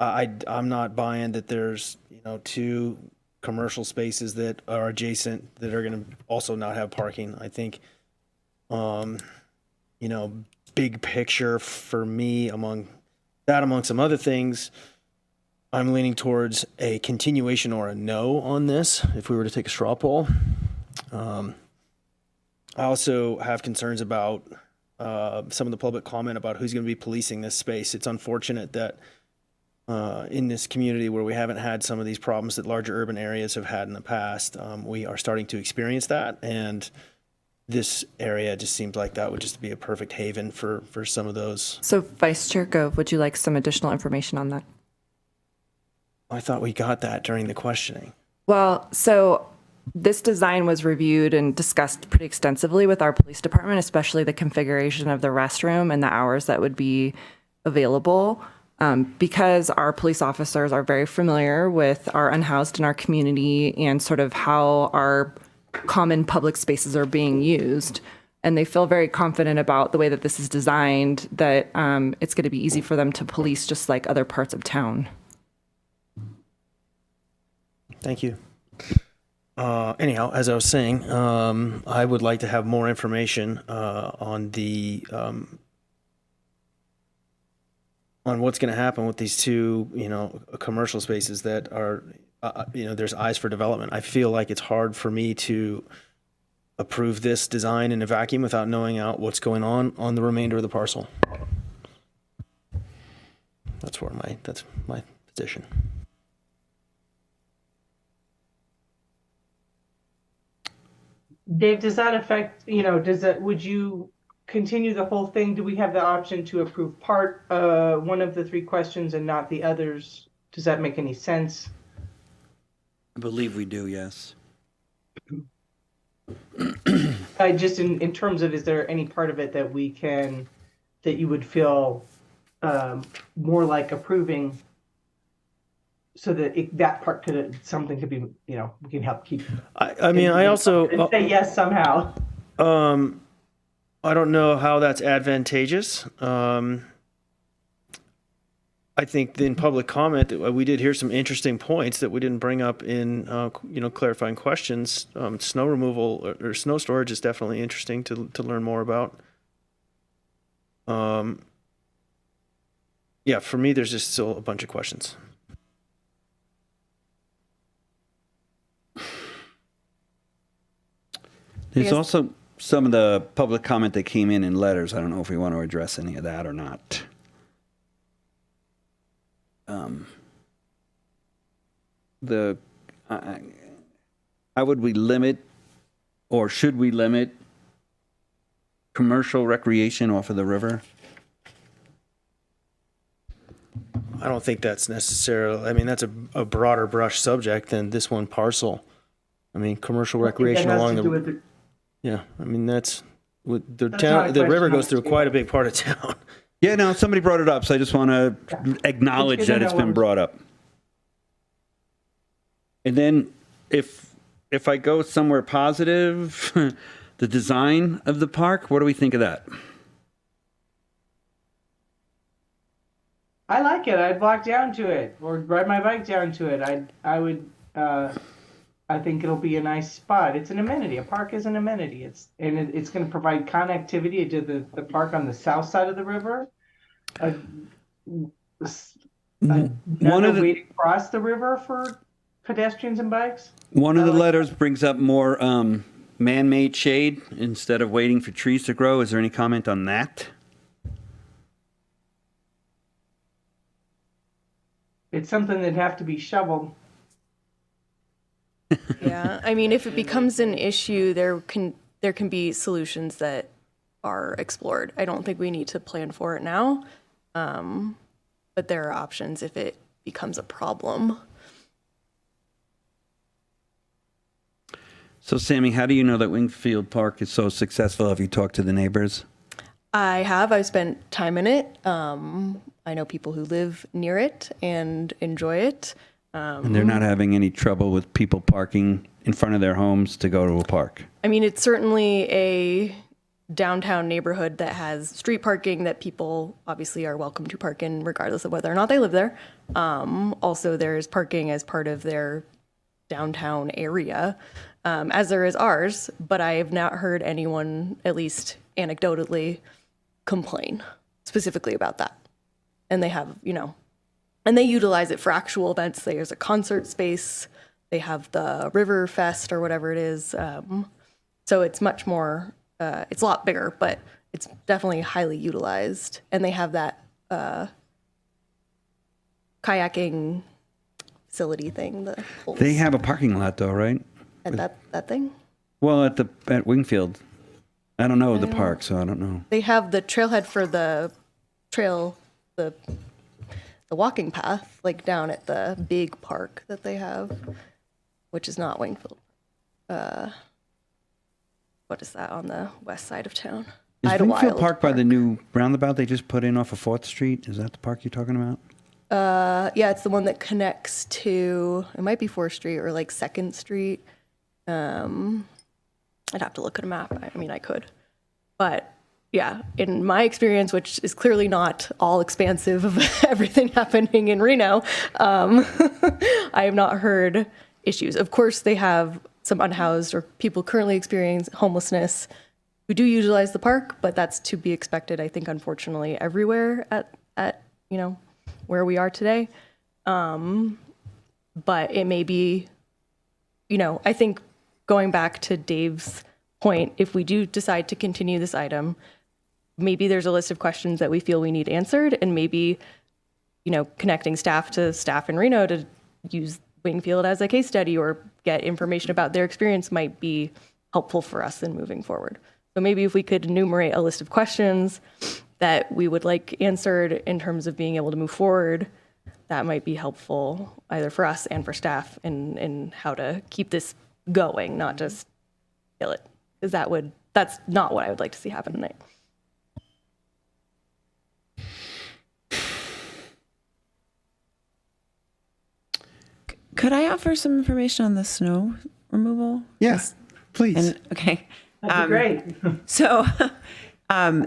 I'm not buying that there's, two commercial spaces that are adjacent that are going to also not have parking. I think, big picture for me, among some other things, I'm leaning towards a continuation or a no on this if we were to take a straw poll. I also have concerns about some of the public comment about who's going to be policing this space. It's unfortunate that in this community where we haven't had some of these problems that larger urban areas have had in the past, we are starting to experience that. And this area just seems like that would just be a perfect haven for some of those. So Vice Chair Gove, would you like some additional information on that? I thought we got that during the questioning. Well, so this design was reviewed and discussed pretty extensively with our police department, especially the configuration of the restroom and the hours that would be available. Because our police officers are very familiar with our unhoused in our community and sort of how our common public spaces are being used. And they feel very confident about the way that this is designed, that it's going to be easy for them to police just like other parts of town. Thank you. Anyhow, as I was saying, I would like to have more information on the on what's going to happen with these two, commercial spaces that are, there's eyes for development. I feel like it's hard for me to approve this design in a vacuum without knowing out what's going on the remainder of the parcel. That's my position. Dave, does that affect, would you continue the whole thing? Do we have the option to approve one of the three questions and not the others? Does that make any sense? I believe we do, yes. Just in terms of, is there any part of it that that you would feel more like approving, so that that part something could be, we can help keep. I also say yes somehow. I don't know how that's advantageous. I think in public comment, we did hear some interesting points that we didn't bring up in, clarifying questions. Snow removal or snow storage is definitely interesting to learn more about. Yeah, for me, there's just still a bunch of questions. There's also some of the public comment that came in letters. I don't know if we want to address any of that or not. How would we limit, or should we limit, commercial recreation off of the river? I don't think that's necessarily, that's a broader brush subject than this one parcel. Commercial recreation along the. Yeah, that's what the town. The river goes through quite a big part of town. Yeah, no, somebody brought it up, so I just want to acknowledge that it's been brought up. And then if I go somewhere positive, the design of the park, what do we think of that? I like it. I'd walk down to it or ride my bike down to it. I would. I think it'll be a nice spot. It's an amenity. A park is an amenity. It's going to provide connectivity to the park on the south side of the river. One of the way to cross the river for pedestrians and bikes. One of the letters brings up more man-made shade instead of waiting for trees to grow. Is there any comment on that? It's something that'd have to be shoveled. Yeah, if it becomes an issue, there can be solutions that are explored. I don't think we need to plan for it now, but there are options if it becomes a problem. So, Sammy, how do you know that Wingfield Park is so successful? Have you talked to the neighbors? I've spent time in it. I know people who live near it and enjoy it. And they're not having any trouble with people parking in front of their homes to go to a park? It's certainly a downtown neighborhood that has street parking that people obviously are welcome to park in regardless of whether or not they live there. Also, there's parking as part of their downtown area, as there is ours, but I have not heard anyone, at least anecdotally, complain specifically about that. And they have, and they utilize it for actual events. There's a concert space. They have the River Fest or whatever it is. So it's much more, it's a lot bigger, but it's definitely highly utilized. And they have that kayaking facility thing. They have a parking lot though, right? At that thing? Well, at Wingfield. I don't know the park, so I don't know. They have the trailhead for the trail, the walking path, like down at the big park that they have, which is not Wingfield. What is that on the west side of town? Is Idlewild Wingfield Park by the new roundabout they just put in off of 4th Street? Is that the park you're talking about? Yeah, it's the one that connects to, it might be 4th Street or like 2nd Street. I'd have to look at a map. I mean, I could. But yeah, in my experience, which is clearly not all expansive of everything happening in Reno, I have not heard issues. Of course, they have some unhoused or people currently experiencing homelessness who do utilize the park, but that's to be expected, I think, unfortunately, everywhere at where we are today. But it may be, I think going back to Dave's point, if we do decide to continue this item, maybe there's a list of questions that we feel we need answered, and maybe, connecting staff to staff in Reno to use Wingfield as a case study or get information about their experience might be helpful for us in moving forward. So maybe if we could enumerate a list of questions that we would like answered in terms of being able to move forward, that might be helpful either for us and for staff in how to keep this going, not just kill it. Because that's not what I would like to see happen tonight. Could I offer some information on the snow removal? Yes, please. Okay. That'd be great. So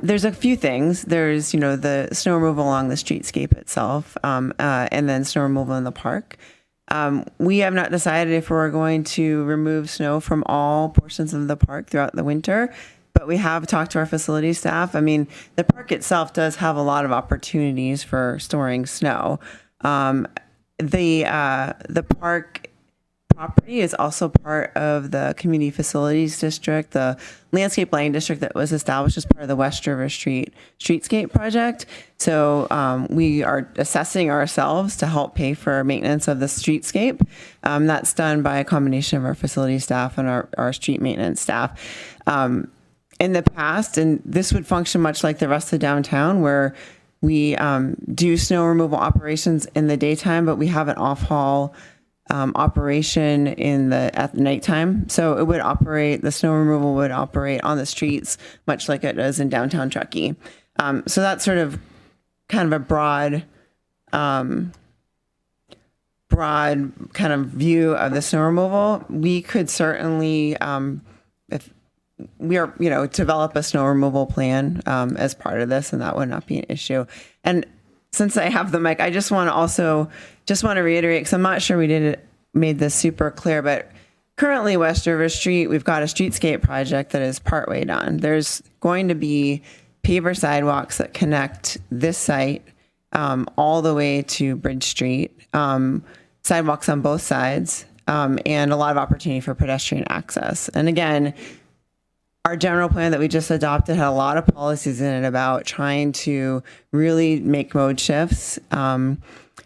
there's a few things. There's, the snow removal along the streetscape itself, and then snow removal in the park. We have not decided if we're going to remove snow from all portions of the park throughout the winter, but we have talked to our facility staff. I mean, the park itself does have a lot of opportunities for storing snow. The park property is also part of the community facilities district, the landscape lighting district that was established as part of the West River Street streetscape project. So we are assessing ourselves to help pay for maintenance of the streetscape. That's done by a combination of our facility staff and our street maintenance staff. In the past, and this would function much like the rest of downtown, where we do snow removal operations in the daytime, but we have an off-haul operation at nighttime. So it would operate, the snow removal would operate on the streets, much like it does in downtown Truckee. So that's sort of kind of a broad kind of view of the snow removal. We could certainly, if we are, develop a snow removal plan as part of this, and that would not be an issue. And since I have the mic, I just want to reiterate, because I'm not sure we made this super clear, but currently West River Street, we've got a streetscape project that is partway done. There's going to be paver sidewalks that connect this site all the way to Bridge Street, sidewalks on both sides, and a lot of opportunity for pedestrian access. And again, our general plan that we just adopted had a lot of policies in it about trying to really make mode shifts,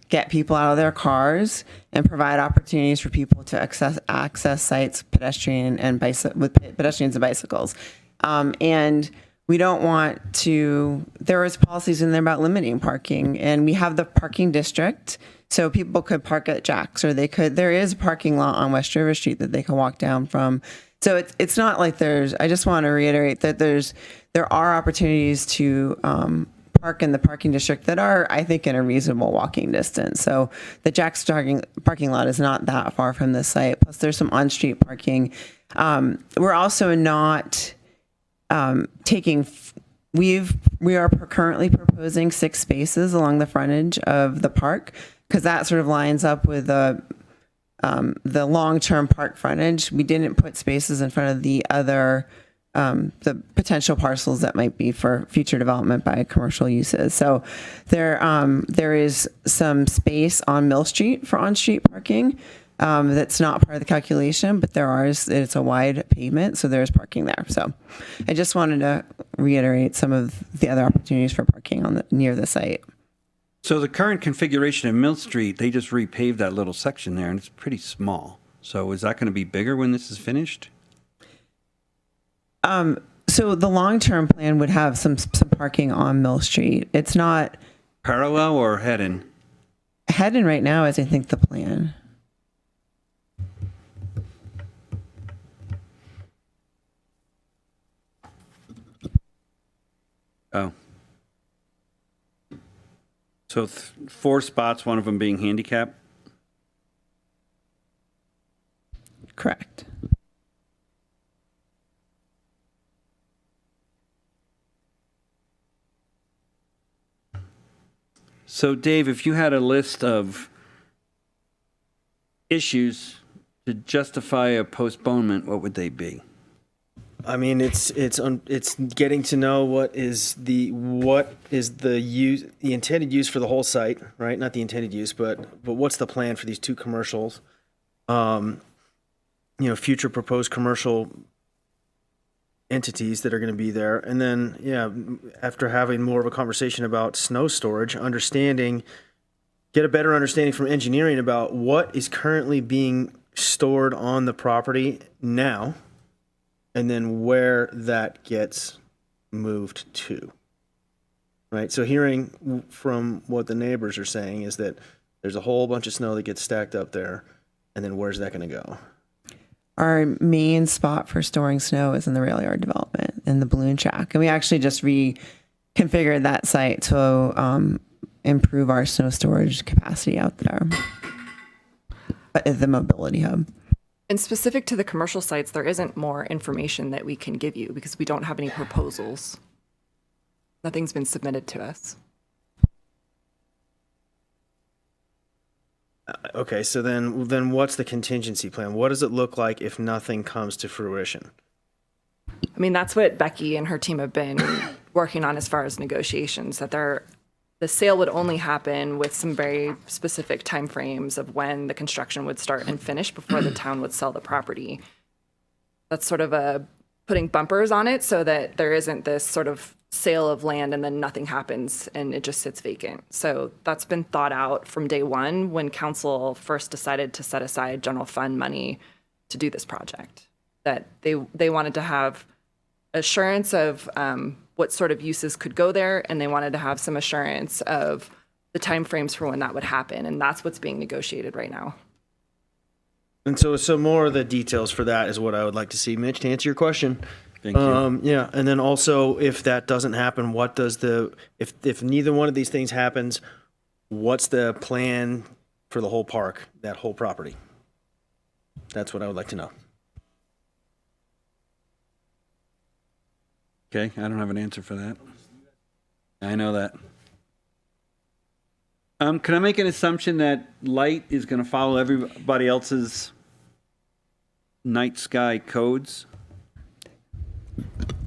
get people out of their cars, and provide opportunities for people to access sites, pedestrians and bicycles. And we don't want to, there is policies in there about limiting parking, and we have the parking district, so people could park at Jack's, or there is a parking lot on West River Street that they can walk down from. So it's not like I just want to reiterate that there are opportunities to park in the parking district that are, I think, in a reasonable walking distance. So the Jack's parking lot is not that far from the site. Plus there's some on-street parking. We're also not we are currently proposing 6 spaces along the frontage of the park, because that sort of lines up with the long-term park frontage. We didn't put spaces in front of the other, the potential parcels that might be for future development by commercial uses. So there is some space on Mill Street for on-street parking that's not part of the calculation, but it's a wide pavement, so there's parking there. So I just wanted to reiterate some of the other opportunities for parking near the site. So the current configuration of Mill Street, they just repaved that little section there, and it's pretty small. So is that going to be bigger when this is finished? So the long-term plan would have some parking on Mill Street. It's not parallel or head-in? Head-in right now is, I think, the plan. Oh. So 4 spots, one of them being handicap? Correct. So Dave, if you had a list of issues to justify a postponement, what would they be? I mean, it's getting to know what is the use, the intended use for the whole site, right? Not the intended use, but what's the plan for these 2 commercials? Future proposed commercial entities that are going to be there, and then after having more of a conversation about snow storage, get a better understanding from engineering about what is currently being stored on the property now, and then where that gets moved to. Right? So hearing from what the neighbors are saying is that there's a whole bunch of snow that gets stacked up there, and then where's that going to go? Our main spot for storing snow is in the rail yard development in the balloon shack. And we actually just reconfigured that site to improve our snow storage capacity out there at the mobility hub. And specific to the commercial sites, there isn't more information that we can give you because we don't have any proposals. Nothing's been submitted to us. Okay, so then what's the contingency plan? What does it look like if nothing comes to fruition? I mean, that's what Becky and her team have been working on as far as negotiations, that the sale would only happen with some very specific timeframes of when the construction would start and finish before the town would sell the property. That's sort of putting bumpers on it so that there isn't this sort of sale of land and then nothing happens and it just sits vacant. So that's been thought out from day one when council first decided to set aside general fund money to do this project, that they wanted to have assurance of what sort of uses could go there, and they wanted to have some assurance of the timeframes for when that would happen, and that's what's being negotiated right now. And so more of the details for that is what I would like to see, Mitch, to answer your question. Thank you. Yeah, and then also if that doesn't happen, what does if neither one of these things happens, what's the plan for the whole park, that whole property? That's what I would like to know. Okay, I don't have an answer for that. I know that. Can I make an assumption that light is going to follow everybody else's night sky codes?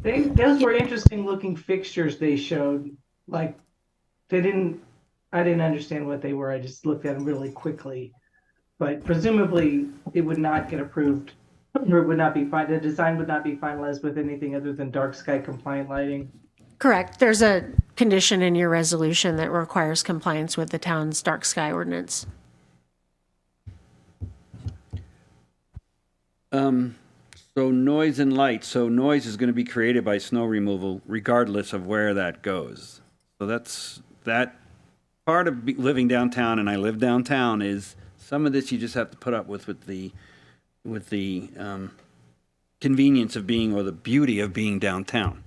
Those were interesting looking fixtures they showed. Like, I didn't understand what they were. I just looked at them really quickly. But presumably it would not get approved, or it would not be fine. The design would not be finalized with anything other than dark sky compliant lighting. Correct. There's a condition in your resolution that requires compliance with the town's dark sky ordinance. So noise and light. So noise is going to be created by snow removal regardless of where that goes. So that's that part of living downtown, and I live downtown, is some of this you just have to put up with the convenience of being, or the beauty of being downtown.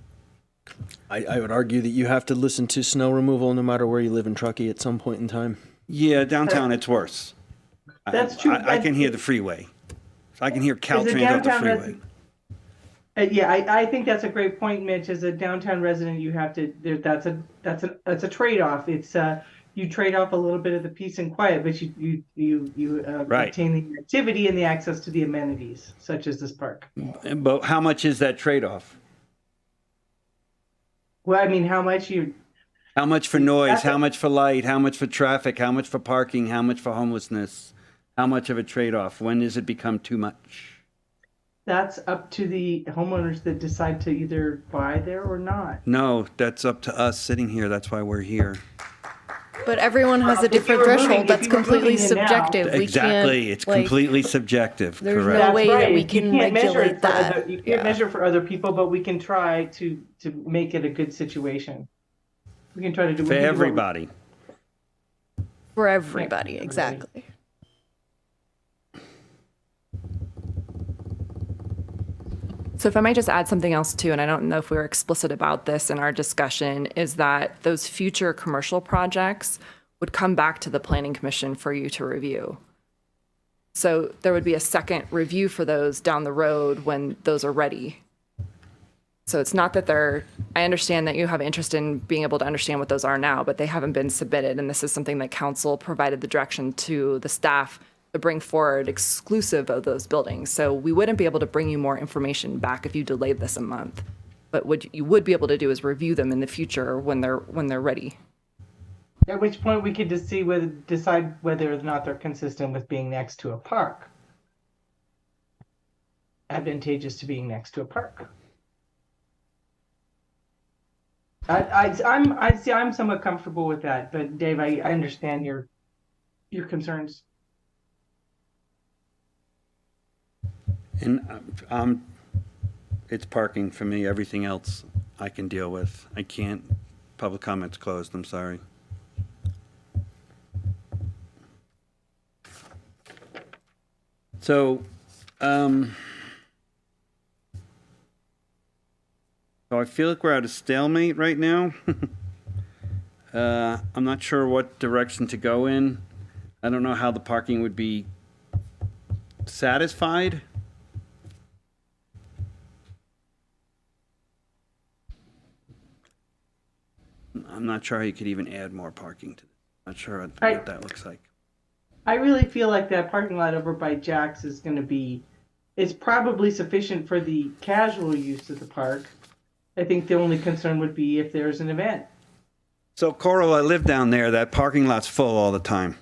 I would argue that you have to listen to snow removal no matter where you live in Truckee at some point in time. Yeah, downtown it's worse. That's true. I can hear the freeway. So I can hear Caltrans off the freeway. Yeah, I think that's a great point, Mitch. As a downtown resident, you have to. That's a trade-off. It's you trade off a little bit of the peace and quiet, but you Right. obtain the activity and the access to the amenities, such as this park. But how much is that trade-off? Well, I mean, how much you? How much for noise? How much for light? How much for traffic? How much for parking? How much for homelessness? How much of a trade-off? When does it become too much? That's up to the homeowners that decide to either buy there or not. No, that's up to us sitting here. That's why we're here. But everyone has a different threshold. That's completely subjective. Exactly. It's completely subjective. There's Correct. no way that we You can can't measure regulate it for that. other, you can't measure for other people, but we can try to make it a good situation. We can try to do For everybody. For everybody, exactly. So if I might just add something else too, and I don't know if we were explicit about this in our discussion, is that those future commercial projects would come back to the Planning Commission for you to review. So there would be a second review for those down the road when those are ready. So it's not that I understand that you have interest in being able to understand what those are now, but they haven't been submitted. And this is something that council provided the direction to the staff to bring forward exclusive of those buildings. So we wouldn't be able to bring you more information back if you delayed this a month. But what you would be able to do is review them in the future when they're ready. At which point we could just decide whether or not they're consistent with being next to a park. Advantageous to being next to a park. I'm somewhat comfortable with that, but Dave, I understand your concerns. And it's parking for me. Everything else I can deal with. I can't. Public comment's closed. I'm sorry. So, so I feel like we're at a stalemate right now. I'm not sure what direction to go in. I don't know how the parking would be satisfied. I'm not sure how you could even add more parking to this. Not sure what that looks like. I really feel like that parking lot over by Jack's is going to be, it's probably sufficient for the casual use of the park. I think the only concern would be if there's an event. So, Coral, I live down there. That parking lot's full all the time.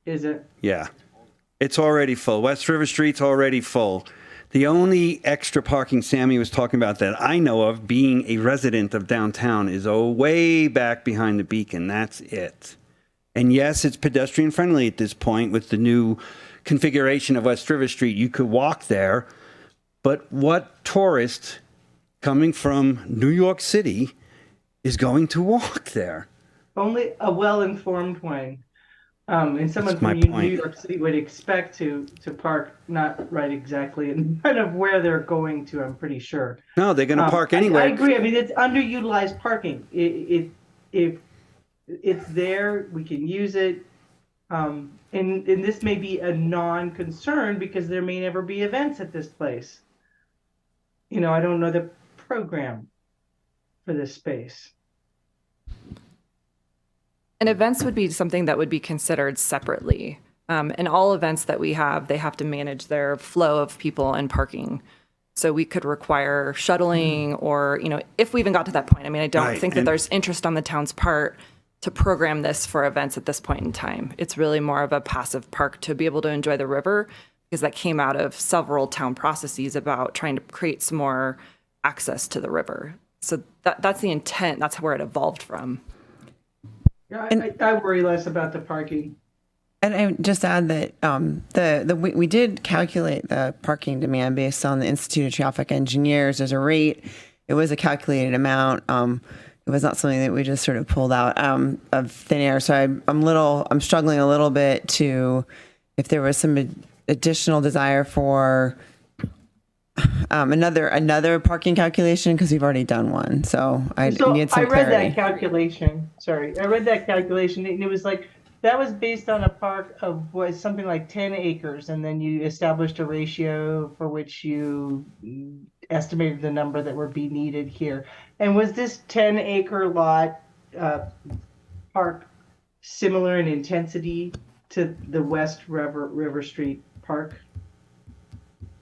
Is it? Yeah. It's already full. West River Street's already full. The only extra parking Sammy was talking about that I know of, being a resident of downtown, is way back behind the Beacon. That's it. And yes, it's pedestrian friendly at this point with the new configuration of West River Street. You could walk there, but what tourist coming from New York City is going to walk there? Only a well-informed one. And someone That's my from New point. York City would expect to park not right exactly in front of where they're going to, I'm pretty sure. No, they're going to park anywhere. I agree. I mean, it's underutilized parking. If it's there, we can use it. And this may be a non-concern because there may never be events at this place. You know, I don't know the program for this space. And events would be something that would be considered separately. And all events that we have, they have to manage their flow of people and parking. So we could require shuttling or, you know, if we even got to that point. I mean, I don't think that there's interest on the town's part to program this for events at this point in time. It's really more of a passive park to be able to enjoy the river, because that came out of several town processes about trying to create some more access to the river. So that's the intent. That's where it evolved from. Yeah, I worry less about the parking. And I would just add that we did calculate the parking demand based on the Institute of Traffic Engineers. There's a rate. It was a calculated amount. It was not something that we just sort of pulled out of thin air. So I'm struggling a little bit to, if there was some additional desire for another parking calculation, because we've already done one. So I need some clarity. I read that calculation. Sorry, I read that calculation, and it was like that was based on a park of was something like 10 acres, and then you established a ratio for which you estimated the number that would be needed here. And was this 10-acre lot park similar in intensity to the West River Street Park?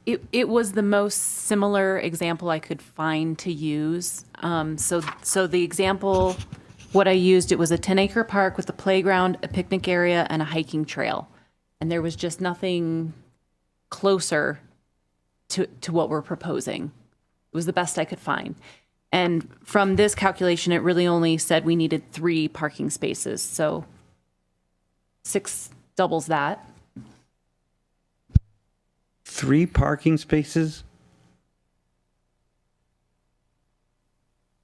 It was the most similar example I could find to use. So the example, what I used, it was a 10-acre park with a playground, a picnic area, and a hiking trail. And there was just nothing closer to what we're proposing. It was the best I could find. And from this calculation, it really only said we needed 3 parking spaces. So 6 doubles that. 3 parking spaces?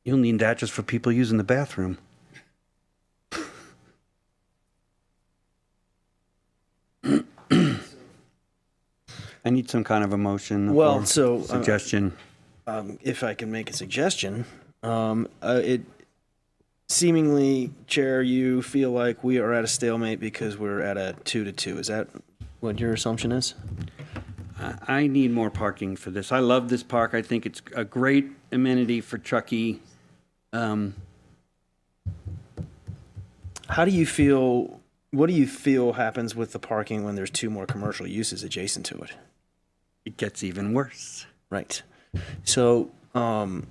You'll need that just for people using the bathroom. I need some kind of a motion or suggestion. if I can make a suggestion, it seemingly, Chair, you feel like we are at a stalemate because we're at a 2-2. Is that what your assumption is? I need more parking for this. I love this park. I think it's a great amenity for Truckee. How do you feel? What do you feel happens with the parking when there's 2 more commercial uses adjacent to it? It gets even worse. Right. So, do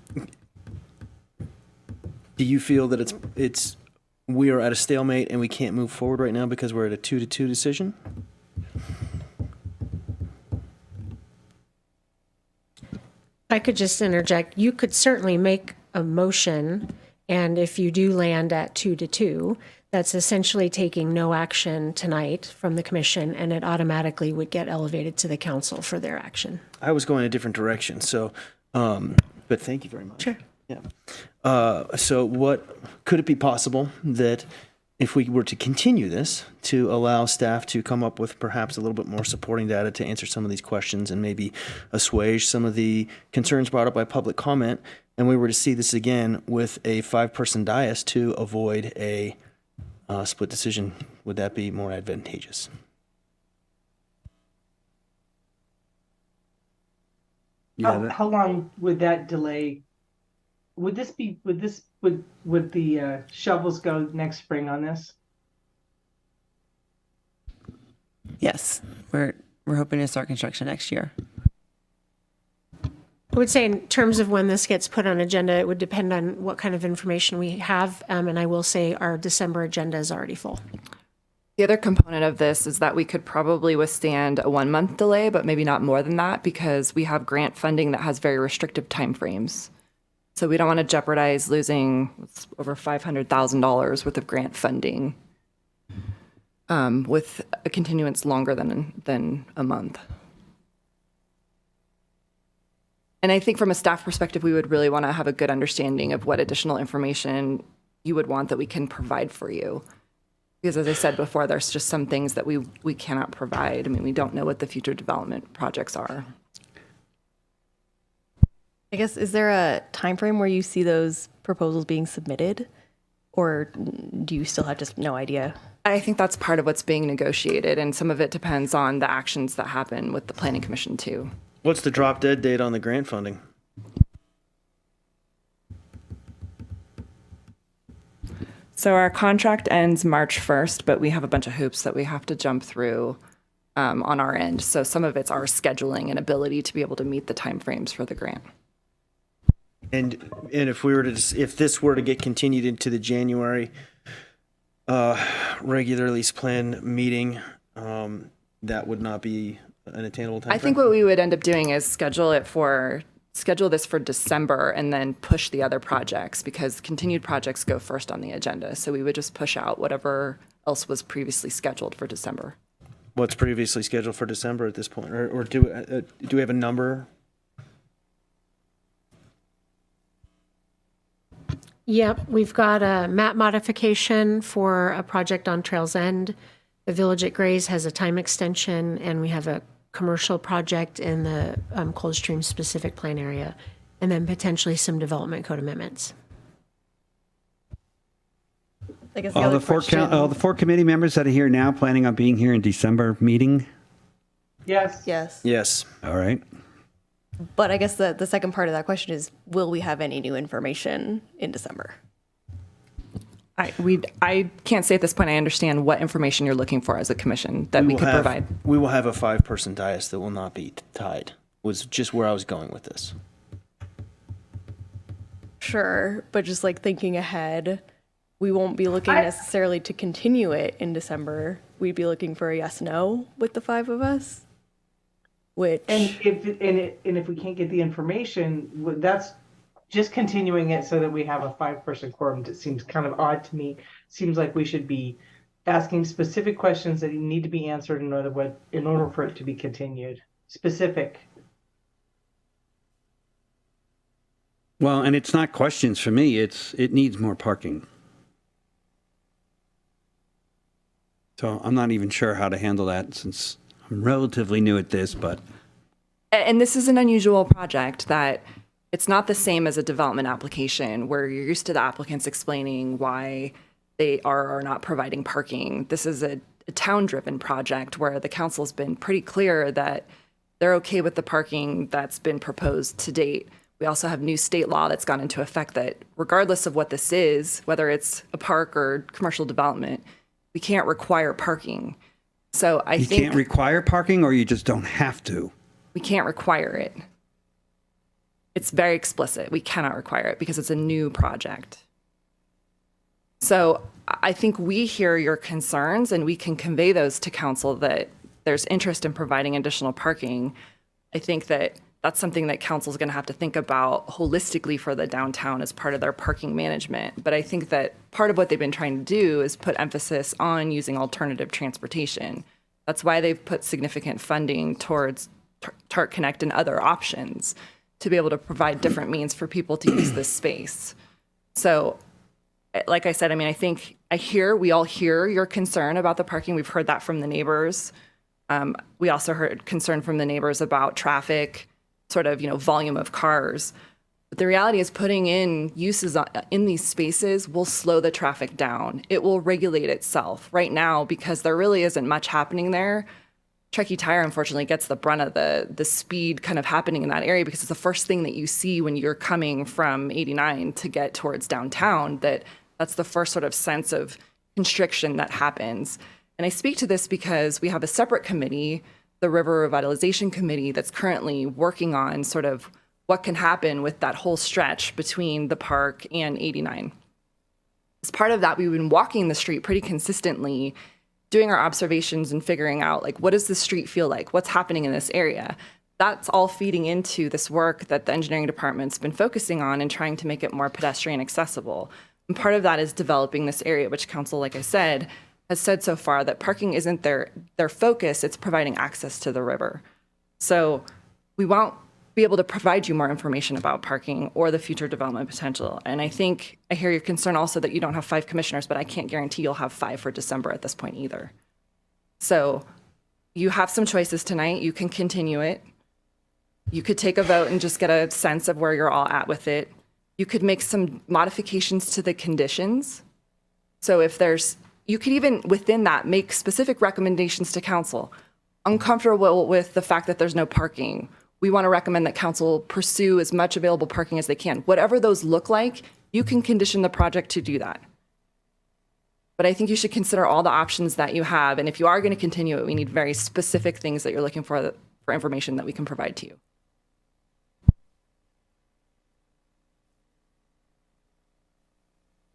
you feel that we are at a stalemate and we can't move forward right now because we're at a 2-2 decision? I could just interject. You could certainly make a motion, and if you do land at 2-2, that's essentially taking no action tonight from the commission, and it automatically would get elevated to the council for their action. I was going a different direction, so, but thank you very much. Sure. Yeah. So what, could it be possible that if we were to continue this, to allow staff to come up with perhaps a little bit more supporting data to answer some of these questions and maybe assuage some of the concerns brought up by public comment, and we were to see this again with a 5-person dais to avoid a split decision, would that be more advantageous? Yeah, How long would that delay? Would the shovels go next spring on this? Yes, we're hoping to start construction next year. I would say in terms of when this gets put on agenda, it would depend on what kind of information we have. And I will say our December agenda is already full. The other component of this is that we could probably withstand a 1-month delay, but maybe not more than that because we have grant funding that has very restrictive timeframes. So we don't want to jeopardize losing over $500,000 worth of grant funding with a continuance longer than a month. And I think from a staff perspective, we would really want to have a good understanding of what additional information you would want that we can provide for you. Because as I said before, there's just some things that we cannot provide. I mean, we don't know what the future development projects are. I guess, is there a time frame where you see those proposals being submitted? Or do you still have just no idea? I think that's part of what's being negotiated, and some of it depends on the actions that happen with the Planning Commission too. What's the drop dead date on the grant funding? So our contract ends March 1st, but we have a bunch of hoops that we have to jump through on our end. So some of it's our scheduling and ability to be able to meet the timeframes for the grant. And if we were to, if this were to get continued into the January regular lease plan meeting, that would not be an attainable time. I think what we would end up doing is schedule this for December and then push the other projects because continued projects go first on the agenda. So we would just push out whatever else was previously scheduled for December. What's previously scheduled for December at this point, or do we have a number? Yep, we've got a map modification for a project on Trails End. The Village at Grays has a time extension, and we have a commercial project in the Coldstream specific plan area, and then potentially some development code amendments. I guess All the 4 committee members that are here now planning on being here in December meeting? Yes. Yes. Yes. All right. But I guess the second part of that question is, will we have any new information in December? I can't say at this point I understand what information you're looking for as a commission that we could provide. We will have a 5-person dais that will not be tied, was just where I was going with this. Sure, but just like thinking ahead, we won't be looking necessarily to continue it in December. We'd be looking for a yes/no with the 5 of us. Which and if we can't get the information, that's just continuing it so that we have a 5-person quorum. It seems kind of odd to me. Seems like we should be asking specific questions that need to be answered in order for it to be continued. Specific. Well, and it's not questions for me. It needs more parking. So I'm not even sure how to handle that since I'm relatively new at this, but. And this is an unusual project that It's not the same as a development application where you're used to the applicants explaining why they are or are not providing parking. This is a town-driven project where the council's been pretty clear that they're okay with the parking that's been proposed to date. We also have new state law that's gone into effect that regardless of what this is, whether it's a park or commercial development, we can't require parking. So I You think can't require parking, or you just don't have to? we can't require it. It's very explicit. We cannot require it because it's a new project. So I think we hear your concerns and we can convey those to council that there's interest in providing additional parking. I think that that's something that council is going to have to think about holistically for the downtown as part of their parking management. But I think that part of what they've been trying to do is put emphasis on using alternative transportation. That's why they've put significant funding towards TART Connect and other options to be able to provide different means for people to use this space. So, like I said, I mean, I think we all hear your concern about the parking. We've heard that from the neighbors. We also heard concern from the neighbors about traffic, sort of, volume of cars. But the reality is putting in uses in these spaces will slow the traffic down. It will regulate itself. Right now, because there really isn't much happening there, Truckee Tire, unfortunately, gets the brunt of the speed kind of happening in that area because it's the first thing that you see when you're coming from 89 to get towards downtown, that's the first sort of sense of constriction that happens. And I speak to this because we have a separate committee, the River Revitalization Committee, that's currently working on sort of what can happen with that whole stretch between the park and 89. As part of that, we've been walking the street pretty consistently, doing our observations and figuring out, like, what does the street feel like? What's happening in this area? That's all feeding into this work that the engineering department's been focusing on and trying to make it more pedestrian accessible. And part of that is developing this area, which council, like I said, has said so far that parking isn't their focus, it's providing access to the river. So we won't be able to provide you more information about parking or the future development potential. And I think I hear your concern also that you don't have 5 commissioners, but I can't guarantee you'll have 5 for December at this point either. So you have some choices tonight. You can continue it. You could take a vote and just get a sense of where you're all at with it. You could make some modifications to the conditions. So you could even within that make specific recommendations to council. Uncomfortable with the fact that there's no parking. We want to recommend that council pursue as much available parking as they can. Whatever those look like, you can condition the project to do that. But I think you should consider all the options that you have. And if you are going to continue it, we need very specific things that you're looking for information that we can provide to you.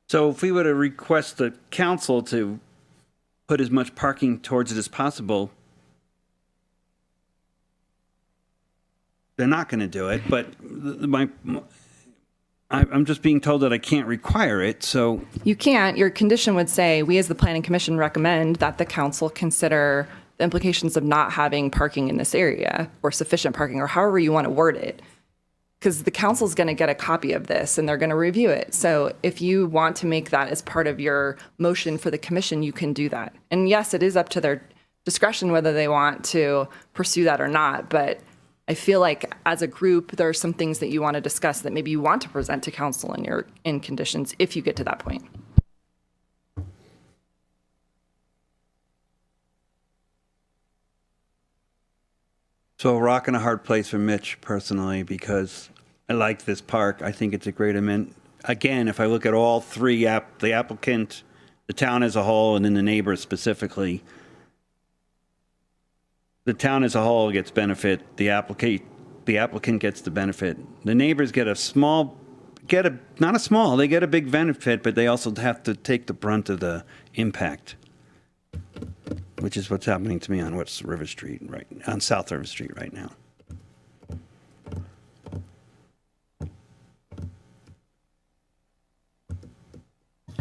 So if we were to request the council to put as much parking towards it as possible, they're not going to do it, but I'm just being told that I can't require it, so. You can't. Your condition would say, we as the Planning Commission recommend that the council consider the implications of not having parking in this area or sufficient parking, or however you want to word it. Because the council's going to get a copy of this and they're going to review it. So if you want to make that as part of your motion for the commission, you can do that. And yes, it is up to their discretion whether they want to pursue that or not, but I feel like as a group, there are some things that you want to discuss that maybe you want to present to council in conditions if you get to that point. So a rock and a hard place for Mitch personally, because I like this park. I think it's a great amendment. Again, if I look at all three, the applicant, the town as a whole, and then the neighbors specifically, the town as a whole gets benefit. The applicant gets the benefit. The neighbors get they get a big benefit, but they also have to take the brunt of the impact, which is what's happening to me on South River Street right now.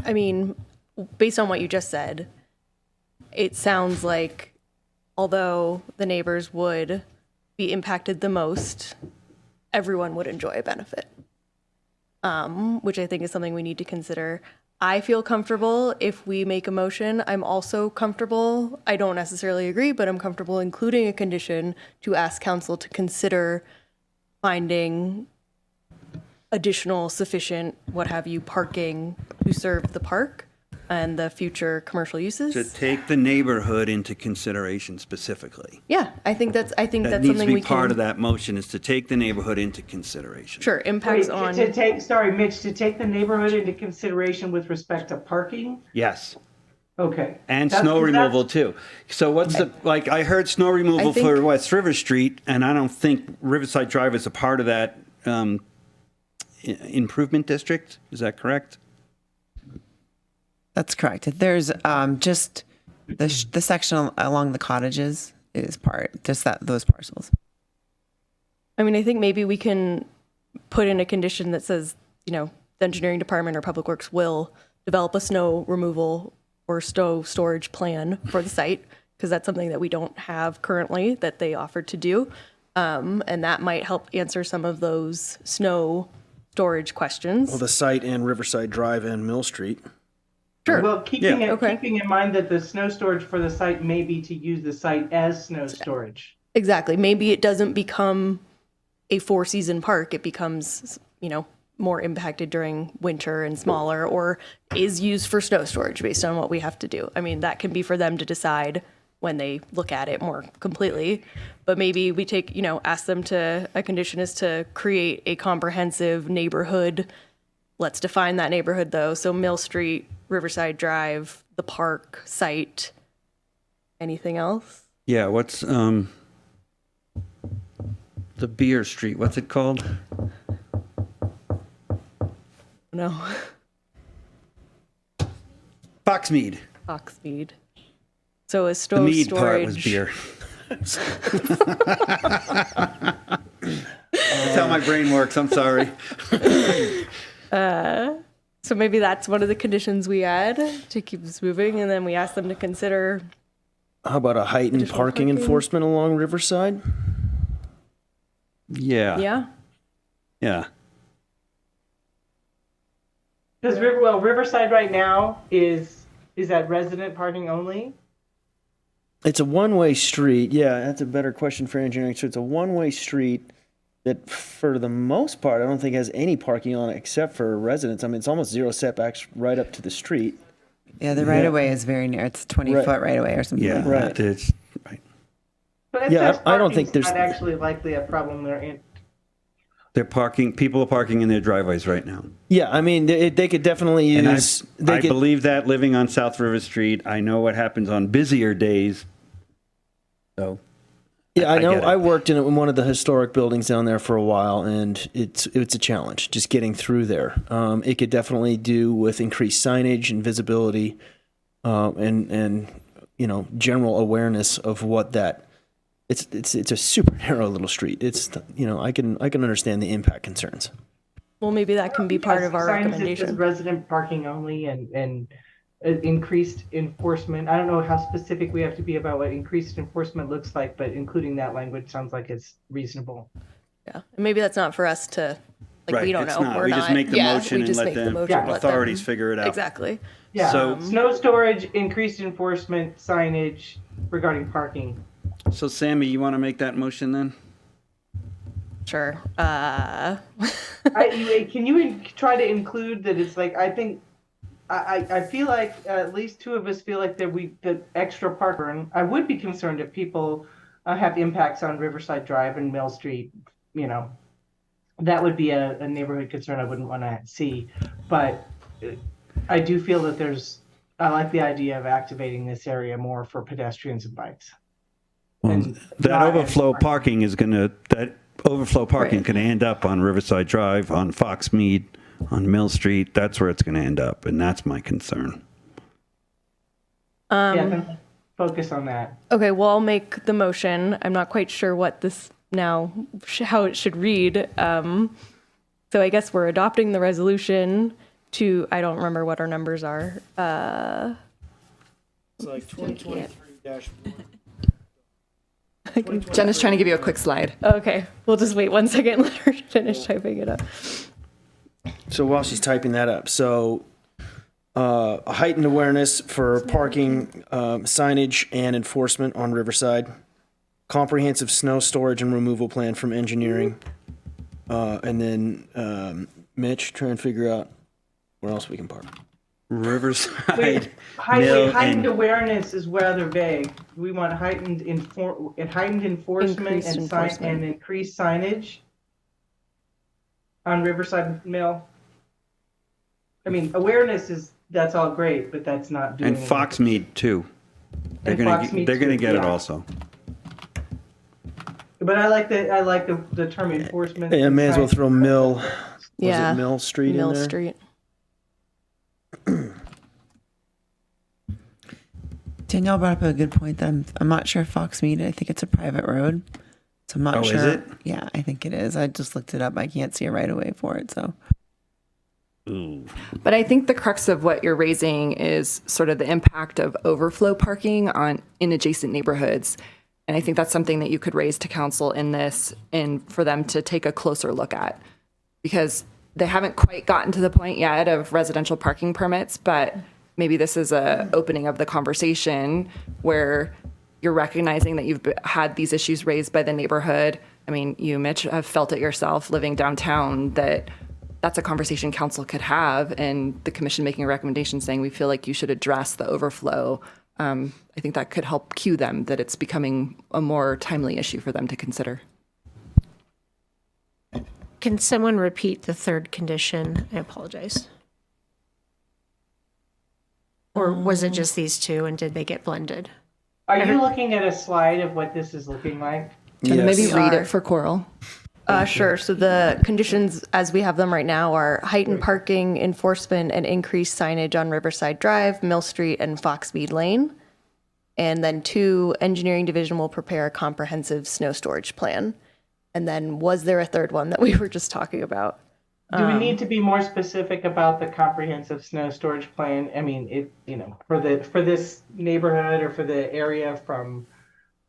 I mean, based on what you just said, it sounds like although the neighbors would be impacted the most, everyone would enjoy a benefit, which I think is something we need to consider. I feel comfortable if we make a motion. I'm also comfortable, I don't necessarily agree, but I'm comfortable including a condition to ask council to consider finding additional sufficient, what have you, parking to serve the park and the future commercial uses. To take the neighborhood into consideration specifically. Yeah, I think that's That needs to something be we part can. of that motion, is to take the neighborhood into consideration. Sure, impacts Wait, on. to take, sorry, Mitch, to take the neighborhood into consideration with respect to parking? Yes. Okay. And That's- snow that's- removal too. So what's the, like, I heard snow removal think- for West River Street, and I don't think Riverside Drive is a part of that improvement district. Is that correct? That's correct. There's just the section along the cottages is part, just those parcels. I mean, I think maybe we can put in a condition that says, you know, the engineering department or public works will develop a snow removal or snow storage plan for the site, because that's something that we don't have currently that they offered to do. And that might help answer some of those snow storage questions. Well, the site and Riverside Drive and Mill Street. Sure. Well, keeping Okay. keeping in mind that the snow storage for the site may be to use the site as snow storage. Exactly. Maybe it doesn't become a 4-season park. It becomes, you know, more impacted during winter and smaller, or is used for snow storage based on what we have to do. I mean, that can be for them to decide when they look at it more completely. But maybe we take, you know, ask them to, a condition is to create a comprehensive neighborhood. Let's define that neighborhood though. So Mill Street, Riverside Drive, the park site. Anything else? Yeah, what's the Beer Street, what's it called? No. Foxmead. Foxmead. So a The snow mead storage. part was beer. That's how my brain works, I'm sorry. So maybe that's one of the conditions we add to keep this moving, and then we ask them to consider. How about a heightened Additional parking parking? enforcement along Riverside? Yeah. Yeah. Yeah. Because Riverside right now is that resident parking only? It's a one-way street. Yeah, that's a better question for engineering. So it's a one-way street that, for the most part, I don't think has any parking on it except for residents. I mean, it's almost zero setbacks right up to the street. Yeah, the right of way is very near. It's 20-foot right of way or something. Yeah, like that. Right. it's right. But it Yeah, says I don't think parking's there's- not actually likely a problem there. They're parking, people are parking in their driveways right now. Yeah, I mean, they could definitely And use. They I could, believe that living on South River Street. I know what happens on busier days. So, yeah, I know. get it. I worked in one of the historic buildings down there for a while, and it's a challenge just getting through there. It could definitely do with increased signage and visibility, and you know, general awareness of what that. It's a super narrow little street. It's, you know, I can understand the impact concerns. Well, maybe that can be part of our Signs that says recommendation. resident parking only and increased enforcement. I don't know how specific we have to be about what increased enforcement looks like, but including that language sounds like it's reasonable. Yeah, and maybe that's not for us to, like, right, we don't it's know. not. We're We not. just make the Yeah, motion we and just let make the the motion, let them- authorities figure it out. Exactly. Yeah. So- Snow storage, increased enforcement, signage regarding parking. So Sammy, you want to make that motion then? Sure. Can you try to include that? It's like, I think, I feel like at least two of us feel like that extra parking. I would be concerned if people have impacts on Riverside Drive and Mill Street. You know, that would be a neighborhood concern I wouldn't want to see. But I do feel that I like the idea of activating this area more for pedestrians and bikes. Well, And that not overflow parking is going to, Right. can end up on Riverside Drive, on Foxmead, on Mill Street. That's where it's going to end up, and that's my concern. Yeah, then focus on that. Okay, well, I'll make the motion. I'm not quite sure what this now, how it should read. So I guess we're adopting the resolution to, I don't remember what our numbers are. It's like 2023-1. Jen is trying to give you a quick slide. Okay, we'll just wait 1 second and let her finish typing it up. So while she's typing that up, so a heightened awareness for parking, signage and enforcement on Riverside, comprehensive snow storage and removal plan from engineering, and then Mitch, try and figure out where else we can park. Riverside, Wait, Mill, heightened and awareness is rather vague. We want heightened enforcement Increased and enforcement. increased signage on Riverside Mill. I mean, awareness that's all great, but that's not doing and anything. Foxmead too. They're And gonna Foxmead they're gonna too, get it yeah. also. But I like the term enforcement. Yeah, and may as well sign- throw Mill. Was Yeah. it Mill Street Mill in there? Street. Danielle brought up a good point. That I'm not sure if Foxmead, I think it's a private road. So I'm not Oh, sure. is it? Yeah, I think it is. I just looked it up. I can't see a right of way for it. So Ooh. But I think the crux of what you're raising is sort of the impact of overflow parking in adjacent neighborhoods. And I think that's something that you could raise to council in this and for them to take a closer look at. Because they haven't quite gotten to the point yet of residential parking permits, but maybe this is a opening of the conversation where you're recognizing that you've had these issues raised by the neighborhood. I mean, you, Mitch, have felt it yourself living downtown that that's a conversation council could have, and the commission making a recommendation saying we feel like you should address the overflow. I think that could help cue them that it's becoming a more timely issue for them to consider. Can someone repeat the third condition? I apologize. Or was it just these two and did they get blended? Are you looking at a slide of what this is looking like? And maybe Yes. read Are. it for Coral. Sure. So the conditions as we have them right now are heightened parking enforcement and increased signage on Riverside Drive, Mill Street, and Foxmead Lane. And then 2, engineering division will prepare a comprehensive snow storage plan. And then was there a third one that we were just talking about? Do we need to be more specific about the comprehensive snow storage plan? I mean, for this neighborhood or for the area from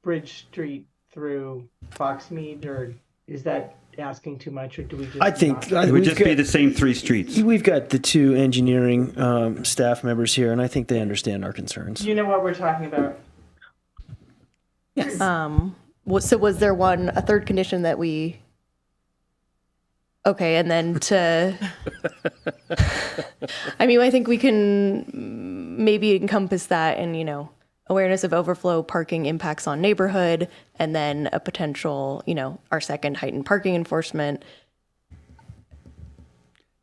Bridge Street through Foxmead, or is that asking too much, or do we just? I think It would just be the same 3 streets. We've got the 2 engineering staff members here, and I think they understand our concerns. You know what we're talking about? Yes. So was there a third condition that we? Okay, and then I mean, I think we can maybe encompass that in, awareness of overflow parking impacts on neighborhood, and then a potential, our second heightened parking enforcement.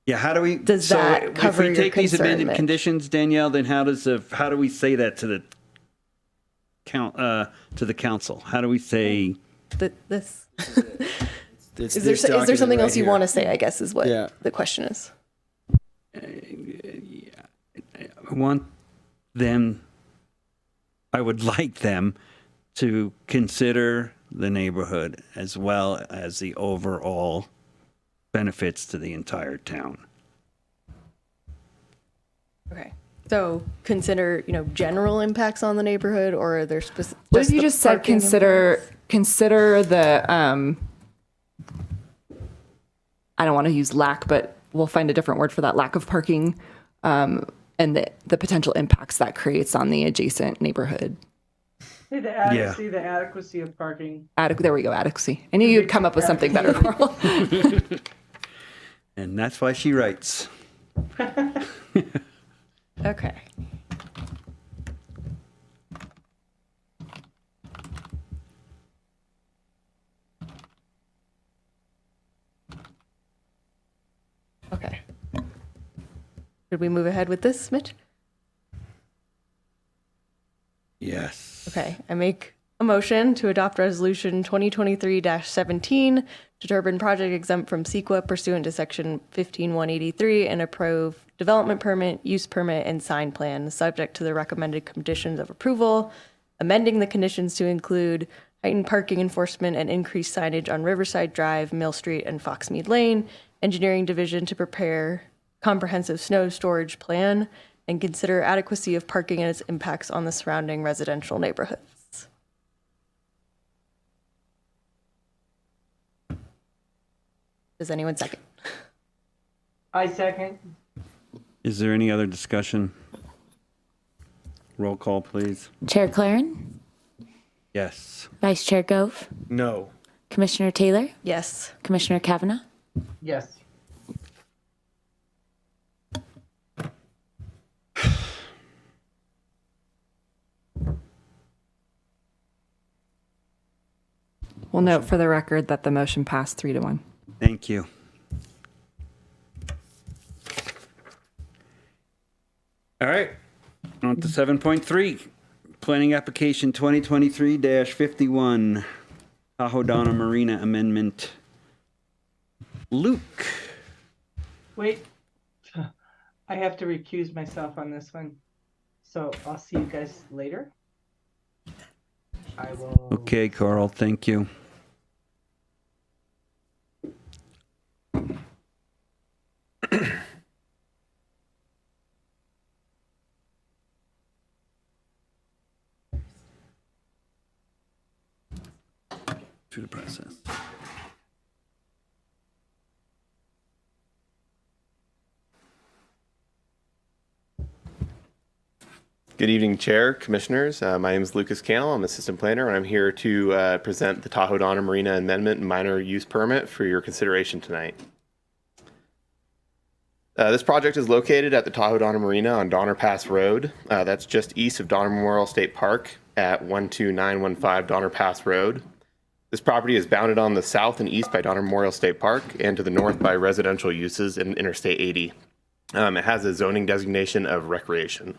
Yeah, how do we? Does that cover if we your take these concern, amended Mitch? conditions, Danielle, then how do we say that to the council? How do we say? This. It's Is there this something document else right you here. want to say? I guess is what Yeah. the question is. I would like them to consider the neighborhood as well as the overall benefits to the entire town. Okay. So consider, general impacts on the neighborhood, or are there specific? What if you just said consider the I don't want to use lack, but we'll find a different word for that, lack of parking, and the potential impacts that creates on the adjacent neighborhood. Hey, the adequacy of parking. There we go, adequacy. I knew you'd come up with something better, Coral. And that's why she writes. Okay. Okay. Should we move ahead with this, Mitch? Yes. Okay, I make a motion to adopt resolution 2023-17 to Turbine project exempt from CEQA pursuant to section 15183 and approve development permit, use permit, and sign plan, subject to the recommended conditions of approval, amending the conditions to include heightened parking enforcement and increased signage on Riverside Drive, Mill Street, and Foxmead Lane, engineering division to prepare comprehensive snow storage plan, and consider adequacy of parking and its impacts on the surrounding residential neighborhoods. Does anyone second? I second. Is there any other discussion? Roll call, please. Chair Claren, Yes. Vice Chair Gove, No. Commissioner Taylor, Yes. Commissioner Kavanaugh. Yes. We'll note for the record that the motion passed 3-1. Thank you. All right, on to 7.3, Planning Application 2023-51, Tahoe Donna Marina Amendment. Luke. Wait, I have to recuse myself on this one. So I'll see you guys later. I will. Okay, Carl, thank you. Through the process. Good evening, Chair, Commissioners. My name is Lucas Cannell. I'm Assistant Planner, and I'm here to present the Tahoe Donna Marina Amendment and Minor Use Permit for your consideration tonight. This project is located at the Tahoe Donna Marina on Donner Pass Road. That's just east of Donner Memorial State Park at 12915 Donner Pass Road. This property is bounded on the south and east by Donner Memorial State Park and to the north by residential uses in Interstate 80. It has a zoning designation of recreation.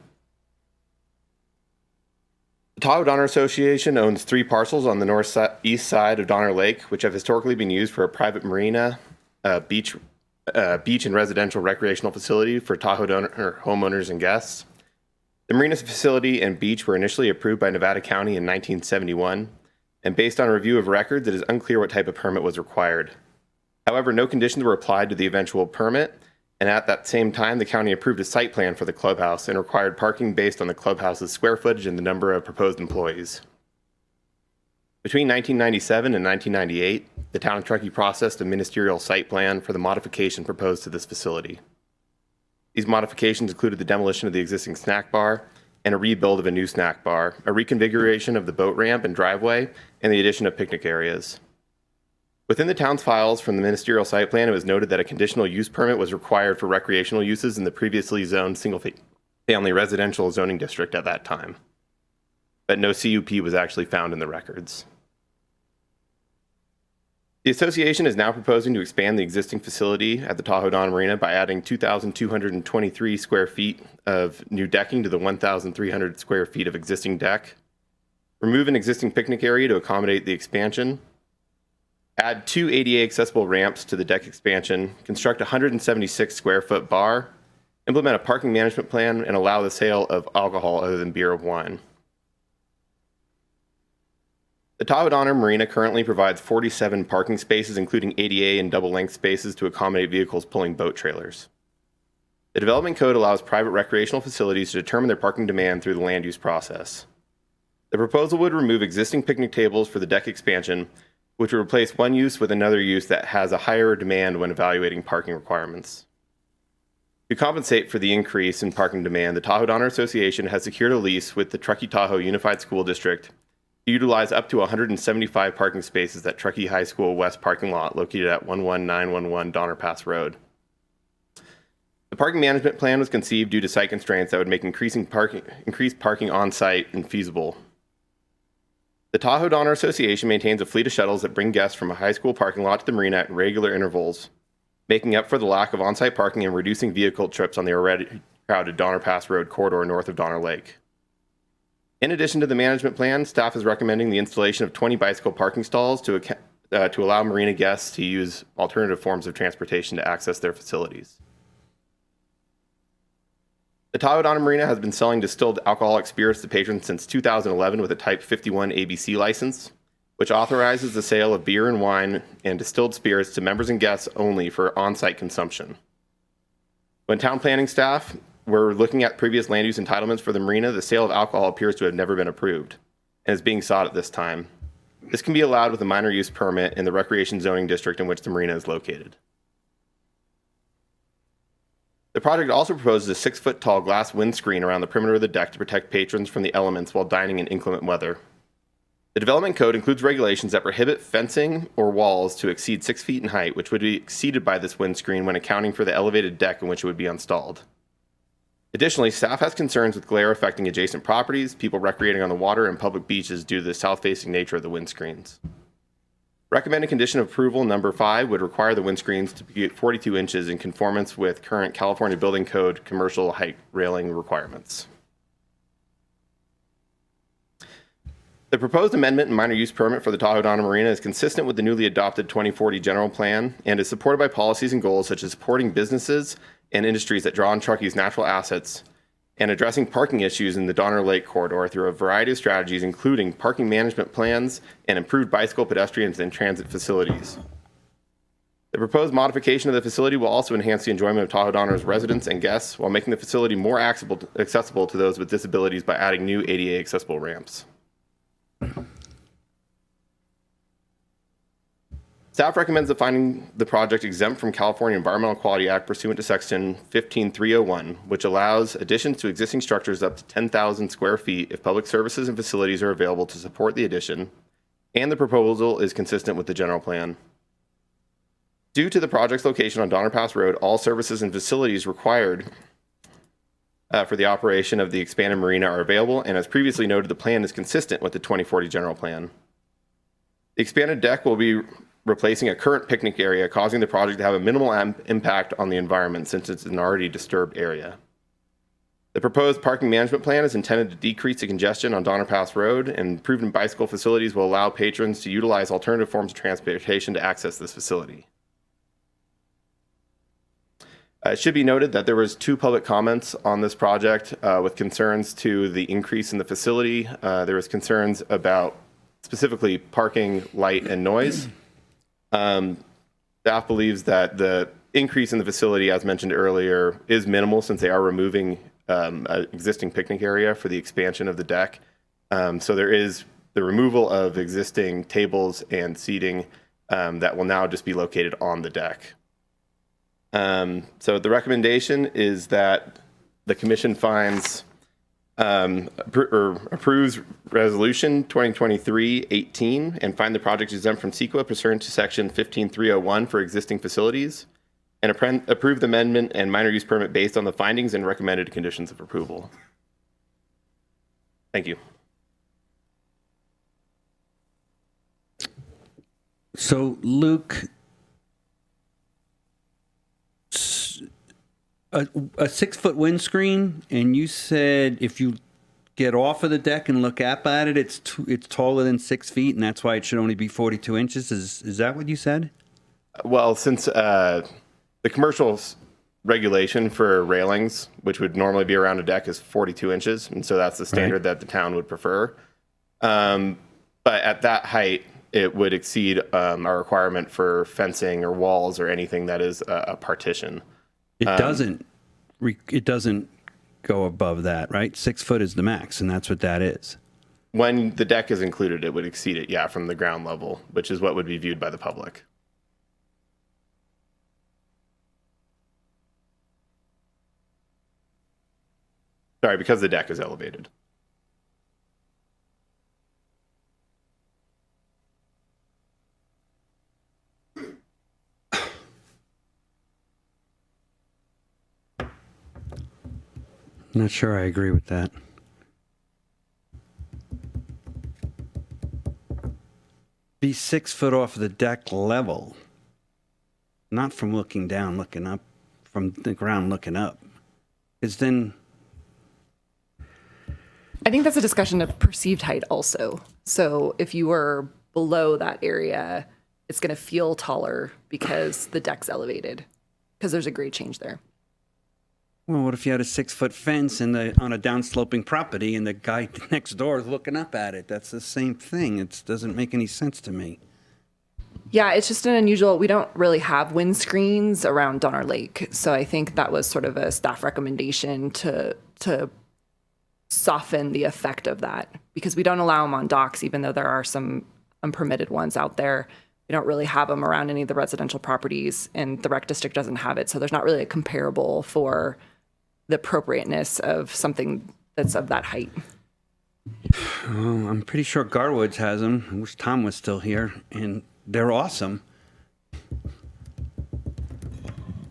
The Tahoe Donner Association owns 3 parcels on the northeast side of Donner Lake, which have historically been used for a private marina, beach and residential recreational facility for Tahoe Donner homeowners and guests. The marina facility and beach were initially approved by Nevada County in 1971, and based on a review of records, it is unclear what type of permit was required. However, no conditions were applied to the eventual permit, and at that same time, the county approved a site plan for the clubhouse and required parking based on the clubhouse's square footage and the number of proposed employees. Between 1997 and 1998, the town of Truckee processed a ministerial site plan for the modification proposed to this facility. These modifications included the demolition of the existing snack bar and a rebuild of a new snack bar, a reconfiguration of the boat ramp and driveway, and the addition of picnic areas. Within the town's files from the ministerial site plan, it was noted that a conditional use permit was required for recreational uses in the previously zoned single-family residential zoning district at that time. But no CUP was actually found in the records. The association is now proposing to expand the existing facility at the Tahoe Donna Marina by adding 2,223 square feet of new decking to the 1,300 square feet of existing deck, remove an existing picnic area to accommodate the expansion, add 2 ADA accessible ramps to the deck expansion, construct a 176 square foot bar, implement a parking management plan, and allow the sale of alcohol other than beer or wine. The Tahoe Donna Marina currently provides 47 parking spaces, including ADA and double-length spaces to accommodate vehicles pulling boat trailers. The Development Code allows private recreational facilities to determine their parking demand through the land use process. The proposal would remove existing picnic tables for the deck expansion, which would replace one use with another use that has a higher demand when evaluating parking requirements. To compensate for the increase in parking demand, the Tahoe Donner Association has secured a lease with the Truckee Tahoe Unified School District to utilize up to 175 parking spaces at Truckee High School West parking lot located at 11911 Donner Pass Road. The parking management plan was conceived due to site constraints that would make increased parking on site infeasible. The Tahoe Donner Association maintains a fleet of shuttles that bring guests from a high school parking lot to the marina at regular intervals, making up for the lack of on-site parking and reducing vehicle trips on the already crowded Donner Pass Road corridor north of Donner Lake. In addition to the management plan, staff is recommending the installation of 20 bicycle parking stalls to allow marina guests to use alternative forms of transportation to access their facilities. The Tahoe Donna Marina has been selling distilled alcoholic spirits to patrons since 2011 with a Type 51 ABC license, which authorizes the sale of beer and wine and distilled spirits to members and guests only for on-site consumption. When town planning staff were looking at previous land use entitlements for the marina, the sale of alcohol appears to have never been approved and is being sought at this time. This can be allowed with a minor use permit in the recreation zoning district in which the marina is located. The project also proposes a 6-foot tall glass windscreen around the perimeter of the deck to protect patrons from the elements while dining in inclement weather. The Development Code includes regulations that prohibit fencing or walls to exceed 6 feet in height, which would be exceeded by this windscreen when accounting for the elevated deck in which it would be installed. Additionally, staff has concerns with glare affecting adjacent properties, people recreating on the water, and public beaches due to the south-facing nature of the windscreens. Recommended condition of approval number 5 would require the windscreens to be 42 inches in conformance with current California Building Code commercial height railing requirements. The proposed amendment and minor use permit for the Tahoe Donna Marina is consistent with the newly adopted 2040 general plan and is supported by policies and goals such as supporting businesses and industries that draw on Truckee's natural assets and addressing parking issues in the Donner Lake corridor through a variety of strategies, including parking management plans and improved bicycle, pedestrians, and transit facilities. The proposed modification of the facility will also enhance the enjoyment of Tahoe Donner's residents and guests while making the facility more accessible to those with disabilities by adding new ADA accessible ramps. Staff recommends the finding the project exempt from California Environmental Quality Act pursuant to section 15301, which allows additions to existing structures up to 10,000 square feet if public services and facilities are available to support the addition, and the proposal is consistent with the general plan. Due to the project's location on Donner Pass Road, all services and facilities required for the operation of the expanded marina are available, and as previously noted, the plan is consistent with the 2040 general plan. The expanded deck will be replacing a current picnic area, causing the project to have a minimal impact on the environment since it's an already disturbed area. The proposed parking management plan is intended to decrease the congestion on Donner Pass Road, and proven bicycle facilities will allow patrons to utilize alternative forms of transportation to access this facility. It should be noted that there was 2 public comments on this project with concerns to the increase in the facility. There was concerns about specifically parking, light, and noise. Staff believes that the increase in the facility, as mentioned earlier, is minimal since they are removing an existing picnic area for the expansion of the deck. So there is the removal of existing tables and seating that will now just be located on the deck. So the recommendation is that the commission finds approves resolution 2023-18 and find the project exempt from CEQA pursuant to section 15301 for existing facilities, and approve the amendment and minor use permit based on the findings and recommended conditions of approval. Thank you. So Luke, a 6-foot windscreen, and you said if you get off of the deck and look up at it, it's taller than 6 feet, and that's why it should only be 42 inches. Is that what you said? Well, since the commercial regulation for railings, which would normally be around a deck, is 42 inches, and so that's the standard that the town would prefer. But at that height, it would exceed our requirement for fencing or walls or anything that is a partition. It doesn't go above that, right? 6 foot is the max, and that's what that is. When the deck is included, it would exceed it, yeah, from the ground level, which is what would be viewed by the public. Sorry, because the deck is elevated. Not sure I agree with that. Be 6 foot off the deck level, not from looking down, looking up, from the ground looking up. Because then I think that's a discussion of perceived height also. So if you were below that area, it's going to feel taller because the deck's elevated, because there's a grade change there. Well, what if you had a 6 foot fence on a downsloping property and the guy next door is looking up at it? That's the same thing. It doesn't make any sense to me. Yeah, it's just an unusual, we don't really have windscreens around Donner Lake. So I think that was sort of a staff recommendation to soften the effect of that, because we don't allow them on docks, even though there are some unpermitted ones out there. We don't really have them around any of the residential properties, and the rec district doesn't have it. So there's not really a comparable for the appropriateness of something that's of that height. Oh, I'm pretty sure Garwood's has them. I wish Tom was still here, and they're awesome.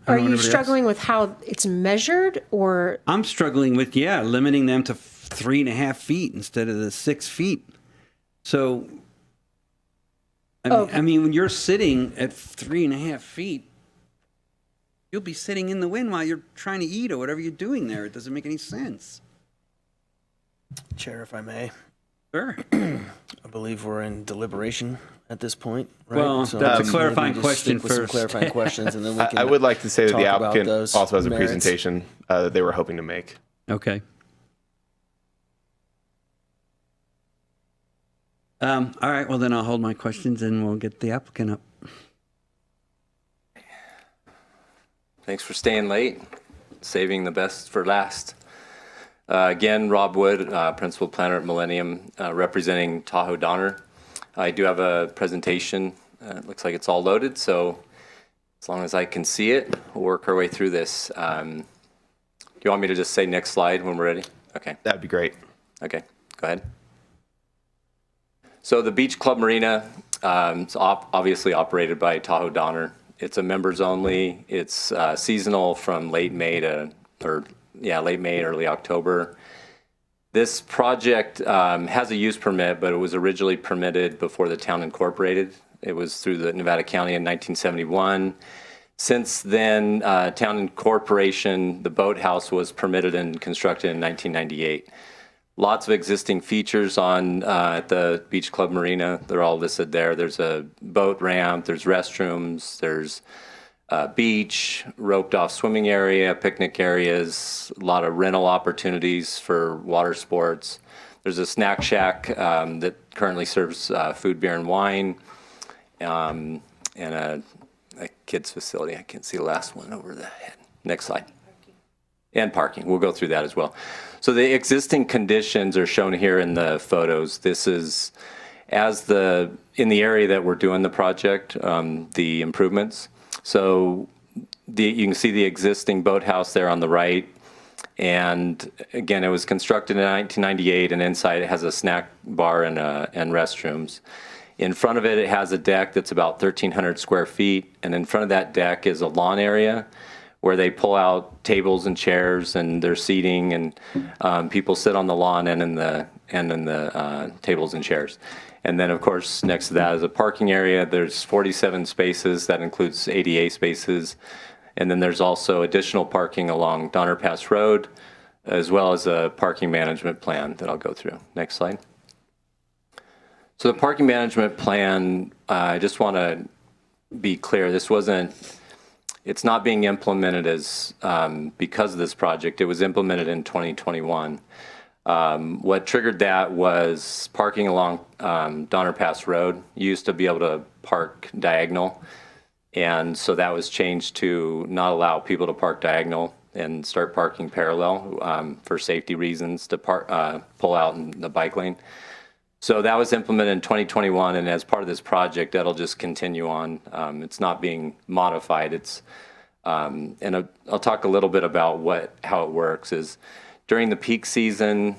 Are you struggling with how it's measured, or? I'm struggling with, limiting them to 3.5 feet instead of the 6 feet. So I mean, when you're sitting at 3.5 feet, you'll be sitting in the wind while you're trying to eat or whatever you're doing there. It doesn't make any sense. Chair, if I may. Sure. I believe we're in deliberation at this point, right? Well, that's a clarifying maybe just question stick with some first. clarifying questions, and then we can I would like to say that the talk about applicant those also has a merits. presentation that they were hoping to make. Okay. All right, well, then I'll hold my questions and we'll get the applicant up. Thanks for staying late, saving the best for last. Again, Rob Wood, Principal Planner at Millennium, representing Tahoe Donner. I do have a presentation. It looks like it's all loaded, so as long as I can see it, we'll work our way through this. Do you want me to just say next slide when we're ready? Okay. That'd be great. Okay, go ahead. So the Beach Club Marina is obviously operated by Tahoe Donner. It's a members only. It's seasonal from late May, early October. This project has a use permit, but it was originally permitted before the town incorporated. It was through the Nevada County in 1971. Since then, town incorporation, the boathouse was permitted and constructed in 1998. Lots of existing features on at the Beach Club Marina. They're all listed there. There's a boat ramp, there's restrooms, there's a beach, roped off swimming area, picnic areas, a lot of rental opportunities for water sports. There's a snack shack that currently serves food, beer, and wine, and a kids facility. I can't see the last one over the head. Next slide. And parking. We'll go through that as well. So the existing conditions are shown here in the photos. This is in the area that we're doing the project, the improvements. So you can see the existing boathouse there on the right. And again, it was constructed in 1998, and inside it has a snack bar and restrooms. In front of it, it has a deck that's about 1,300 square feet. And in front of that deck is a lawn area where they pull out tables and chairs and there's seating, and people sit on the lawn and in the tables and chairs. And then, of course, next to that is a parking area. There's 47 spaces. That includes ADA spaces. And then there's also additional parking along Donner Pass Road, as well as a parking management plan that I'll go through. Next slide. So the parking management plan, I just want to be clear, it's not being implemented as because of this project. It was implemented in 2021. What triggered that was parking along Donner Pass Road. You used to be able to park diagonal, and so that was changed to not allow people to park diagonal and start parking parallel for safety reasons to pull out in the bike lane. So that was implemented in 2021, and as part of this project, that'll just continue on. It's not being modified. And I'll talk a little bit about how it works. Is during the peak season,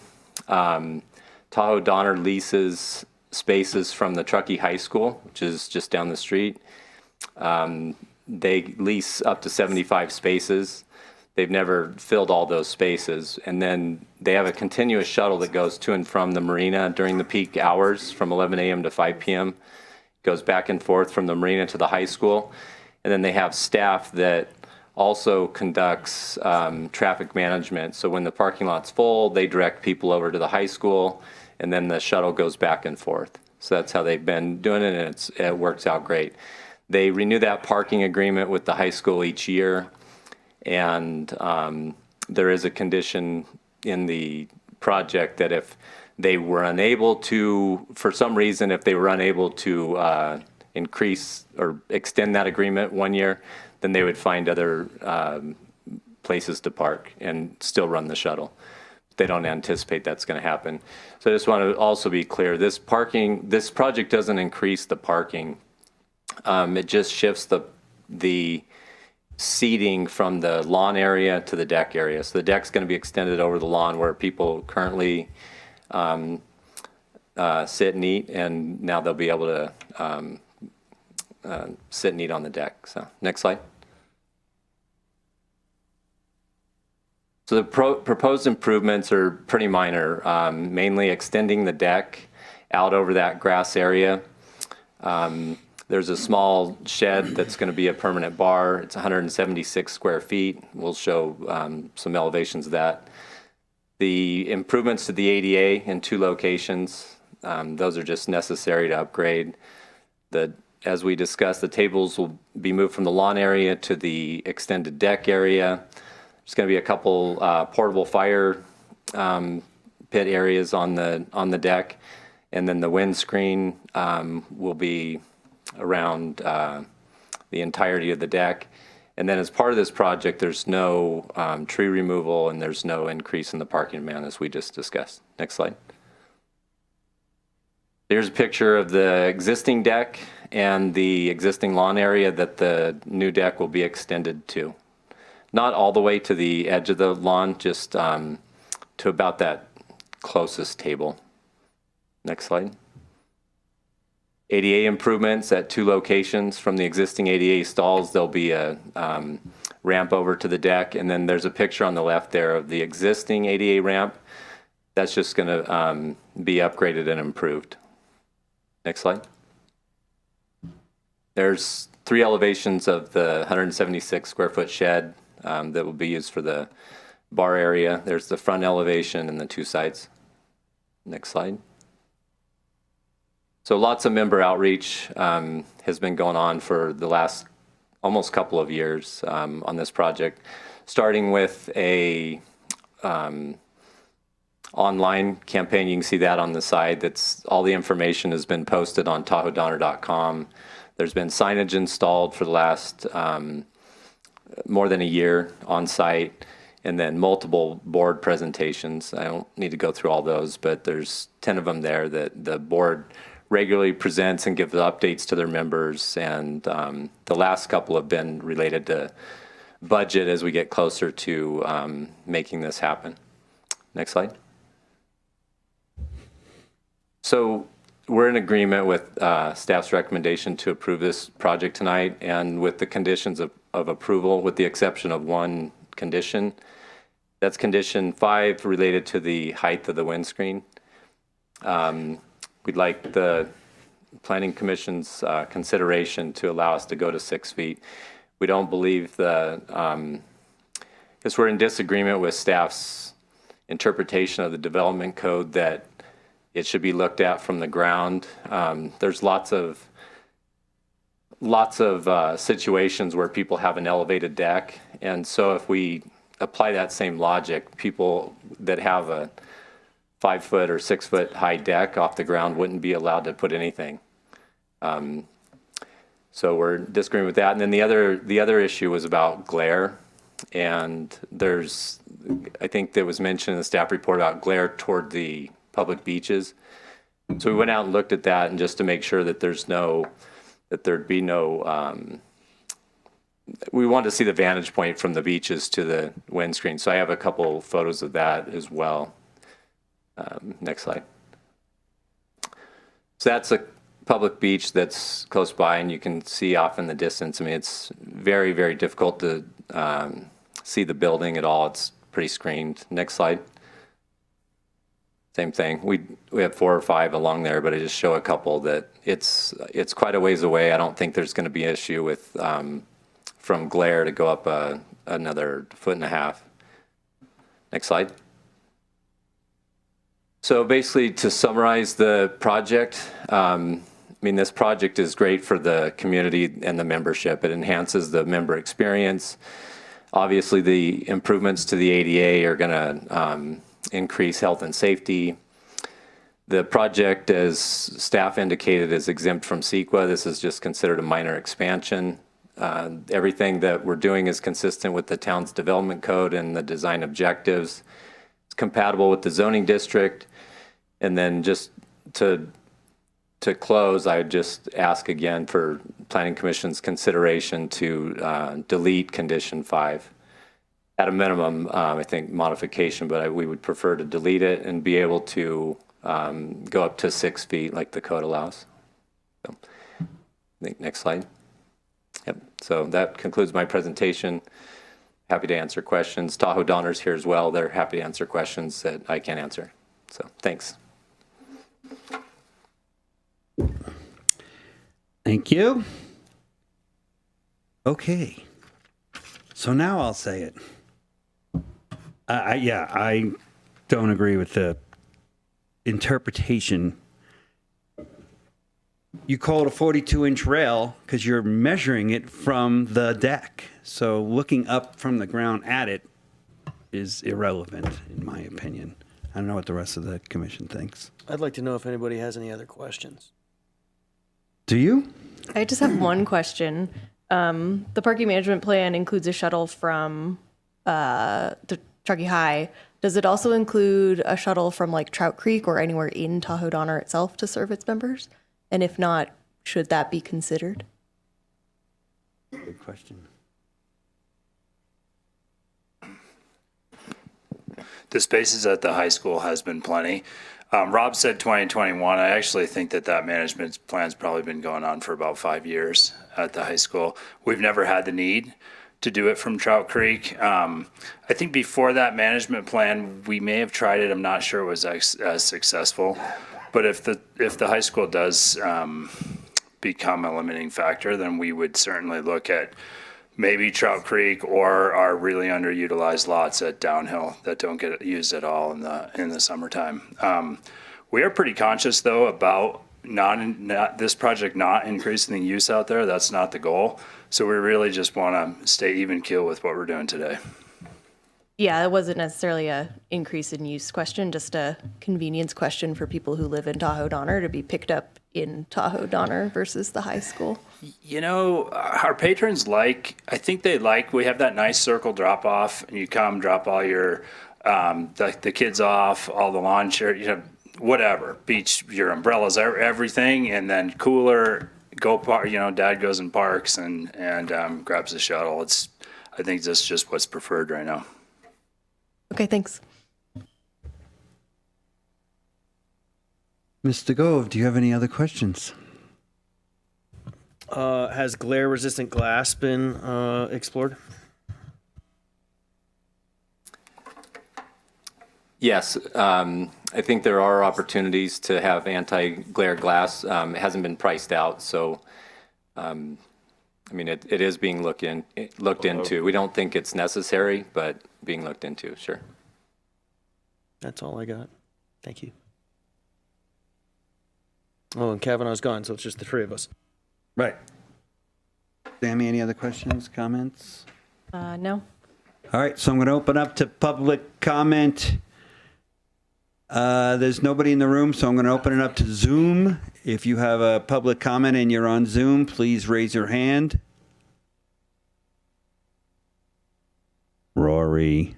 Tahoe Donner leases spaces from the Truckee High School, which is just down the street. They lease up to 75 spaces. They've never filled all those spaces. And then they have a continuous shuttle that goes to and from the marina during the peak hours from 11 a.m. to 5 p.m. Goes back and forth from the marina to the high school. And then they have staff that also conducts traffic management. So when the parking lot's full, they direct people over to the high school, and then the shuttle goes back and forth. So that's how they've been doing it, and it works out great. They renew that parking agreement with the high school each year. And there is a condition in the project that if they were unable to, for some reason, if they were unable to increase or extend that agreement 1 year, then they would find other places to park and still run the shuttle. They don't anticipate that's going to happen. So I just want to also be clear, this project doesn't increase the parking. It just shifts the seating from the lawn area to the deck area. So the deck's going to be extended over the lawn where people currently sit and eat, and now they'll be able to sit and eat on the deck. So next slide. So the proposed improvements are pretty minor, mainly extending the deck out over that grass area. There's a small shed that's going to be a permanent bar. It's 176 square feet. We'll show some elevations of that. The improvements to the ADA in 2 locations, those are just necessary to upgrade. As we discussed, the tables will be moved from the lawn area to the extended deck area. There's going to be a couple portable fire pit areas on the deck, and then the windscreen will be around the entirety of the deck. And then as part of this project, there's no tree removal and there's no increase in the parking demand, as we just discussed. Next slide. Here's a picture of the existing deck and the existing lawn area that the new deck will be extended to. Not all the way to the edge of the lawn, just to about that closest table. Next slide. ADA improvements at 2 locations. From the existing ADA stalls, there'll be a ramp over to the deck, and then there's a picture on the left there of the existing ADA ramp. That's just going to be upgraded and improved. Next slide. There's 3 elevations of the 176 square foot shed that will be used for the bar area. There's the front elevation and the 2 sides. Next slide. So lots of member outreach has been going on for the last almost couple of years on this project, starting with a online campaign. You can see that on the side. That's all the information has been posted on tahoedonner.com. There's been signage installed for the last more than a year on site, and then multiple board presentations. I don't need to go through all those, but there's 10 of them there that the board regularly presents and gives updates to their members. And the last couple have been related to budget as we get closer to making this happen. Next slide. So we're in agreement with staff's recommendation to approve this project tonight, and with the conditions of approval, with the exception of one condition. That's condition 5, related to the height of the windscreen. We'd like the Planning Commission's consideration to allow us to go to 6 feet. We don't believe because we're in disagreement with staff's interpretation of the development code that it should be looked at from the ground. There's lots of situations where people have an elevated deck, and so if we apply that same logic, people that have a 5 foot or 6 foot high deck off the ground wouldn't be allowed to put anything. So we're disagreeing with that. And then the other issue was about glare, and I think there was mentioned in the staff report about glare toward the public beaches. So we went out and looked at that, and just to make sure that there'd be no, we wanted to see the vantage point from the beaches to the windscreen. So I have a couple photos of that as well. Next slide. So that's a public beach that's close by, and you can see off in the distance. I mean, it's very, very difficult to see the building at all. It's pretty screened. Next slide. Same thing. We have 4 or 5 along there, but I just show a couple that it's quite a ways away. I don't think there's going to be an issue with from glare to go up another 1.5 feet. Next slide. So basically, to summarize the project, I mean, this project is great for the community and the membership. It enhances the member experience. Obviously, the improvements to the ADA are going to increase health and safety. The project, as staff indicated, is exempt from CEQA. This is just considered a minor expansion. Everything that we're doing is consistent with the town's development code and the design objectives. It's compatible with the zoning district. And then just to close, I would just ask again for Planning Commission's consideration to delete condition 5. At a minimum, I think modification, but we would prefer to delete it and be able to go up to 6 feet like the code allows. So, I think next slide. Yep. So that concludes my presentation. Happy to answer questions. Tahoe Donner's here as well. They're happy to answer questions that I can't answer. So thanks. Thank you. Okay. So now I'll say it. I don't agree with the interpretation. You call it a 42-inch rail because you're measuring it from the deck. So looking up from the ground at it is irrelevant, in my opinion. I don't know what the rest of the commission thinks. I'd like to know if anybody has any other questions. Do you? I just have one question. The parking management plan includes a shuttle from the Truckee High. Does it also include a shuttle from like Trout Creek or anywhere in Tahoe Donner itself to serve its members? And if not, should that be considered? Good question. The spaces at the high school has been plenty. Rob said 2021. I actually think that management plan's probably been going on for about 5 years at the high school. We've never had the need to do it from Trout Creek. I think before that management plan, we may have tried it. I'm not sure it was as successful. But if the high school does become a limiting factor, then we would certainly look at maybe Trout Creek or our really underutilized lots at Downhill that don't get used at all in the summertime. We are pretty conscious though about not this project not increasing the use out there. That's not the goal. So we really just want to stay even keel with what we're doing today. Yeah, it wasn't necessarily a increase in use question, just a convenience question for people who live in Tahoe Donner to be picked up in Tahoe Donner versus the high school. You know, our patrons we have that nice circle drop off, and you come drop all your, the kids off, all the lawn chair, whatever, beach, your umbrellas, everything, and then cooler, dad goes and parks and grabs the shuttle. I think that's just what's preferred right now. Okay, thanks. Mr. Gove, do you have any other questions? Has glare-resistant glass been explored? Yes, I think there are opportunities to have anti-glare glass. It hasn't been priced out, so it is being looked into. We don't think it's necessary, but being looked into, sure. That's all I got. Thank you. Oh, and Kavanaugh's gone, so it's just the three of us. Right. Sammy, any other questions, comments? No. All right, so I'm going to open up to public comment. There's nobody in the room, so I'm going to open it up to Zoom. If you have a public comment and you're on Zoom, please raise your hand. Rory.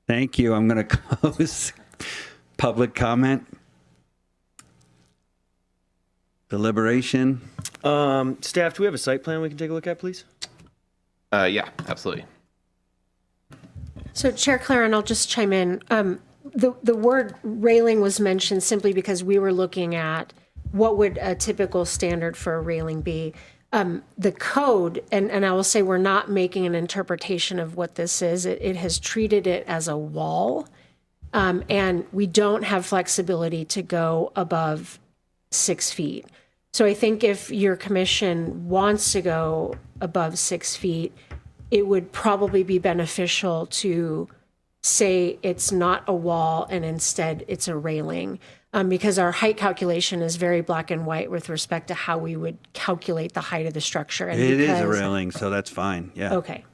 Thank you. I'm going to close public comment. Deliberation. Staff, do we have a site plan we can take a look at, please? Yeah, absolutely. So Chair Claren, I'll just chime in. The word railing was mentioned simply because we were looking at what would a typical standard for a railing be. The code, and I will say we're not making an interpretation of what this is. It has treated it as a wall, and we don't have flexibility to go above 6 feet. So I think if your commission wants to go above 6 feet, it would probably be beneficial to say it's not a wall and instead it's a railing, because our height calculation is very black and white with respect to how we would calculate the height of the structure. And It is a railing, so that's fine. Yeah. Okay.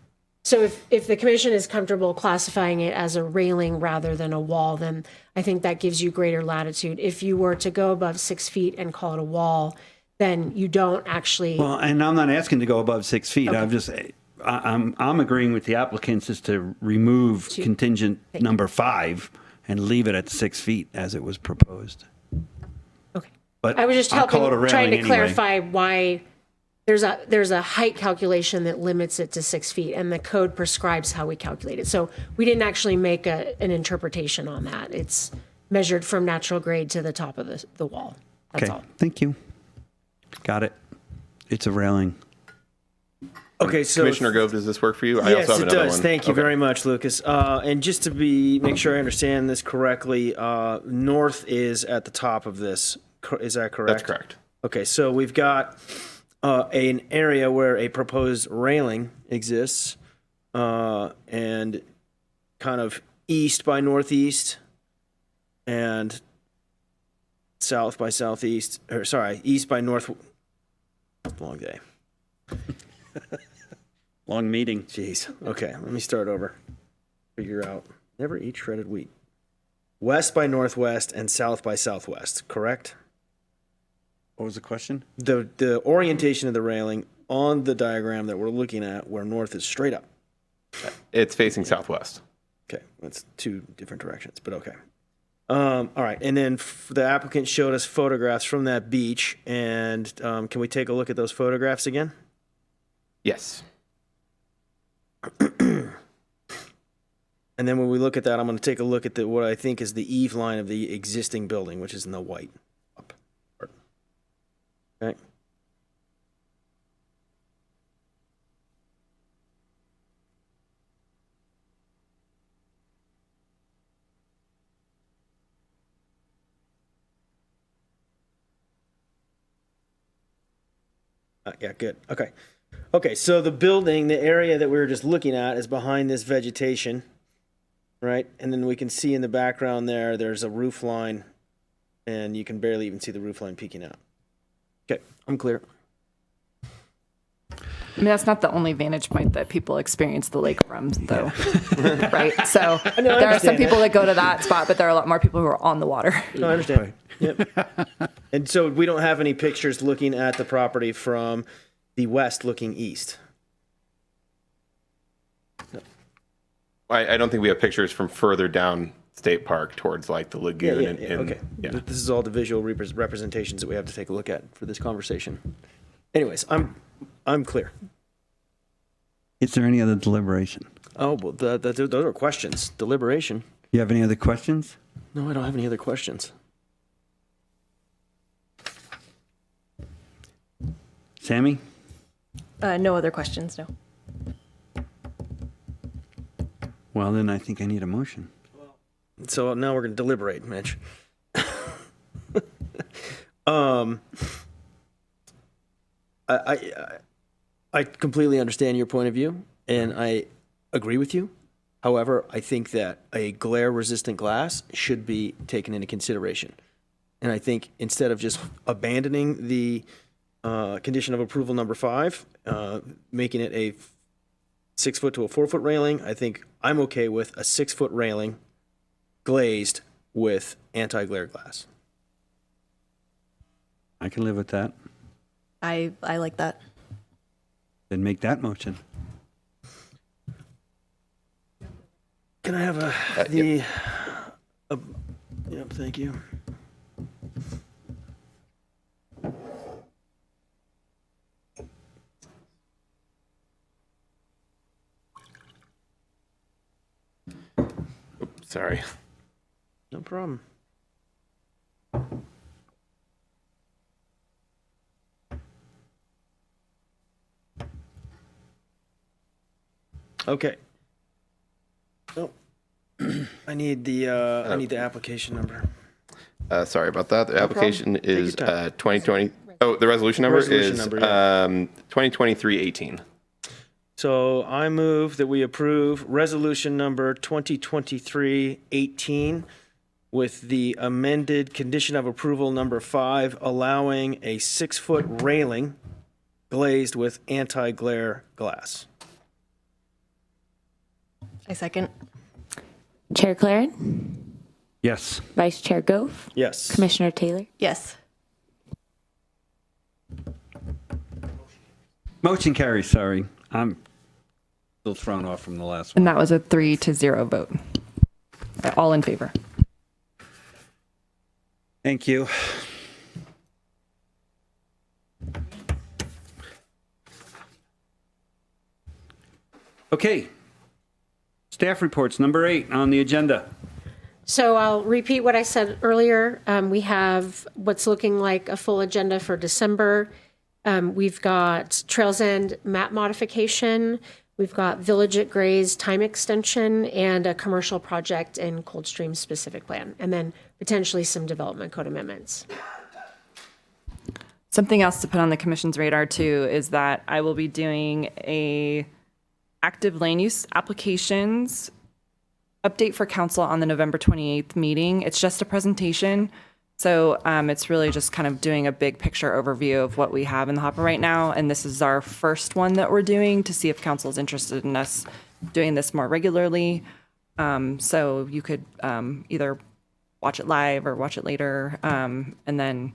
So if the commission is comfortable classifying it as a railing rather than a wall, then I think that gives you greater latitude. If you were to go above 6 feet and call it a wall, then you don't actually. Well, and I'm not asking to go above 6 feet. Okay. I'm agreeing with the applicants is to remove contingent number 5 and leave it at 6 feet as it was proposed. Okay. But I was just I'll call it a helping, trying to railing clarify why there's a height calculation that limits it to 6 feet, and the code prescribes how we calculate it. So we didn't actually make an interpretation on that. It's measured from natural grade to the top of the wall. That's all. Thank you. Got it. It's a railing. Okay, so Commissioner Gove, does this work for you? Yes, have it another does. one. Thank you Okay. very much, Lucas. And just to make sure I understand this correctly, north is at the top of this Is that correct? That's correct. Okay, so we've got an area where a proposed railing exists, and kind of east by northeast and south by southeast, or sorry, east by north. Long day. Long meeting. Jeez. Okay, let me start over. Figure out. Never eat shredded wheat. West by northwest and south by southwest, correct? What was the question? The orientation of the railing on the diagram that we're looking at, where north is straight up. It's facing southwest. Okay, that's two different directions, but okay. All right, and then the applicant showed us photographs from that beach, and can we take a look at those photographs again? Yes. And then when we look at that, I'm going to take a look at what I think is the eave line of the existing building, which is in the white. Up. Okay. Yeah, good. Okay. Okay, so the building, the area that we were just looking at is behind this vegetation, right? And then we can see in the background there's a roof line, and you can barely even see the roof line peeking out. Okay, I'm clear. I mean, that's not the only vantage point that people experience the lake from, though, right? So there are some people that go to that spot, but there are a lot more people who are on the water. No, I understand. Yep. And so we don't have any pictures looking at the property from the west looking east. No. I don't think we have pictures from further down State Park towards like the lagoon. Yeah, okay. Yeah. This is all the visual representations that we have to take a look at for this conversation. Anyways, I'm clear. Is there any other deliberation? Oh, well, those are questions. Deliberation. You have any other questions? No, I don't have any other questions. Sammy? No other questions, no. Well, then I think I need a motion. So now we're going to deliberate, Mitch. I completely understand your point of view, and I agree with you. However, I think that a glare-resistant glass should be taken into consideration. And I think instead of just abandoning the condition of approval number 5, making it a 6-foot to a 4-foot railing, I think I'm okay with a 6-foot railing glazed with anti-glare glass. I can live with that. I like that. Then make that motion. Can I have yep, thank you. Oops, sorry. No problem. Okay. Oh, I need the application number. Sorry about that. The No application problem. Take is your time. 2020. Oh, the resolution number Resolution is number, yeah. 2023-18. So I move that we approve resolution number 2023-18 with the amended condition of approval number 5, allowing a 6-foot railing glazed with anti-glare glass. I second. Chair Claren? Yes. Vice Chair Gove? Yes. Commissioner Taylor? Yes. Motion carries, sorry. I'm still thrown off from the last one. And that was a 3-0 vote. All in favor. Thank you. Okay. Staff reports, number 8 on the agenda. So I'll repeat what I said earlier. We have what's looking like a full agenda for December. We've got Trails End map modification. We've got Village at Gray's time extension and a commercial project in Coldstream specific plan, and then potentially some development code amendments. Something else to put on the commission's radar too is that I will be doing a active land use applications update for council on the November 28th meeting. It's just a presentation. So it's really just kind of doing a big picture overview of what we have in the hopper right now. And this is our first one that we're doing to see if council is interested in us doing this more regularly. So you could either watch it live or watch it later. And then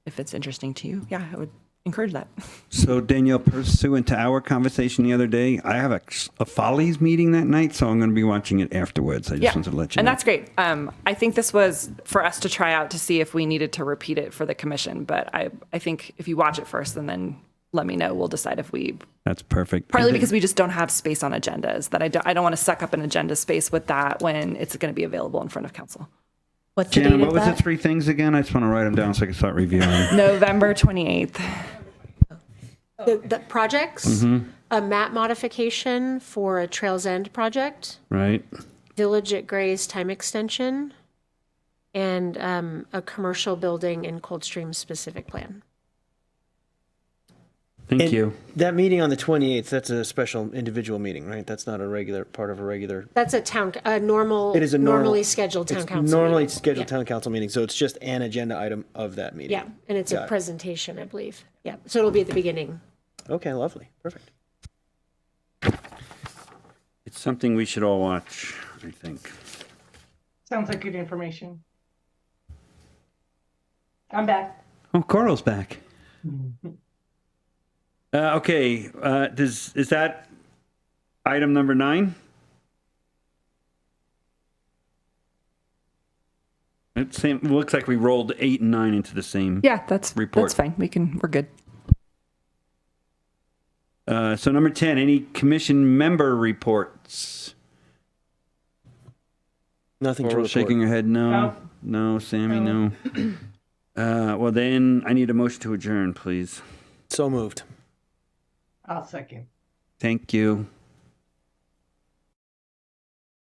if it's interesting to you, yeah, I would encourage that. So Danielle, pursuant to our conversation the other day, I have a Follies meeting that night, so I'm going to be watching it afterwards. I just wanted to let you know. And that's great. I think this was for us to try out to see if we needed to repeat it for the commission. But I think if you watch it first and then let me know, we'll decide if we. That's perfect. Partly because we just don't have space on agendas. That I don't want to suck up an agenda space with that when it's going to be available in front of council. What's the Shannon, date what of was that? the 3 things again? I just want to write them down so I can start reviewing. November 28th. The projects, a map modification for a Trails End project, Right. Village at Gray's time extension, and a commercial building in Coldstream specific plan. Thank you. That meeting on the 28th, that's a special individual meeting, right? That's not a regular part of a regular. That's a normal, It is a normal, normally scheduled town it's council. normally meeting. scheduled Yeah. town council meeting, so it's just an agenda item of that meeting. Yeah, and it's a Got it. presentation, I believe. Yeah, so it'll be at the beginning. Okay, lovely, perfect. It's something we should all watch, I think. Sounds like good information. I'm back. Oh, Carl's back. Okay, is that item number 9? It looks like we rolled 8 and 9 into the same. Yeah, that's report. That's fine. We're good. So number 10, any commission member reports? Nothing to Coral report. shaking her head, no. No. No, Sammy, no. Well, then I need a motion to adjourn, please. So moved. I'll second. Thank you.